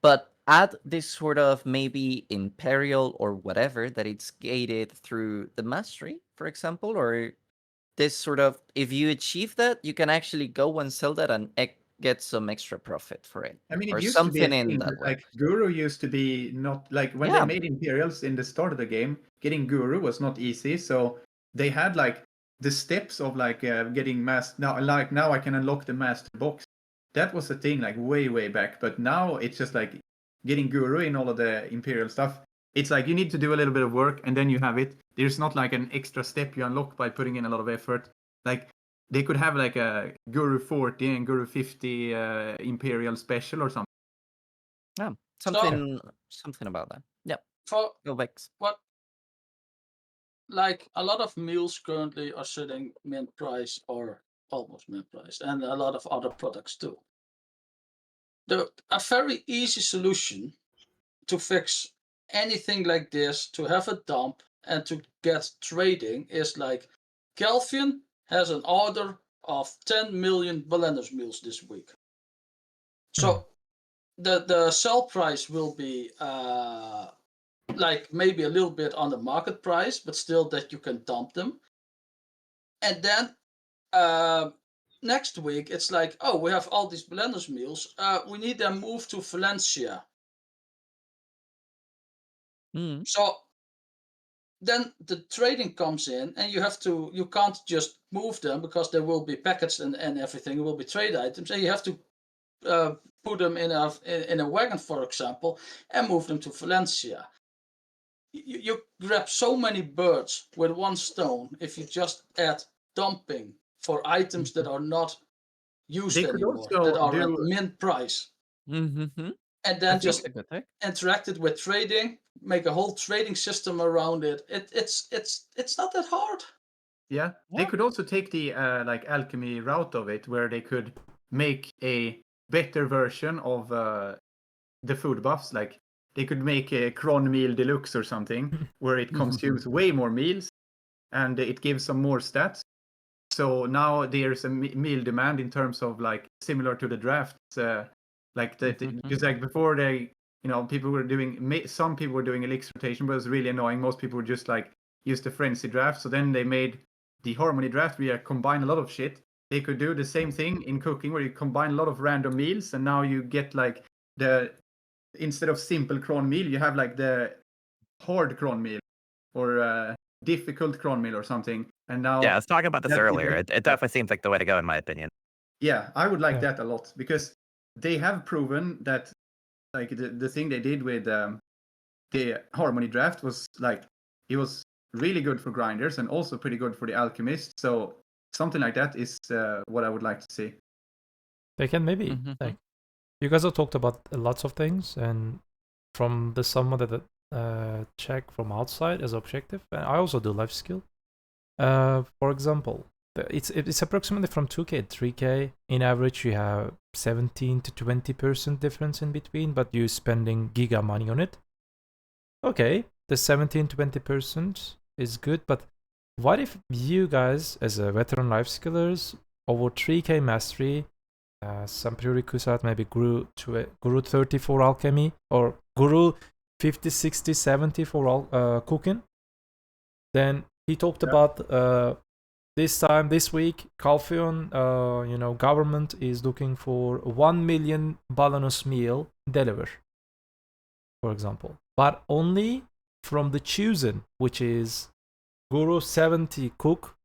But add this sort of maybe Imperial or whatever that it's gated through the mastery, for example, or this sort of, if you achieve that, you can actually go and sell that and get some extra profit for it. I mean, it or used to be a something in thing, that but, way. like Guru used to be not like when they made Imperials in the start of the game, getting Guru was not easy. So they had like the steps of like getting master. Now I can unlock the master box. That was a thing like way back. But now it's just like getting Guru in all of the Imperial stuff. It's like you need to do a little bit of work and then you have it. There's not like an extra step you unlock by putting in a lot of effort. Like they could have like a Guru 40 and Guru 50 Imperial special or something. Yeah, something about that. Yep. For Go Vex. what, like a lot of meals currently are sitting mint price or almost mint price, and a lot of other products too. A very easy solution to fix anything like this, to have a dump and to get trading, is like Kelvin has an order of 10 million Blenders meals this week. So the sell price will be like maybe a little bit on the market price, but still that you can dump them. And then next week it's like, oh, we have all these blenders meals. We need them moved to Valencia. So then the trading comes in, and you can't just move them because there will be packets and everything. It will be trade items, and you have to put them in a wagon, for example, and move them to Valencia. You grab so many birds with one stone if you just add dumping for items that are not used They could anymore, also that are at do. mint price, Mm-hmm. and I then think just interact it with trading, make a whole trading system around it. It's not that hard. Yeah, they could also take the like alchemy route of it, where they could make a better version of the food buffs. Like they could make a cron meal deluxe or something, where it consumes way more meals and it gives some more stats. So now there's a meal demand in terms of like similar to the drafts, like that. Because like before they, people were doing some people were doing elixir rotation, but it was really annoying. Most people would just like use the frenzy draft. So then they made the harmony draft where you combine a lot of shit. They could do the same thing in cooking, where you combine a lot of random meals, and now you get like instead of simple cron meal, you have like the hard cron meal or difficult cron meal or something. And now Yeah, I was talking about this earlier. It definitely seems like the way to go, in my opinion. Yeah, I would like that a lot, because they have proven that like the thing they did with the harmony draft was like, it was really good for grinders and also pretty good for the alchemists. So something like that is what I would like to see. They can maybe like, you guys have talked about lots of things, and from the someone that check from outside as objective, and I also do life skill. For example, it's approximately from 2K to 3K. In average, you have 17 to 20% difference in between, but you're spending giga money on it. Okay, the 17 to 20% is good, but what if you guys, as a veteran life skillers, over 3K mastery, some prerequisite maybe Guru 30 for alchemy, or Guru 50, 60, 70 for cooking, then he talked about this week, Calphion, government is looking for 1 million Balanos meal deliver, for example, but only from the chosen, which is Guru 70 cook,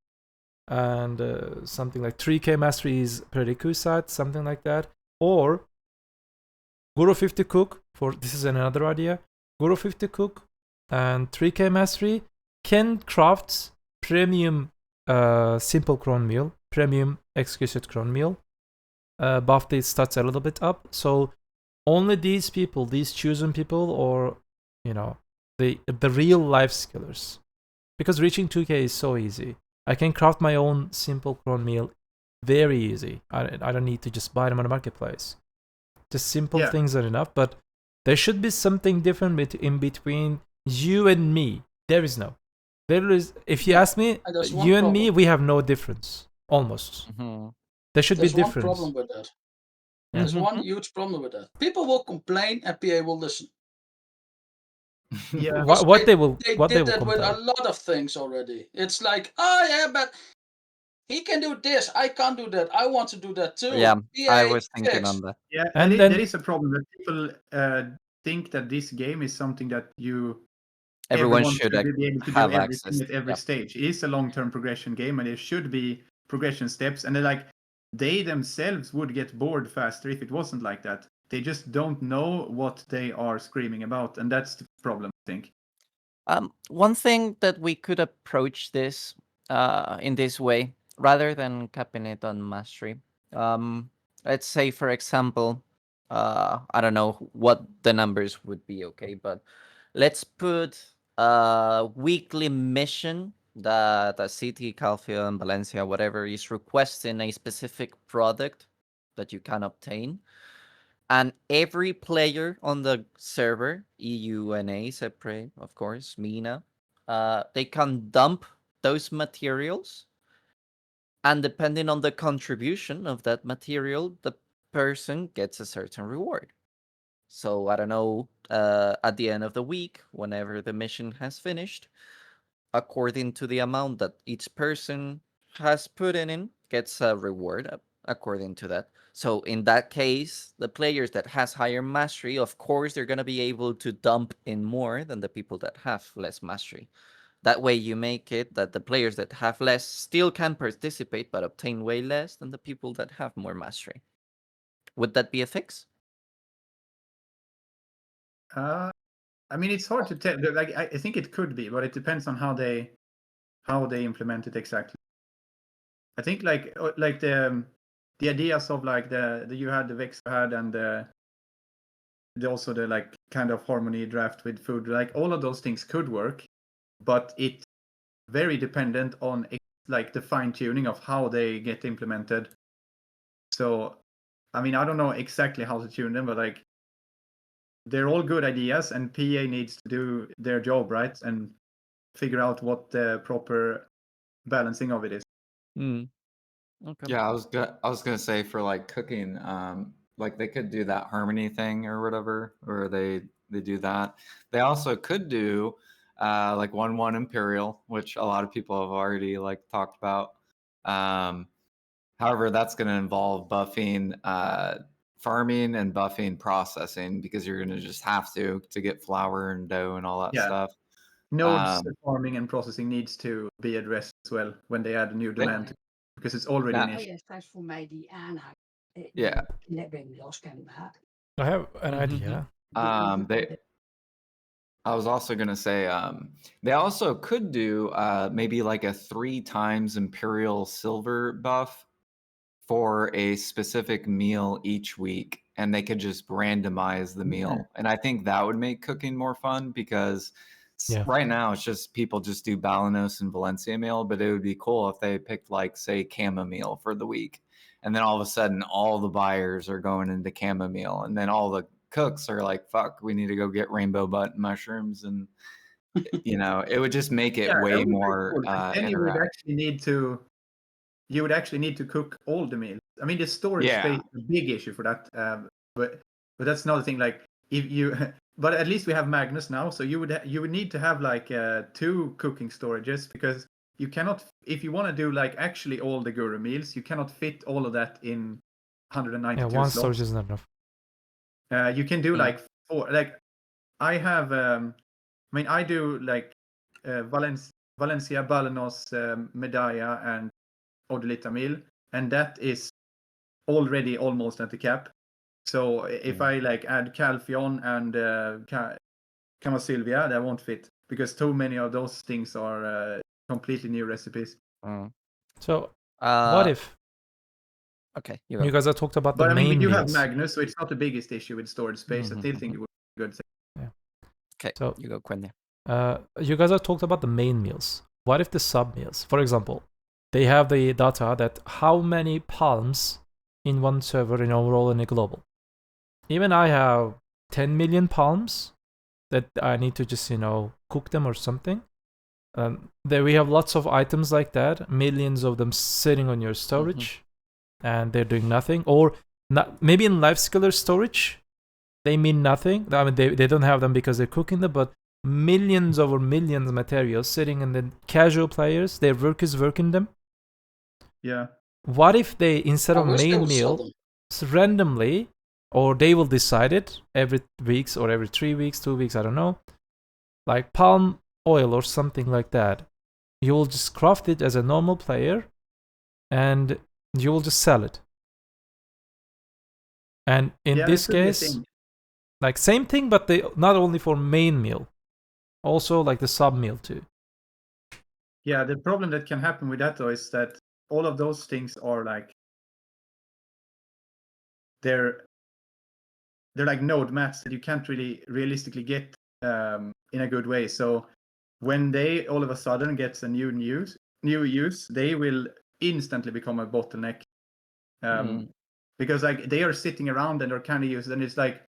and something like 3K mastery is prerequisite, something like that, or Guru 50 cook, for this is another idea, Guru 50 cook and 3K mastery can craft premium simple cron meal, premium exquisite cron meal, buff the stats a little bit up. So only these people, these chosen people, or the real life skillers, because reaching 2K is so easy. I can craft my own simple cron meal very easy. I don't need to just buy them on the marketplace. Just simple things are enough, but there should be something different in between you and me. There is no. There is. If you ask me, you and me, we have no difference. Almost. There should be difference. There's one problem with that. There's one huge problem with that. People will complain and PA will listen. Yeah. What they will They did that with a lot of things already. It's like, oh yeah, but he can do this. I can't do that. I want to do that too. Yeah, PA, I was thinking on that. Yeah, and there is a problem that people think that this game is something that everyone should be able to have do everything access. at every stage. It is a long-term progression game, and there should be progression steps. And they themselves would get bored faster if it wasn't like that. They just don't know what they are screaming about, and that's the problem, I think. One thing that we could approach this in this way, rather than capping it on mastery. Let's say, for example, I don't know what the numbers would be, okay, but let's put a weekly mission that a city, Calfia, Valencia, whatever, is requesting a specific product that you can obtain. And every player on the server, EUNA, separate, of course, MENA, they can dump those materials. And depending on the contribution of that material, the person gets a certain reward. So I don't know, at the end of the week, whenever the mission has finished, according to the amount that each person has put in, gets a reward according to that. So in that case, the players that has higher mastery, of course, they're gonna be able to dump in more than the people that have less mastery. That way you make it that the players that have less still can participate but obtain way less than the people that have more mastery. Would that be a fix? I mean, it's hard to tell. Like, I think it could be, but it depends on how they implement it exactly. I think like the ideas of like the you had the Vex had and the also the like kind of harmony draft with food, like all of those things could work, but it's very dependent on like the fine tuning of how they get implemented. So, I mean, I don't know exactly how to tune them, but like they're all good ideas, and PA needs to do their job, right, and figure out what the proper balancing of it is. Okay. Yeah, I was gonna say for like cooking, like they could do that harmony thing or whatever, or they do that. They also could do like 1-1 Imperial, which a lot of people have already like talked about. However, that's gonna involve buffing farming and buffing processing, because you're gonna just have to get flour and dough and all that Yeah. stuff. Nodes farming and processing needs to be addressed as well when they add a new demand, because it's already an issue. Straks voor mij die aanhaakt. Yeah. Net ben ik loskennen maken. I have an idea. I was also going to say, they also could do maybe like a 3 times Imperial Silver buff for a specific meal each week, and they could just randomize the meal. And I think that would make cooking more fun, because right now it's just people just do Balanos and Valencia meal, but it would be cool if they picked like, say, chamomile for the week. And then all of a sudden all the buyers are going into chamomile, and then all the cooks are like, fuck, we need to go get rainbow button mushrooms. And you know, it would just make it way more then you would actually need to cook all the meals. I mean, the storage space is a big issue for that, but that's another thing. Like, if you but at least we have Magnus now, so you would need to have like 2 cooking storages, because you cannot, if you want to do like actually all the guru meals, you cannot fit all of that in 192 one slots. storage isn't enough. You can do like 4. Like I have, I mean, I do like Valencia, Balanos, Medalla, and Odolita meal, and that is already almost at the cap. So if I like add Calphion and Camasilvia, that won't fit, because too many of those things are completely new recipes. So what if? Okay, you guys have talked about but the I mean, main we do meals. have Magnus, so it's not the biggest issue with storage space. I still think it would be good. Yeah. Okay, so you go, Quinn. You guys have talked about the main meals. What if the sub meals? For example, they have the data that how many palms in one server in overall and a global. Even I have 10 million palms that I need to just, cook them or something. There we have lots of items like that, millions of them sitting on your storage, and they're doing nothing. Or not, maybe in Lifeskiller storage, they mean nothing. I mean, they don't have them because they're cooking them, but millions over millions of materials sitting in the casual players, their work is working them. Yeah. What if they, instead of main meal, randomly, or they will decide it every weeks or every 3 weeks, 2 weeks, I don't know, like palm oil or something like that. You will just craft it as a normal player, and you will just sell it. And in this case, like same thing, but they not only for main meal, also like the sub meal too. Yeah, the problem that can happen with that though is that all of those things are like they're like node mats that you can't really realistically get in a good way. So when they all of a sudden gets a new use, they will instantly become a bottleneck. Because like they are sitting around and are kind of used, and it's like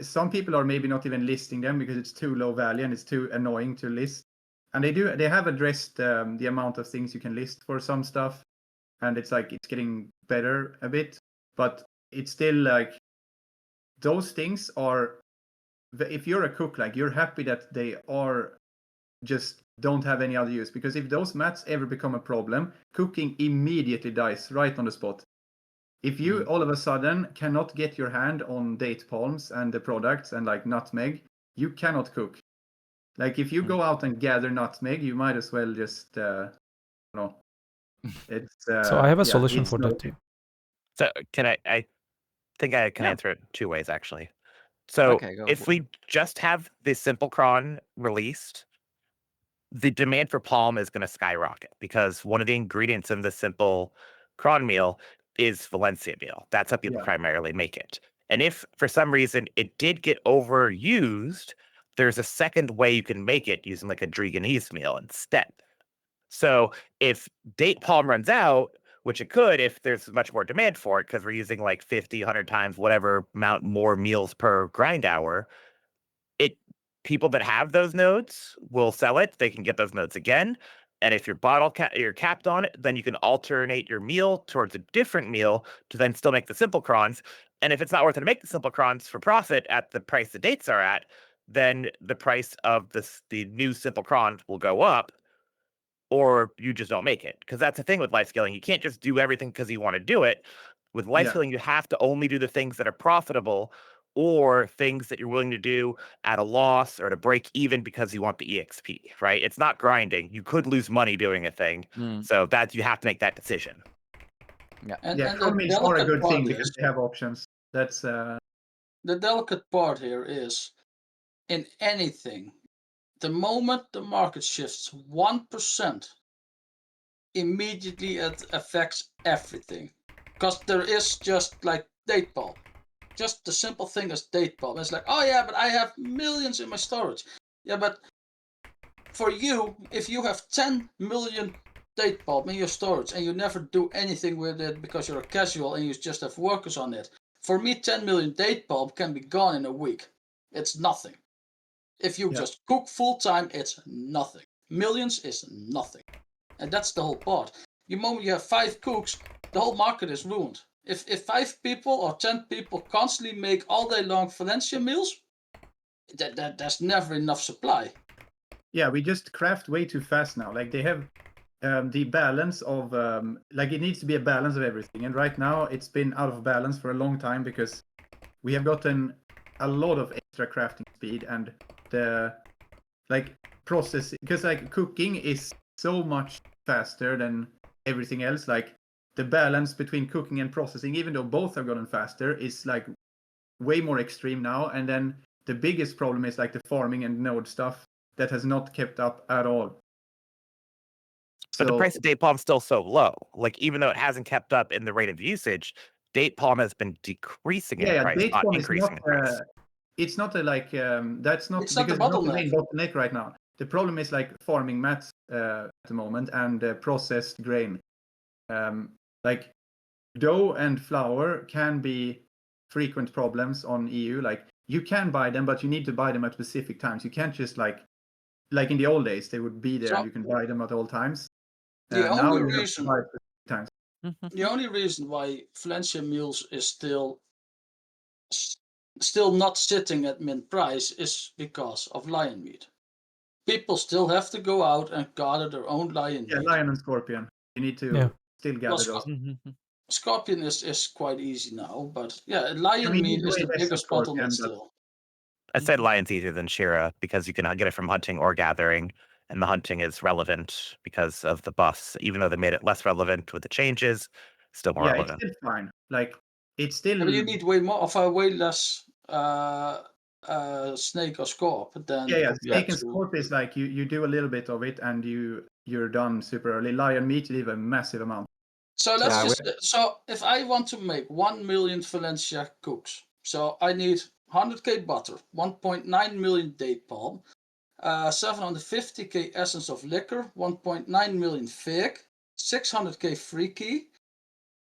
some people are maybe not even listing them because it's too low value and it's too annoying to list. And they have addressed the amount of things you can list for some stuff, and it's like it's getting better a bit, but it's still like those things are, if you're a cook, like you're happy that they are just don't have any other use, because if those mats ever become a problem, cooking immediately dies right on the spot. If you all of a sudden cannot get your hand on date palms and the products and like nutmeg, you cannot cook. Like if you go out and gather nutmeg, you might as well just no. It's So I have a yeah, solution it's for not- that too. So can I think I can Yeah. answer it 2 ways actually. So Okay, go. if we just have the simple cron released, the demand for palm is going to skyrocket because one of the ingredients in the simple cron meal is Valencia meal. That's how people Yeah. primarily make it. And if for some reason it did get overused, there's a second way you can make it using like a Driganese meal instead. So if date palm runs out, which it could if there's much more demand for it, because we're using like 50, 100 times whatever amount more meals per grind hour, people that have those nodes will sell it. They can get those nodes again. And if you're capped on it, then you can alternate your meal towards a different meal to then still make the simple crons. And if it's not worth it to make the simple crons for profit at the price the dates are at, then the price of the new simple crons will go up, or you just don't make it. Because that's the thing with life scaling. You can't just do everything because you want to do it. With life Yeah. scaling, you have to only do the things that are profitable or things that you're willing to do at a loss or to break even because you want the EXP, right? It's not grinding. You could lose money doing a thing. So that you have to make that decision. And, Yeah, and cron the meals are a delicate good part thing because is, they have options. That's the delicate part here is, in anything, the moment the market shifts 1%, immediately it affects everything. Because there is just like date palm. Just the simple thing as date palm. It's like, oh yeah, but I have millions in my storage. Yeah, but for you, if you have 10 million date palm in your storage and you never do anything with it because you're a casual and you just have workers on it, for me 10 million date palm can be gone in a week. It's nothing. If you just cook full time, it's nothing. Millions is nothing. And that's the whole part. The moment you have 5 cooks, the whole market is ruined. If 5 people or 10 people constantly make all day long Valencia meals, there's never enough supply. Yeah, we just craft way too fast now. Like they have the balance of like it needs to be a balance of everything. And right now it's been out of balance for a long time because we have gotten a lot of extra crafting speed and the like process, because like cooking is so much faster than everything else. Like the balance between cooking and processing, even though both have gotten faster, is like way more extreme now. And then the biggest problem is like the farming and node stuff that has not kept up at all. But the price of date palm is still so low. Like even though it hasn't kept up in the rate of usage, date palm has been decreasing in price, date not palm increasing in price. It's not a like that's not It's not because the it's not the bottleneck. main bottleneck right now. The problem is like farming mats at the moment and processed grain. Like dough and flour can be frequent problems on EU. Like you can buy them, but you need to buy them at specific times. You can't just like in the old days they would be there and you can buy them at all times. The Now only you have to reason, buy at specific times. the only reason why Valencia meals is still not sitting at mint price is because of lion meat. People still have to go out and gather their own lion meat. Yeah, lion and scorpion. You need to still gather those. Scorpion is quite easy now, but yeah, lion I mean, meat either is way, the that's a biggest scorpion, bottleneck but- still. I said lion's easier than Shira because you can get it from hunting or gathering, and the hunting is relevant because of the buffs. Even though they made it less relevant with the changes, still more relevant. It's still fine. Like it's still. Yeah, but you need way less snake or scorp than. Snake and scorp is like you do a little bit of it and you're done super early. Lion meat, leave a massive amount. So so if I want to make 1 million Valencia cooks, so I need 100k butter, 1.9 million date palm, 750k essence of liquor, 1.9 million fig, 600k free key,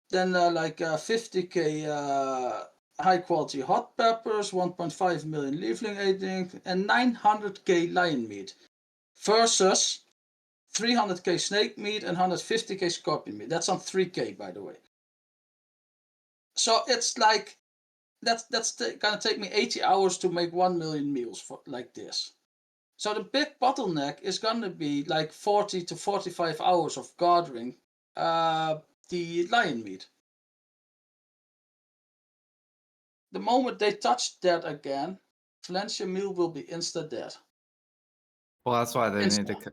then 50k high quality hot peppers, 1.5 million leafling aging, and 900k lion meat versus 300k snake meat and 150k scorpion meat. That's on 3k, by the way. So it's like gonna take me 80 hours to make 1 million meals for like this. So the big bottleneck is gonna be like 40 to 45 hours of gathering the lion meat. The moment they touch that again, Valencia meal will be insta dead. Well, that's why they need Insta.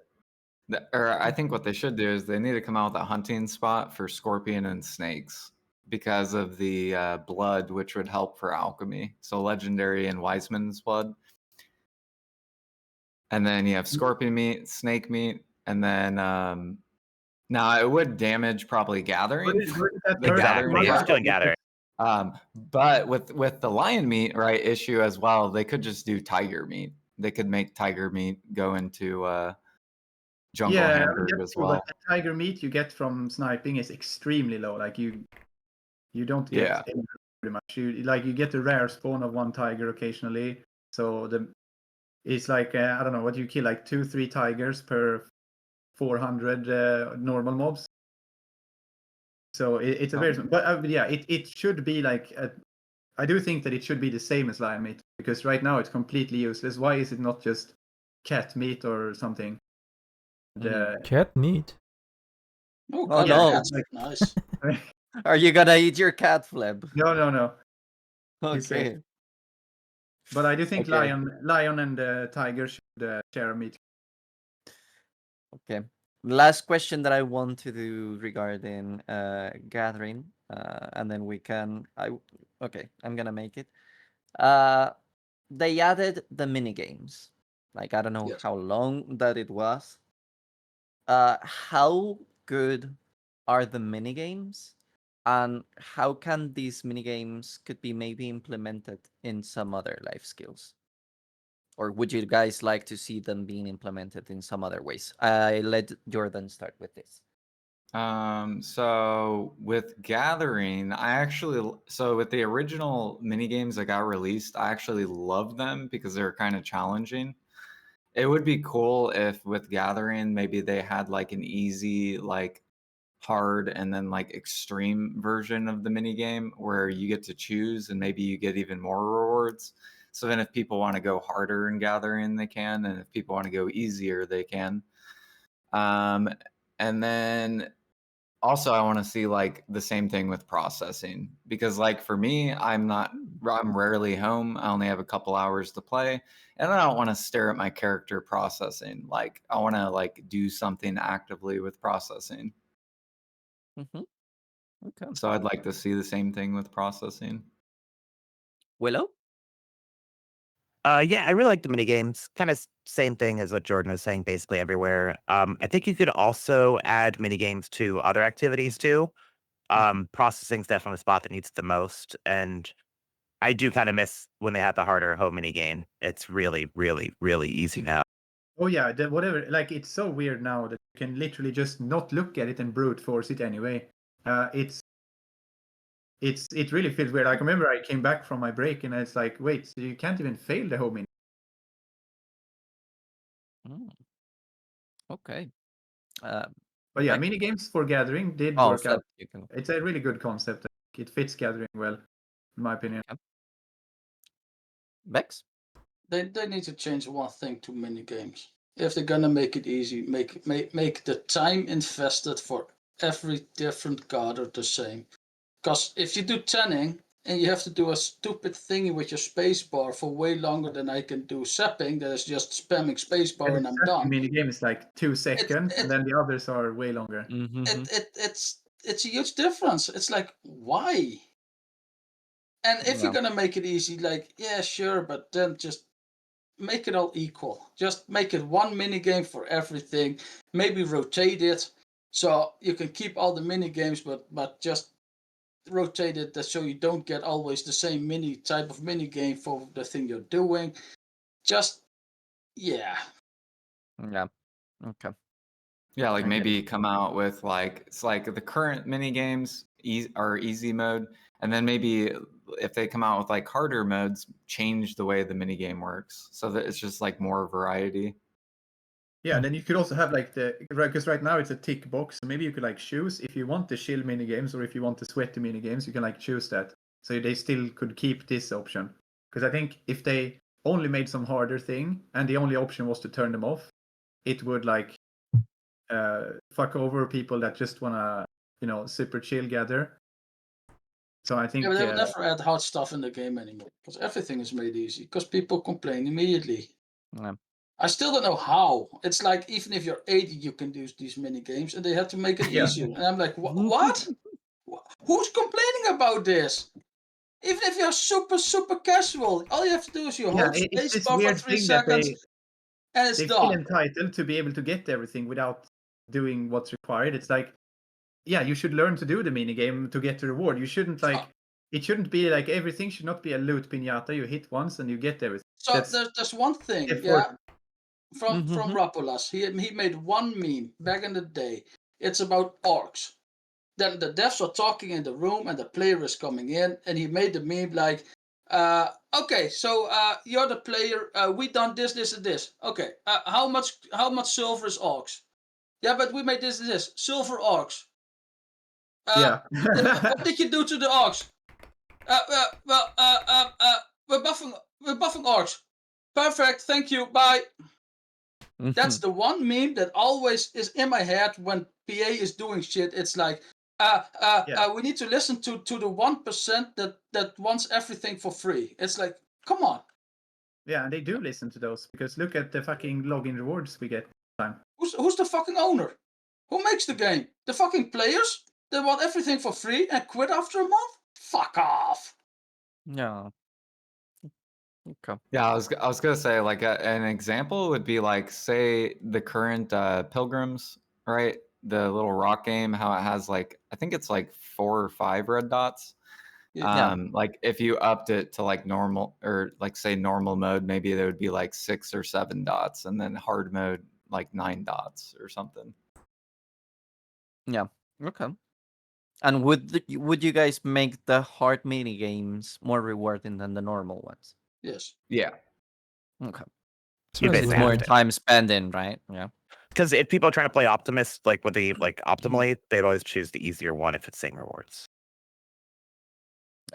to. Or I think what they should do is they need to come out with a hunting spot for scorpion and snakes because of the blood, which would help for alchemy. So legendary and Wiseman's blood. And then you have scorpion meat, snake meat, and then now it would damage probably gathering. Exactly. It's doing gathering. But with the lion meat issue as well, they could just do tiger meat. They could make tiger meat go into jungle hamburger as well. But the tiger meat you get from sniping is extremely low. Like you don't get any pretty much. You get a rare spawn of one tiger occasionally. So it's like I don't know what you kill, like 2-3 tigers per 400 normal mobs. So it's a very, but yeah, it should be like I do think that it should be the same as lion meat, because right now it's completely useless. Why is it not just cat meat or something? Cat meat. Oh, Oh, yeah, no. that's nice. Are you gonna eat your cat, Fleb? No. Okay. But I do think Okay. lion and tiger should share a meat. Okay. Last question that I want to do regarding gathering, and then we can. Okay, I'm gonna make it. They added the mini games. Like I don't know Yes. how long that it was. How good are the mini games, and how can these mini games could be maybe implemented in some other life skills? Or would you guys like to see them being implemented in some other ways? I let Jordan start with this. So with gathering, with the original mini games that got released, I actually loved them because they were kind of challenging. It would be cool if with gathering, maybe they had like an easy, like hard, and then like extreme version of the mini game where you get to choose and maybe you get even more rewards. So then if people want to go harder in gathering, they can, and if people want to go easier, they can. And then also I want to see like the same thing with processing, because like for me, I'm rarely home. I only have a couple hours to play, and I don't want to stare at my character processing. Like I want to like do something actively with processing. Mm-hmm. Okay. So I'd like to see the same thing with processing. Willow? Yeah, I really like the mini games. Kind of same thing as what Jordan was saying, basically everywhere. I think you could also add mini games to other activities too. Processing's definitely a spot that needs the most, and I do kind of miss when they had the harder home mini game. It's really, really, really easy now. Oh yeah, whatever. Like it's so weird now that you can literally just not look at it and brute force it anyway. It really feels weird. Like I remember I came back from my break and it's like, wait, so you can't even fail the home mini. Okay. But yeah, mini games for gathering did Oh, work Fleb, out. you can. It's a really good concept. It fits gathering well, in my opinion. Bex? They need to change one thing to mini games. If they're gonna make it easy, make the time invested for every different gather the same. Because if you do tanning and you have to do a stupid thingy with your spacebar for way longer than I can do zapping, that is just spamming spacebar and I'm done. Mini game is like 2 seconds, and then the others are way longer. It's a huge difference. It's like, why? And if you're gonna make it easy, like, yeah, sure, but then just make it all equal. Just make it one mini game for everything. Maybe rotate it so you can keep all the mini games, but just rotate it so you don't get always the same type of mini game for the thing you're doing. Just yeah. Okay. Yeah, like maybe come out with like it's like the current mini games are easy mode, and then maybe if they come out with like harder modes, change the way the mini game works so that it's just like more variety. Yeah, then you could also have like because right now it's a tick box, so maybe you could like choose if you want the chill mini games or if you want the sweaty mini games, you can like choose that. so they still could keep this option. Because I think if they only made some harder thing and the only option was to turn them off, it would like fuck over people that just wanna, super chill gather. So I think Yeah, but they will never add hard stuff in the game anymore because everything is made easy. Because people complain immediately. Yeah. I still don't know how. It's like even if you're 80, you can do these mini games, and they have to make it Yeah. easier. And I'm like, what? Who's complaining about this? Even if you're super casual, all you have to do is you hold it's space this bar for weird 3 thing that seconds, and it's they feel done. entitled to be able to get everything without doing what's required. It's like, yeah, you should learn to do the mini game to get the reward. You shouldn't like. It shouldn't be like everything should not be a loot piñata. You hit once and you get everything. So there's one thing, yeah, from Rapolas. He made one meme back in the day. It's about orcs. Then the devs are talking in the room and the player is coming in, and he made the meme like, okay, so you're the player, we done this and this. Okay, how much silver is orcs? Yeah, but we made this and this. Silver orcs. What did you do to the orcs? We're buffing orcs. Perfect, thank you, bye. That's the one meme that always is in my head when PA is doing shit. It's like, we need to listen to the 1% that wants everything for free. It's like, come on. Yeah, and they do listen to those because look at the fucking login rewards we get time. Who's the fucking owner? Who makes the game? The fucking players that want everything for free and quit after a month? Fuck off. Yeah. Okay. Yeah, I was gonna say like an example would be like say the current Pilgrims, right? The little rock game, how it has like I think it's like 4 or 5 red dots. Yeah. Like if you upped it to like normal or like say normal mode, maybe there would be like 6 or 7 dots, and then hard mode like 9 dots or something. Yeah. Okay. And would you guys make the hard mini games more rewarding than the normal ones? Yes. Yeah. Okay. You It's basically more have to. time spending, right? Yeah. Because if people are trying to play Optimus, like with the like optimally, they'd always choose the easier one if it's same rewards.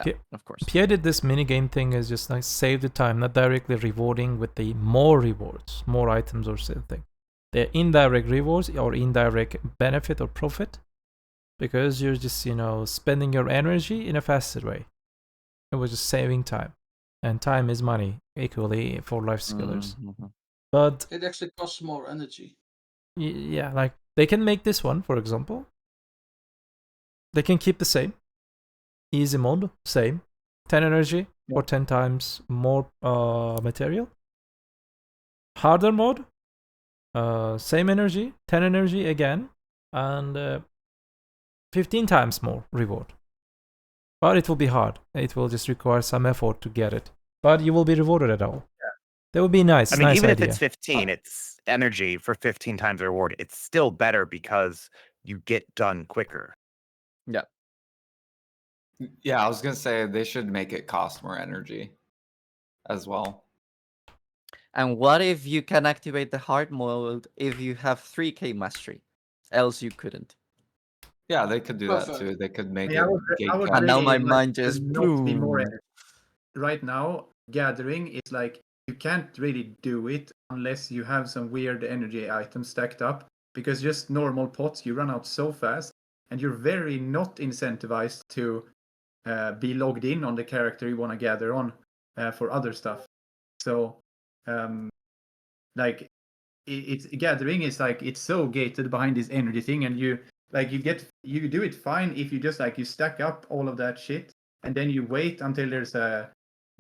Yeah, of course. Pierre did this minigame thing is just like save the time, not directly rewarding with the more rewards, more items or something. They're indirect rewards or indirect benefit or profit because you're just, spending your energy in a faster way. It was just saving time. And time is money equally for life skillers. But it actually costs more energy. Yeah, like they can make this one, for example. They can keep the same. Easy mode, same. 10 energy or 10 times more material. Harder mode, same energy, 10 energy again, and 15 times more reward. But it will be hard. It will just require some effort to get it. But you will be rewarded at all. Yeah. That would be nice. I mean, nice even idea. if it's 15, it's energy for 15 times the reward. It's still better because you get done quicker. Yeah. Yeah, I was gonna say they should make it cost more energy as well. And what if you can activate the hard mode if you have 3K mastery? Else you couldn't. Yeah, they could do that too. They could make it. I would And now really my like mind to just not be more boom. energy. Right now, gathering is like you can't really do it unless you have some weird energy items stacked up. Because just normal pots, you run out so fast, and you're very not incentivized to be logged in on the character you want to gather on for other stuff. So, like, it's gathering is like it's so gated behind this energy thing, and you do it fine if you just like you stack up all of that shit, and then you wait until there's a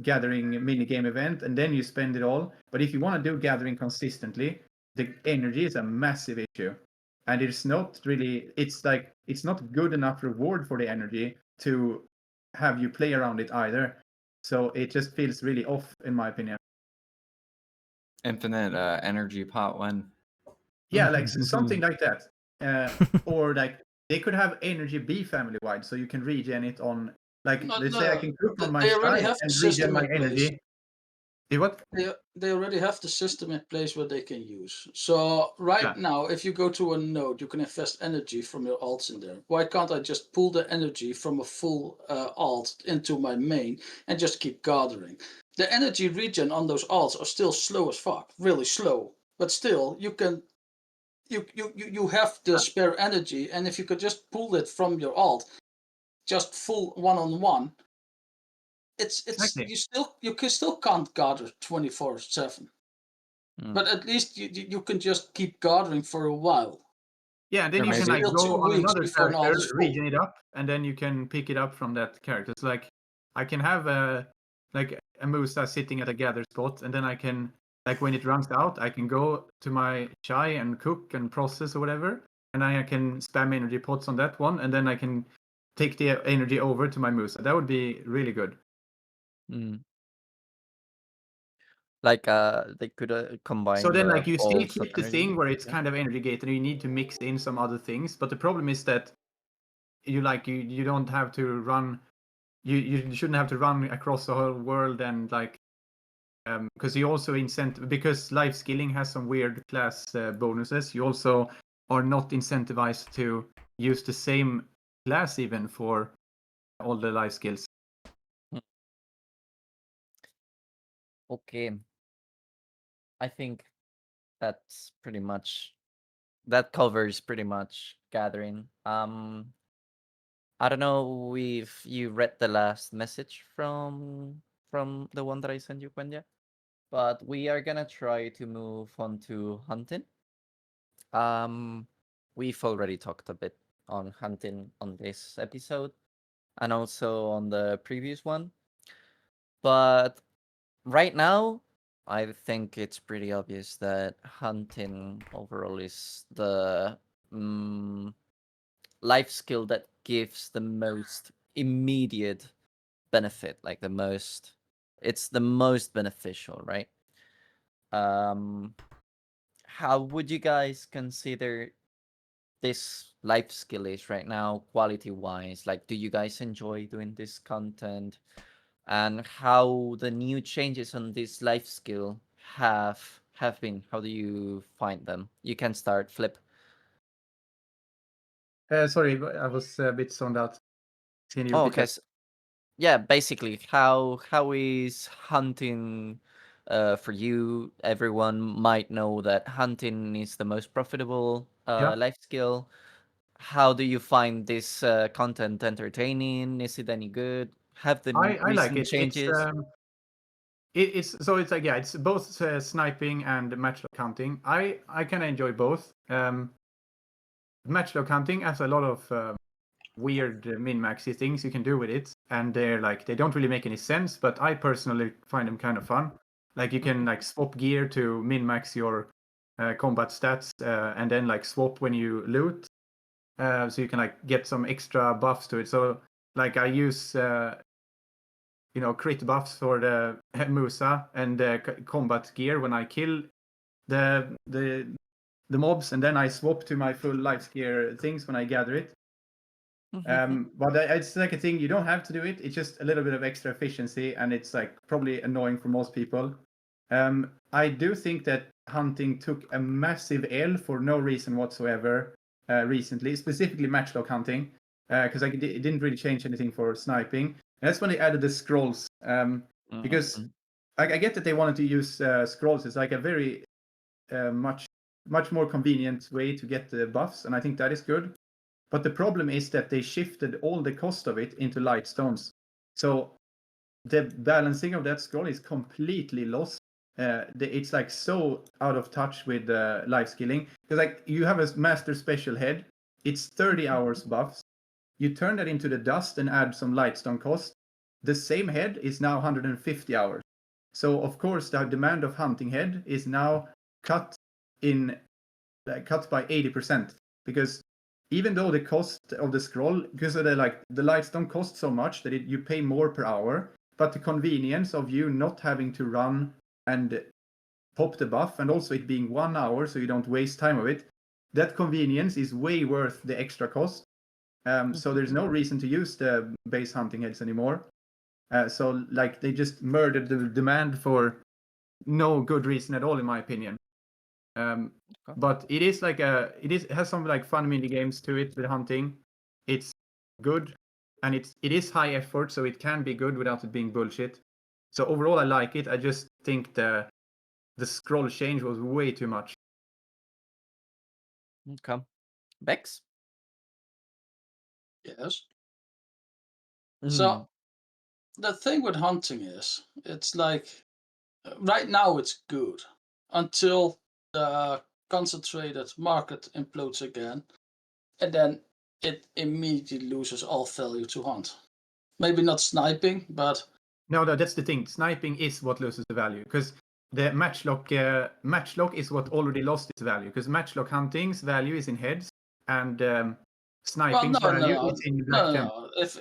gathering mini game event, and then you spend it all. But if you want to do gathering consistently, the energy is a massive issue, and it's not good enough reward for the energy to have you play around it either. So it just feels really off, in my opinion. Infinite energy pot when. Yeah, like something like that. Or like they could have energy be family wide, so you can regen it on. Like let's say I can cook on my side and regen my energy. What? They already have the system in place where they can use. So right Yeah. now, if you go to a node, you can invest energy from your alts in there. Why can't I just pull the energy from a full alt into my main and just keep gathering? The energy regen on those alts are still slow as fuck, really slow. But still, you can you have the spare energy, and if you could just pull it from your alt, just full one-on-one, it's Exactly. you can still can't gather 24/7. Mm. But at least you can just keep gathering for a while. Yeah, and then Or you can maybe- like Still go 2 on weeks another before an alt character, is full. regen it up, and then you can pick it up from that character. So like I can have like a Musa sitting at a gather spot, and then I can like when it runs out, I can go to my chai and cook and process or whatever, and I can spam energy pots on that one, and then I can take the energy over to my Musa. That would be really good. Mm. Like they could combine So then the like you still balls of keep the energy. thing where it's Yeah. kind of energy gated, and you need to mix in some other things. But the problem is that you don't have to run. You shouldn't have to run across the whole world and like because you also because life skilling has some weird class bonuses. You also are not incentivized to use the same class even for all the life skills. Okay. I think that's pretty much that covers pretty much gathering. I don't know if you read the last message from the one that I sent you, Quenya, but we are gonna try to move on to hunting. We've already talked a bit on hunting on this episode and also on the previous one, but right now I think it's pretty obvious that hunting overall is the life skill that gives the most immediate benefit, like it's the most beneficial, right? How would you guys consider this life skill is right now, quality wise? Like, do you guys enjoy doing this content? And how the new changes on this life skill have been? How do you find them? You can start, Flip. Sorry, I was a bit zoned out. Can you Oh, repeat okay. that? Yeah, basically, how is hunting for you? Everyone might know that hunting is the most profitable Yeah. life skill. How do you find this content entertaining? Is it any good? Have the I like recent it. changes? It's so it's like yeah, it's both sniping and matchlock hunting. I kind of enjoy both. Matchlock hunting has a lot of weird min-maxy things you can do with it, and they don't really make any sense, but I personally find them kind of fun. Like you can like swap gear to min-max your combat stats, and then like swap when you loot, so you can like get some extra buffs to it. So like I use crit buffs for the Musa and combat gear when I kill the mobs, and then I swap to my full life gear things when I gather it. But it's like a thing you don't have to do it. It's just a little bit of extra efficiency, and it's like probably annoying for most people. I do think that hunting took a massive L for no reason whatsoever recently, specifically matchlock hunting, because it didn't really change anything for sniping. And that's when they added the scrolls, because I get that they wanted to use scrolls. It's like a very much more convenient way to get the buffs, and I think that is good. But the problem is that they shifted all the cost of it into light stones. So the balancing of that scroll is completely lost. It's like so out of touch with life skilling. Because like you have a master special head, it's 30 hours buffs. You turn that into the dust and add some lightstone cost. The same head is now 150 hours. So of course the demand of hunting head is now cut by 80%, because even though the cost of the scroll, because of the lights don't cost so much that you pay more per hour, but the convenience of you not having to run and pop the buff, and also it being 1 hour so you don't waste time of it, that convenience is way worth the extra cost. So there's no reason to use the base hunting heads anymore. So like they just murdered the demand for no good reason at all, in my opinion. But it is like it has some like fun mini games to it with hunting. It's good, and it is high effort, so it can be good without it being bullshit. So overall, I like it. I just think the scroll change was way too much. Okay. Bex? Yes. Mm. So the thing with hunting is, it's like right now it's good until the concentrated market implodes again, and then it immediately loses all value to hunt. Maybe not sniping, but No, that's the thing. Sniping is what loses the value, because the matchlock is what already lost its value, because matchlock hunting's value is in heads, and sniping's value is in black gems. If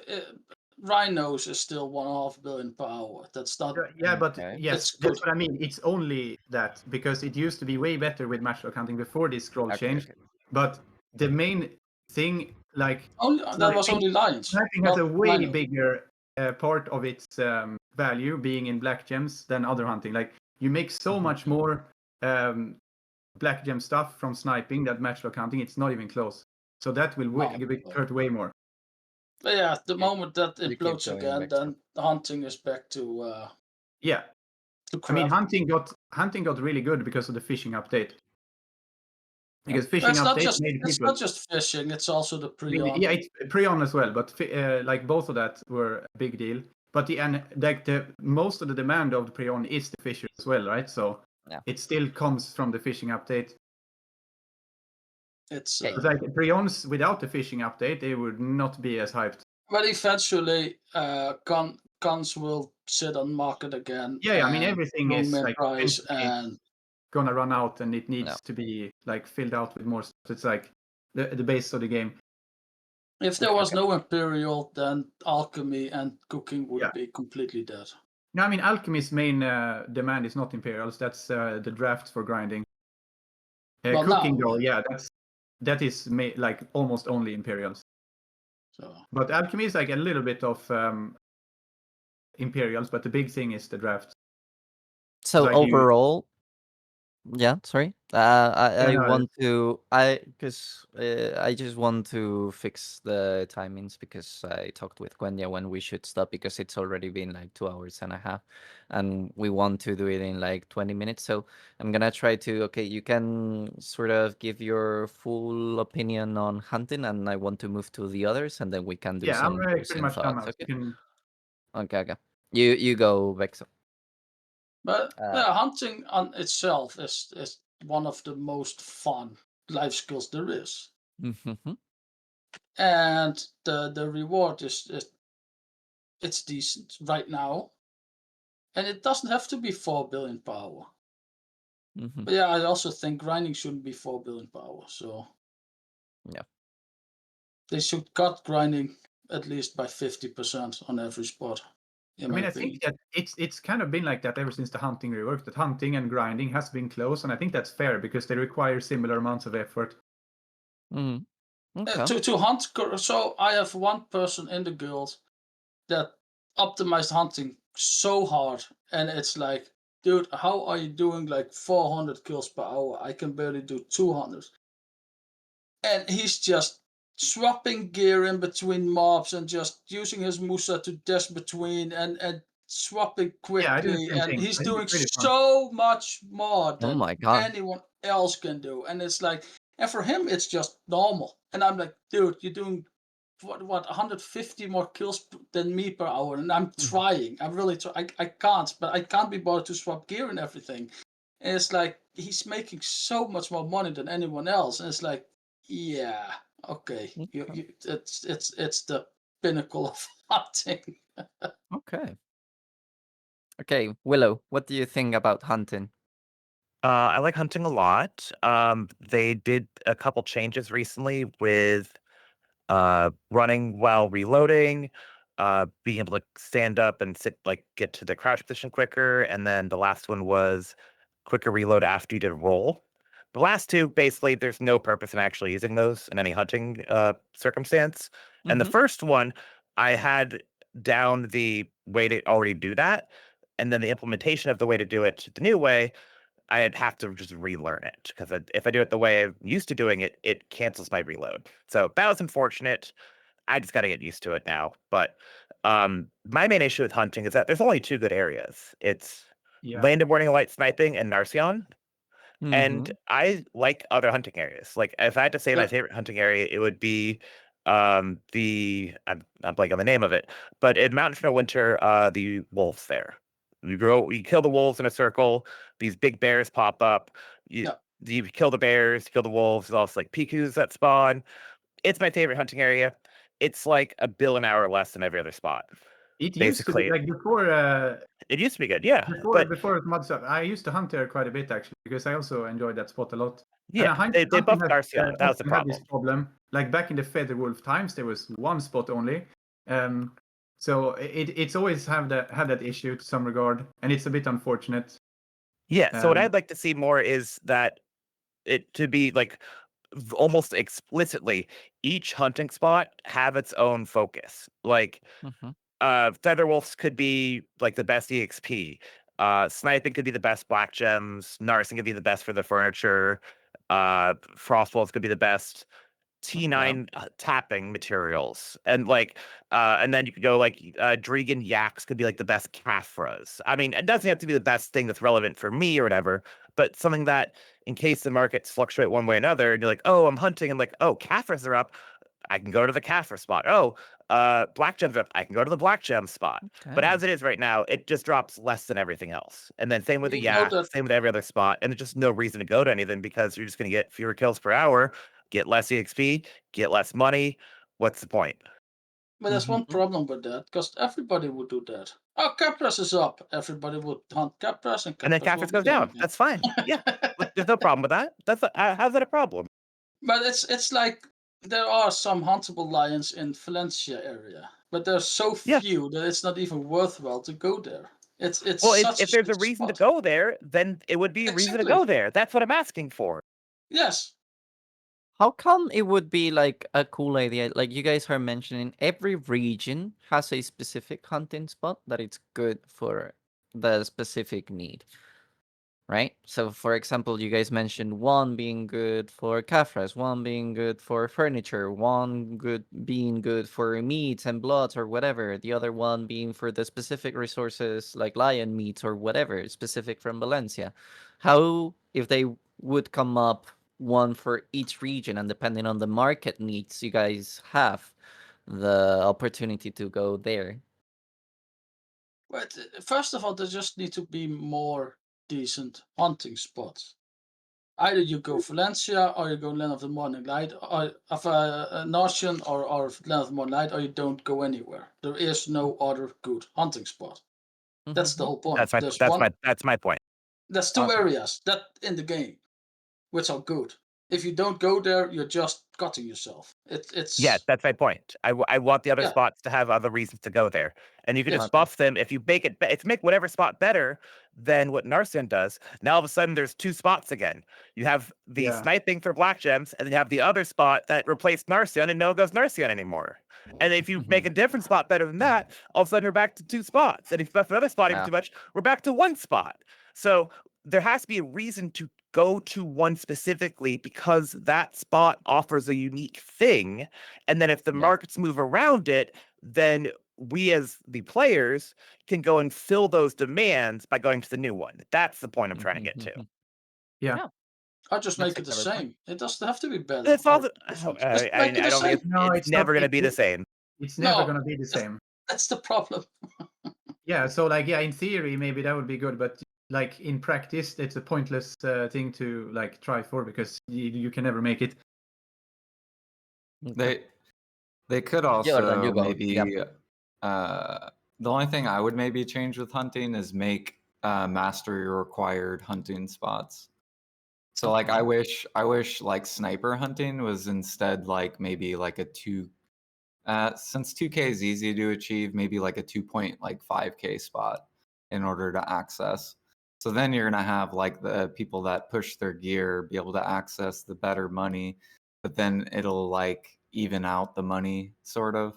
rhinos is still 1.5 billion per hour, that's not. Yeah, but Okay. yes, It's that's good. what I mean. It's only that, because it used to be way better with matchlock hunting before this scroll Okay, change. okay. But the main thing, like Only that was only lions. sniping has not a way rhinos. bigger part of its value being in black gems than other hunting. Like, you make so much more black gem stuff from sniping that matchlock hunting. It's not even close. So that will hurt way more. But yeah, the moment that You keep implodes going, again, Bex. then hunting is back to Yeah, to I mean, crap. hunting got really good because of the fishing update. Because fishing It's not update just made it's people. not just fishing; it's also the I mean, pre-on. yeah, it's pre-on as well, but like both of that were a big deal. But the most of the demand of the pre-on is the fishers as well, right? So Yeah. it still comes from the fishing update. It's Okay. It's like pre-ons without the fishing update, they would not be as hyped. but eventually, guns will sit on market again. Yeah, I mean, and everything go is min like price eventually and gonna run out, and it needs Yeah. to be like filled out with more stuff. It's like the base of the game. if there Okay, was okay. no Imperial, then alchemy and cooking would Yeah. be completely dead. No, I mean, Alchemy's main demand is not Imperials. That's the draft for grinding. Well, Cooking, now, though, yeah, that is like almost only Imperials. So But Alchemy is like a little bit of Imperials, but the big thing is the draft. So like you- overall, yeah, sorry. I no, want to because I just want to fix the timings, because I talked with Gwenya when we should stop, because it's already been like 2 hours and a half, and we want to do it in like 20 minutes. So I'm gonna try to. Okay, you can sort of give your full opinion on hunting, and I want to move to the others, and then we can do yeah, I'm some pretty closing much done thoughts. now. Okay. You can, Okay. You go, Vexo. But hunting on itself is one of the most fun life skills there is, and the reward is it's decent right now, and it doesn't have to be 4 billion per hour. But yeah, I also think grinding shouldn't be 4 billion per hour. So Yeah. they should cut grinding at least by 50% on every spot. I mean, I think that it's kind of been like that ever since the hunting rework. That hunting and grinding has been close, and I think that's fair because they require similar amounts of effort. Okay. To hunt. So I have one person in the guild that optimized hunting so hard, and it's like, dude, how are you doing like 400 kills per hour? I can barely do 200. And he's just swapping gear in between mobs and just using his Musa to dash between and swapping Yeah, I do the quickly. same And thing. he's I think doing it's really fun. so much more Oh than my god. anyone else can do. And it's like, and for him, it's just normal. And I'm like, dude, you're doing what 150 more kills than me per hour, and I'm trying. I'm really I can't, but I can't be bothered to swap gear and everything. And it's like he's making so much more money than anyone else, and it's like, yeah, okay, it's the pinnacle of hunting. Okay. Okay, Willow, what do you think about hunting? I like hunting a lot. They did a couple changes recently with running while reloading, being able to stand up and sit, like get to the crouch position quicker, and then the last one was quicker reload after you did a roll. The last two, basically, there's no purpose in actually using those in any hunting circumstance. And the first one, I had down the way to already do that. and then the implementation of the way to do it the new way, I'd have to just relearn it because if I do it the way I'm used to doing it, it cancels my reload. So that was unfortunate. I just got to get used to it now. But my main issue with hunting is that there's only 2 good areas. It's Yeah. land and morning light sniping and Narcion. And Mhm. I like other hunting areas. Like if I had to say my Yeah. favorite hunting area, it would be I'm blanking on the name of it, but in Mountain Snow Winter, the wolves there. You kill the wolves in a circle. These big bears pop up. You Yeah. you kill the bears, you kill the wolves. There's also like pikus that spawn. It's my favorite hunting area. It's like a bill an hour less than every other spot. It used to be Basically, like before. it used to be good, yeah. But Before mod stuff, I used to hunt there quite a bit actually because I also enjoyed that spot a lot. yeah, And they buffed has, Narcion. That was the often had this problem. problem. Like back in the Featherwolf times, there was one spot only. So it's always have that issue to some regard, and it's a bit unfortunate. Yeah. So what Um, I'd like to see more is that it to be like almost explicitly each hunting spot have its own focus. Like Mhm. Featherwolves could be like the best EXP. Sniping could be the best black gems. Narsing could be the best for the furniture. Frostwolves could be the best Okay. T9 tapping materials. And then you could go like Dregan Yaks could be like the best Caphras. I mean, it doesn't have to be the best thing that's relevant for me or whatever, but something that in case the markets fluctuate one way or another, and you're like, oh, I'm hunting, and like, oh, Caphras are up, I can go to the Caphras spot. Oh, black gems are up, I can go to the black gem spot. But Okay. as it is right now, it just drops less than everything else. And then same with the You know Yak, that, same with every other spot, and there's just no reason to go to anything because you're just gonna get fewer kills per hour, get less EXP, get less money. What's the point? but there's one Mhm. problem with that because everybody would do that. Oh, Capras is up. Everybody would hunt Capras, and And then Capras will Caphras be goes down down. again. That's fine. Yeah, there's no problem with that. That's how's that a problem? But it's like there are some huntable lions in Valencia area, but there's so Yeah. few that it's not even worthwhile to go there. It's Well, such a if there's a shit reason to spot. go there, then it would be a reason to Exactly. go there. That's what I'm asking for. Yes. How come it would be like a cool idea? Like you guys are mentioning, every region has a specific hunting spot that it's good for the specific need, right? So, for example, you guys mentioned one being good for Caphras, one being good for furniture, one being good for meats and bloods or whatever, the other one being for the specific resources like lion meats or whatever, specific from Valencia. How, if they would come up one for each region and depending on the market needs, you guys have the opportunity to go there? But first of all, there just need to be more decent hunting spots. Either you go Valencia or you go Land of the Morning Light, or of a Nation or Land of the Morning Light, or you don't go anywhere. There is no other good hunting spot. That's the Mhm. whole point. There's That's my point. there's two Okay. areas that in the game which are good. If you don't go there, you're just cutting yourself. Yeah, It's that's my point. I want the other yeah, spots to have other reasons to go there, and you can just yes. Okay. buff them if you make it. If you make whatever spot better than what Narcion does, now all of a sudden there's 2 spots again. You have the Yeah. sniping for black gems, and then you have the other spot that replaced Narcion, and no one goes Narcion anymore. And if you make a different spot better than that, all of a sudden you're back to 2 spots. And if you buff another spot even Yeah. too much, we're back to 1 spot. So there has to be a reason to go to one specifically because that spot offers a unique thing. And then if the Yeah. markets move around it, then we as the players can go and fill those demands by going to the new one. That's the point I'm trying to get to. Yeah. I just Makes make it the a valid point. same. It doesn't have to be better It's all or the, different. Just make it I the don't think same. No, it's it's not. never going to be the same. It's never No, gonna be the same. that's the problem. Yeah. So like, yeah, in theory maybe that would be good, but like in practice, it's a pointless thing to like try for because you can never make it. Okay. They could Jordan, you also go. maybe Yep. the only thing I would maybe change with hunting is make mastery required hunting spots. So like I wish like sniper hunting was instead like maybe like a 2 since 2K is easy to achieve, maybe like a 2.5K spot in order to access. So then you're gonna have like the people that push their gear be able to access the better money, but then it'll like even out the money sort of.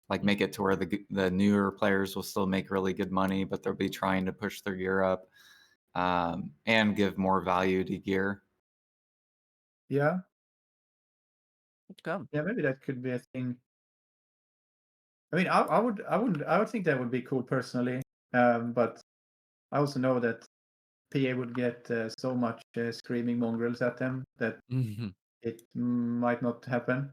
like make it to where the newer players will still make really good money, but they'll be trying to push their gear up, and give more value to gear. Yeah, Come. yeah, maybe that could be a thing. I mean, I would think that would be cool personally, but I also know that PA would get so much screaming mongrels at them that it might not happen.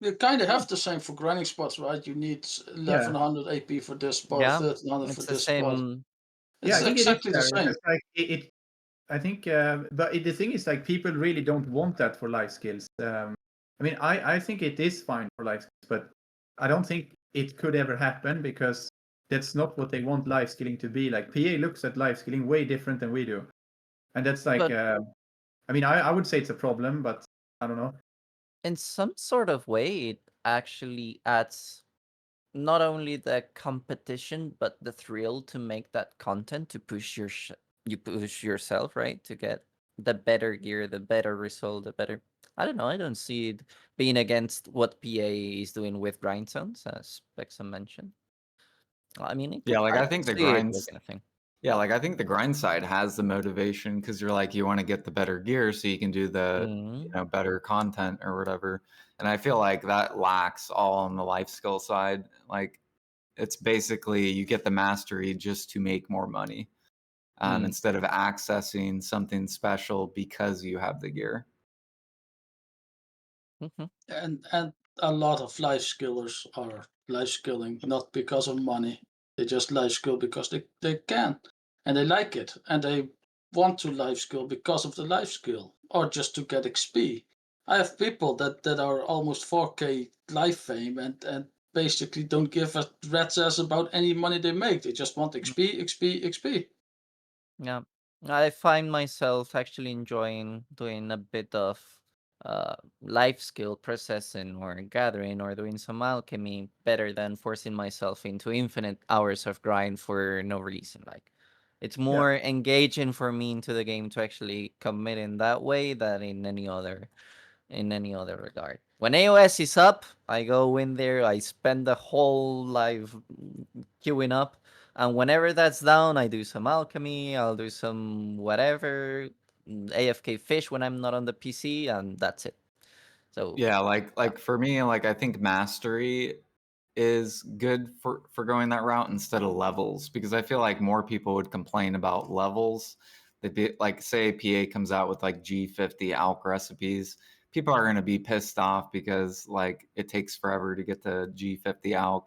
You kind of have the same for grinding spots, right? You need 1100 AP for this spot, Yeah, 1300 for it's the this spot. same. Yeah, I It's think it is exactly the fair, same. because, like, I think, but the thing is, like, people really don't want that for life skills. I mean, I think it is fine for life skills, but I don't think it could ever happen, because that's not what they want life skilling to be. Like, PA looks at life skilling way different than we do, and that's like, But I mean, I would say it's a problem, but I don't know. in some sort of way, it actually adds not only the competition but the thrill to make that content, to push you push yourself, right, to get the better gear, the better result, the better. I don't know. I don't see it being against what PA is doing with grind zones, as Bexa mentioned. I mean, Yeah, like I I could think the see it grinds. being a thing. Yeah, like I think the grind side has the motivation, because you're like, you want to get the better gear so you can do the Mhm. better content or whatever. And I feel like that lacks all on the life skill side. Like it's basically you get the mastery just to make more money, instead of accessing something special because you have the gear. Mhm. And a lot of life skillers are life skilling not because of money. They just life skill because they can and they like it and they want to life skill because of the life skill or just to get XP. I have people that are almost 4K life fame and basically don't give a rat's ass about any money they make. They just want XP, XP, XP. Yeah, I find myself actually enjoying doing a bit of life skill processing or gathering or doing some alchemy better than forcing myself into infinite hours of grind for no reason. Like, it's Yeah. more engaging for me into the game to actually commit in that way than in any other regard. When AOS is up, I go in there, I spend the whole life queuing up, and whenever that's down, I do some alchemy, I'll do some whatever, AFK fish when I'm not on the PC, and that's it. So Yeah, like for me, like I think mastery is good for going that route instead of levels, because I feel like more people would complain about levels. They'd be like, say PA comes out with like G50 ALK recipes, people are going to be pissed off because like it takes forever to get to G50 ALK.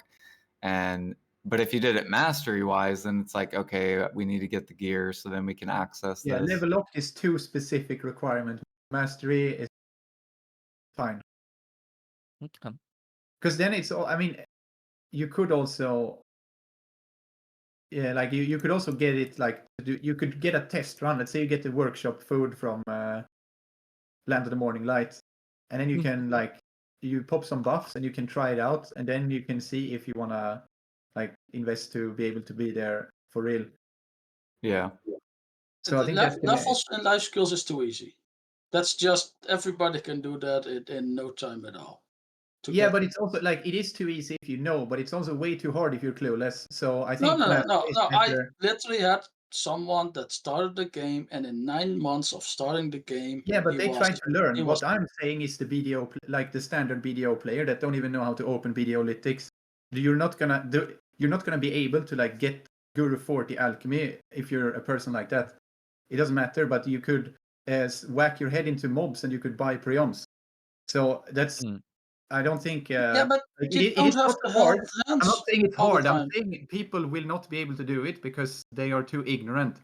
And but if you did it mastery wise, then it's like, okay, we need to get the gear so then we can access Yeah, this. level up is too specific requirement. Mastery is fine, okay. because then it's all. I mean, you could also, yeah, like you could also get it like you could get a test run. Let's say you get the workshop food from Land of the Morning Light, and then you can like you pop some buffs and you can try it out, and then you can see if you wanna like invest to be able to be there for real. Yeah. So I think that's Levels and life skills is too easy. That's just everybody can do that in no time at all. Yeah, but it's also like it is too easy if you know, but it's also way too hard if you're clueless. So I think No. is I better. literally had someone that started the game, and in 9 months of starting the game, Yeah, but he they try was to learn. he was What I'm saying is the BDO, like the standard BDO player that don't even know how to open BDOlytics. You're not gonna be able to like get Guru 40 alchemy if you're a person like that. It doesn't matter, but you could whack your head into mobs and you could buy prions. So that's I don't think yeah, but like, you it don't is have not to hard. hold I'm not hands saying it's all the hard. I'm time. saying people will not be able to do it because they are too ignorant.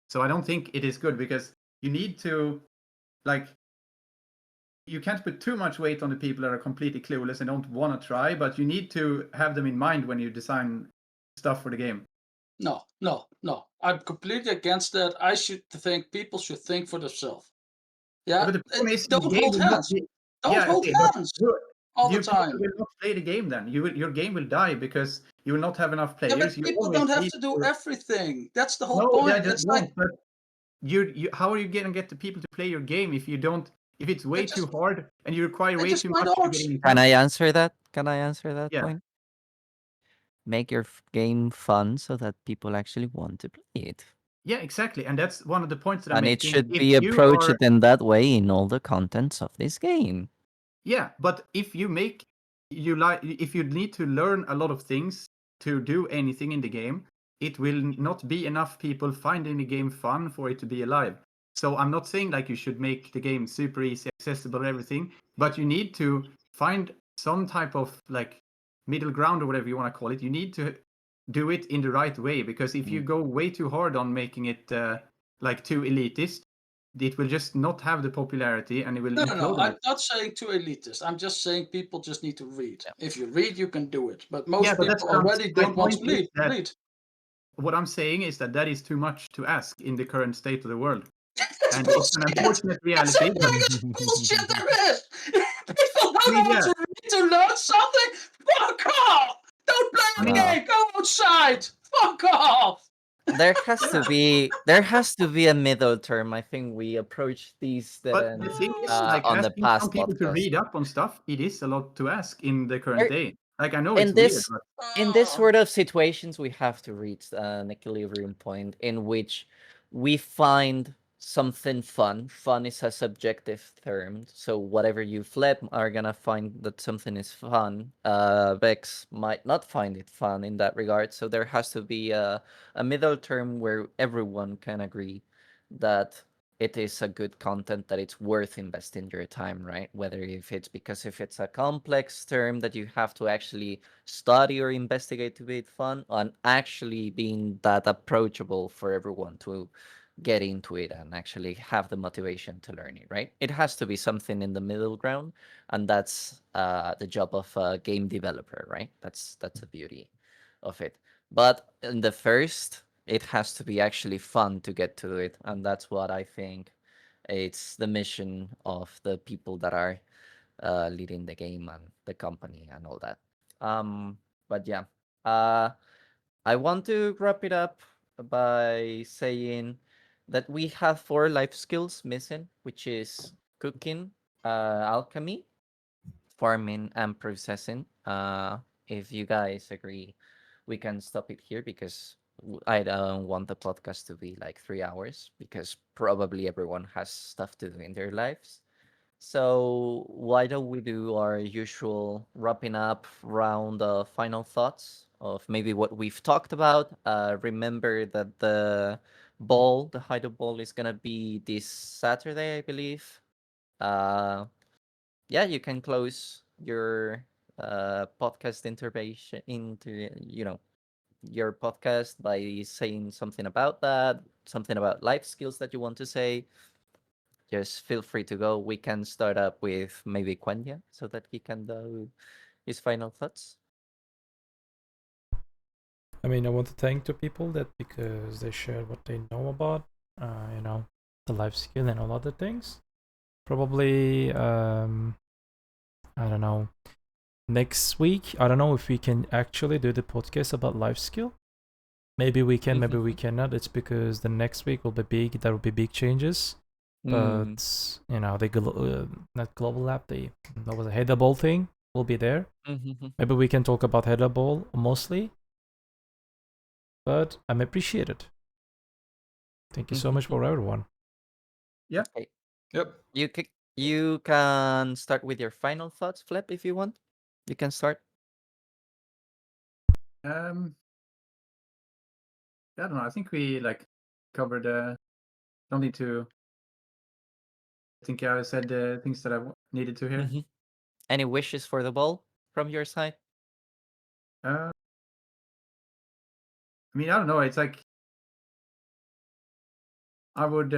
So I don't think it is good, because you need to like you can't put too much weight on the people that are completely clueless and don't want to try, but you need to have them in mind when you design stuff for the game. No. I'm completely against that. I should think people should think for themselves. Yeah, Yeah, but the problem is the don't game hold will not hands. be. Don't Yeah, hold okay, but hands all the you people time. will not play the game then. Your game will die because you will not have enough Yeah, players. but You people always don't have need to do to. everything. That's the whole No, point. they It's like won't. But you how are you gonna get the people to play your game if you don't? If it's way they too just hard and you require they way just too find much to get orcs. in. Can I answer that? Can I answer that Yeah. point? make your game fun so that people actually want to play it. Yeah, exactly. And that's one of the points that I'm And it making. should If be you approached are, in that way in all the contents of this game. yeah, but if you make if you need to learn a lot of things to do anything in the game, it will not be enough people finding the game fun for it to be alive. So I'm not saying like you should make the game super easy, accessible, everything, but you need to find some type of like middle ground or whatever you want to call it. You need to do it in the right way, because if you go way too hard on making it like too elitist, it will just not have the popularity and it will No, implode. I'm not saying too elitist. I'm just saying people just need to read. Yeah. If you read, you can do it. But Yeah, most but that's people already my don't want to point is read. that what I'm saying is that is too much to ask in the current state of the world. That's And bullshit. it's an unfortunate That's reality. the biggest bullshit there is. People I don't mean, want yeah. to read to learn something. Fuck off! Don't play the No. game. Go outside. Fuck off. There has to be a middle term. I think we approached these But the thing is, like on the asking some past people to podcast. read up on stuff, it is a lot to ask in the current day. Like I know it's in weird, this but in this sort of situations, we have to reach an equilibrium point in which we find something fun. Fun is a subjective term, so whatever you flip are gonna find that something is fun. Vex might not find it fun in that regard, so there has to be a middle term where everyone can agree that it is a good content, that it's worth investing your time, right? Whether if it's a complex term that you have to actually study or investigate to be fun, and actually being that approachable for everyone to get into it and actually have the motivation to learn it, right? It has to be something in the middle ground, and that's the job of a game developer, right? That's the beauty of it. But in the first, it has to be actually fun to get to it, and that's what I think it's the mission of the people that are leading the game and the company and all that. But yeah, I want to wrap it up by saying that we have 4 life skills missing, which is cooking, alchemy, farming, and processing. If you guys agree, we can stop it here because I don't want the podcast to be like 3 hours, because probably everyone has stuff to do in their lives. So why don't we do our usual wrapping up round of final thoughts of maybe what we've talked about. Remember that the Hyder ball is gonna be this Saturday, I believe. Yeah, you can close your podcast intervention into your podcast by saying something about that, something about life skills that you want to say. Just feel free to go. We can start up with maybe Quenya so that he can do his final thoughts. I mean, I want to thank the people that because they shared what they know about, the life skill and all other things. Probably, I don't know, next week. I don't know if we can actually do the podcast about life skill. Maybe we can, maybe we cannot. It's because the next week will be big. There will be big changes. But the not global lab, that was a header ball thing will be there. Maybe we can talk about header ball mostly. But I'm appreciated. Thank you so much for everyone. yeah. Okay. Yep. You can start with your final thoughts, Flip, if you want. You can start. I don't know. I think we like covered. Don't need to. I think I said the things that I needed to hear. Any wishes for the ball from your side? I mean, I don't know. It's like I would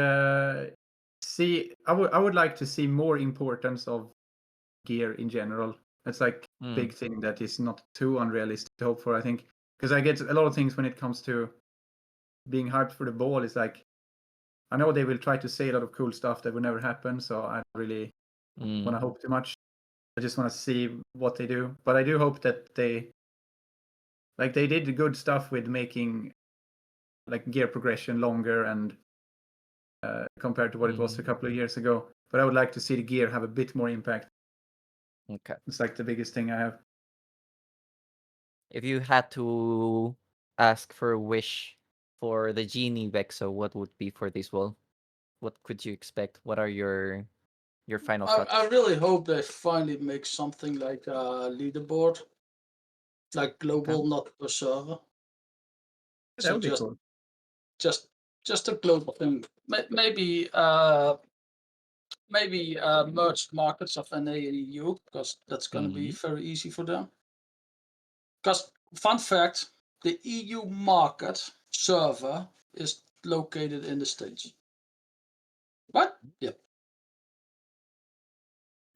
see. I would like to see more importance of gear in general. That's like big thing that is not too unrealistic to hope for. I think because I get a lot of things when it comes to being hyped for the ball. It's like I know they will try to say a lot of cool stuff that will never happen. So I don't really want to hope too much. I just want to see what they do. But I do hope that they did good stuff with making like gear progression longer and compared to what it was a couple of years ago. But I would like to see the gear have a bit more impact. Okay. It's like the biggest thing I have. If you had to ask for a wish for the genie Vexo, what would be for this wall? What could you expect? What are your final thoughts? I really hope they finally make something like a leaderboard, like global, not per server. That So would be cool. just a global thing. Maybe merged markets of NA and EU, because that's going to be very easy for them. Because fun fact, the EU market server is located in the States. What? Yep.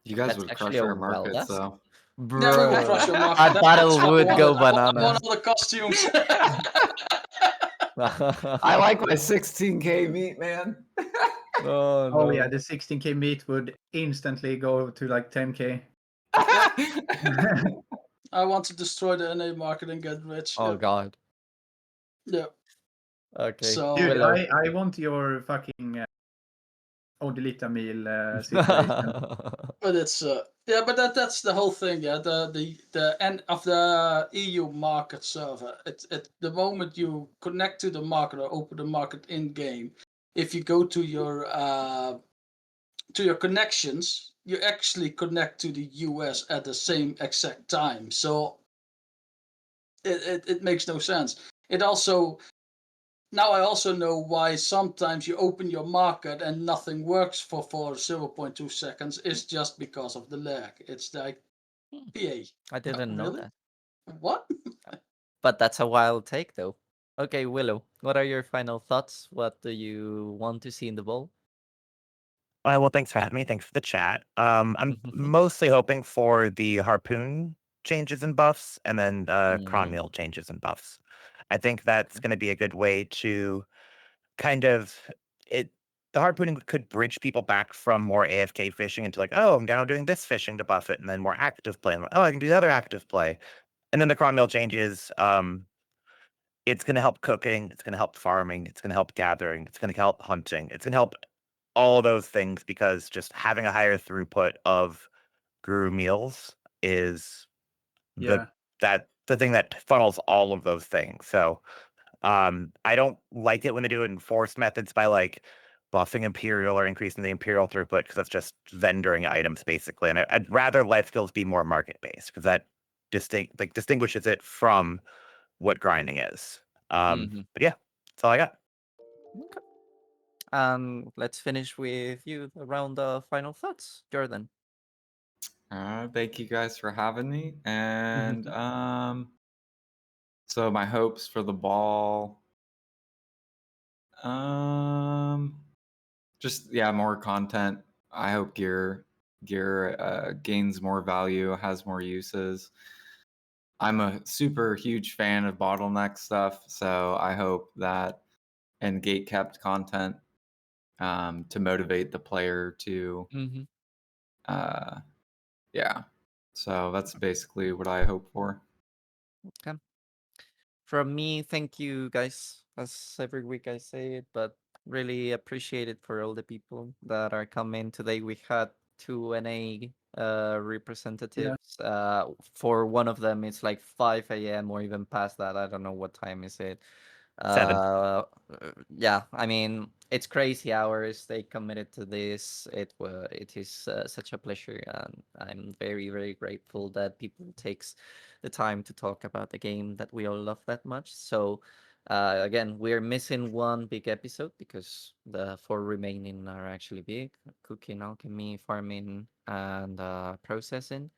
You guys That's would actually crush a our markets, well-done. though. Yeah, we will Bro, crush your a market. battle would go One bananas. of the costumes. I like my 16K meat, man. Oh, Oh yeah, the 16K meat would instantly go to like 10K. I want to destroy the NA market and get rich. Oh Yeah. God. Yeah. Okay. So Dude, Willow. I want your fucking Odilita meal situation. but it's yeah, but that's the whole thing. Yeah, the end of the EU market server. It the moment you connect to the market or open the market in game, if you go to your connections, you actually connect to the US at the same exact time. So it makes no sense. It also now I also know why sometimes you open your market and nothing works for 0.2 seconds. It's just because of the lag. It's like PA. I didn't know Really? that. What? But that's a wild take, though. Okay, Willow, what are your final thoughts? What do you want to see in the bowl? Well, thanks for having me. Thanks for the chat. I'm mostly hoping for the harpoon changes and buffs, and then cron meal changes and buffs. I think that's going to be a good way to kind of it. The harpooning could bridge people back from more AFK fishing into like, oh, I'm now doing this fishing to buff it, and then more active play. And oh, I can do the other active play, and then the cron meal changes. It's going to help cooking. It's going to help farming. It's going to help gathering. It's going to help hunting. It's going to help all those things, because just having a higher throughput of guru meals is the thing that funnels all of those things. So I don't like it when they do it in forced methods by like buffing Imperial or increasing the Imperial throughput, because that's just vendoring items basically. And I'd rather life skills be more market based, because that distinguishes it from what grinding is. But yeah, that's all I got. Okay. Let's finish with you around the final thoughts, Jordan. Thank you guys for having me. And so my hopes for the ball, just more content. I hope gear gains more value, has more uses. I'm a super huge fan of bottleneck stuff, so I hope that and gate kept content to motivate the player to so that's basically what I hope for. Okay. From me, thank you guys. As every week I say it, but really appreciate it for all the people that are coming today. We had 2 NA representatives. For one of them, it's like 5 a.m. or even past that. I don't know what time is it. 7. Yeah, I mean, it's crazy hours they committed to this. It is such a pleasure, and I'm very, very grateful that people takes the time to talk about the game that we all love that much. So again, we're missing one big episode because the 4 remaining are actually big: cooking, alchemy, farming, and processing.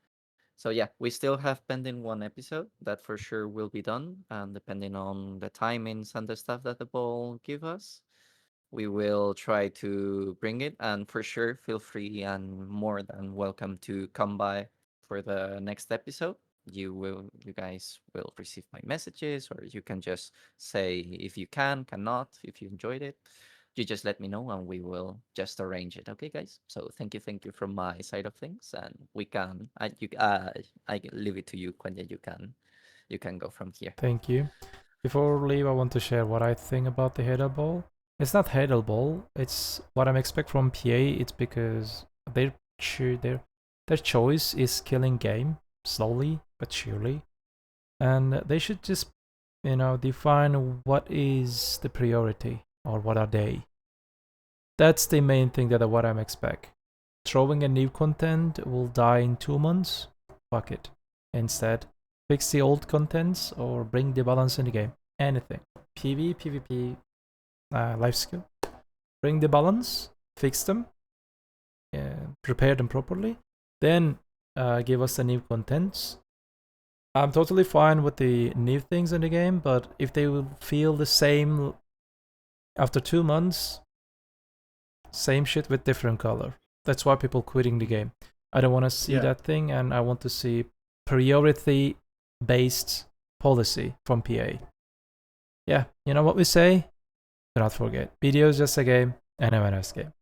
So yeah, we still have pending one episode that for sure will be done, and depending on the timings and the stuff that the ball give us, we will try to bring it. And for sure, feel free and more than welcome to come by for the next episode. You guys will receive my messages, or you can just say if you cannot, if you enjoyed it. You just let me know and we will just arrange it. Okay, guys? So thank you from my side of things, and we can I leave it to you, Quenya. You can go from here. Thank you. Before we leave, I want to share what I think about the Headal Ball. It's not Headal Ball. It's what I expect from PA. It's because their choice is killing game slowly but surely. And they should just, you know, define what is the priority or what are they. That's the main thing that what I'm expect. Throwing a new content will die in 2 months. Fuck it. Instead, fix the old contents or bring the balance in the game. Anything. PV, PvP, life skill. Bring the balance, fix them, prepare them properly, then give us the new contents. I'm totally fine with the new things in the game, but if they will feel the same after 2 months, same shit with different color. That's why people quitting the game. I don't want to see that thing, and I want to see priority-based policy from PA. Yeah, you know what we say? Do not forget, video is just a game, and have a nice game.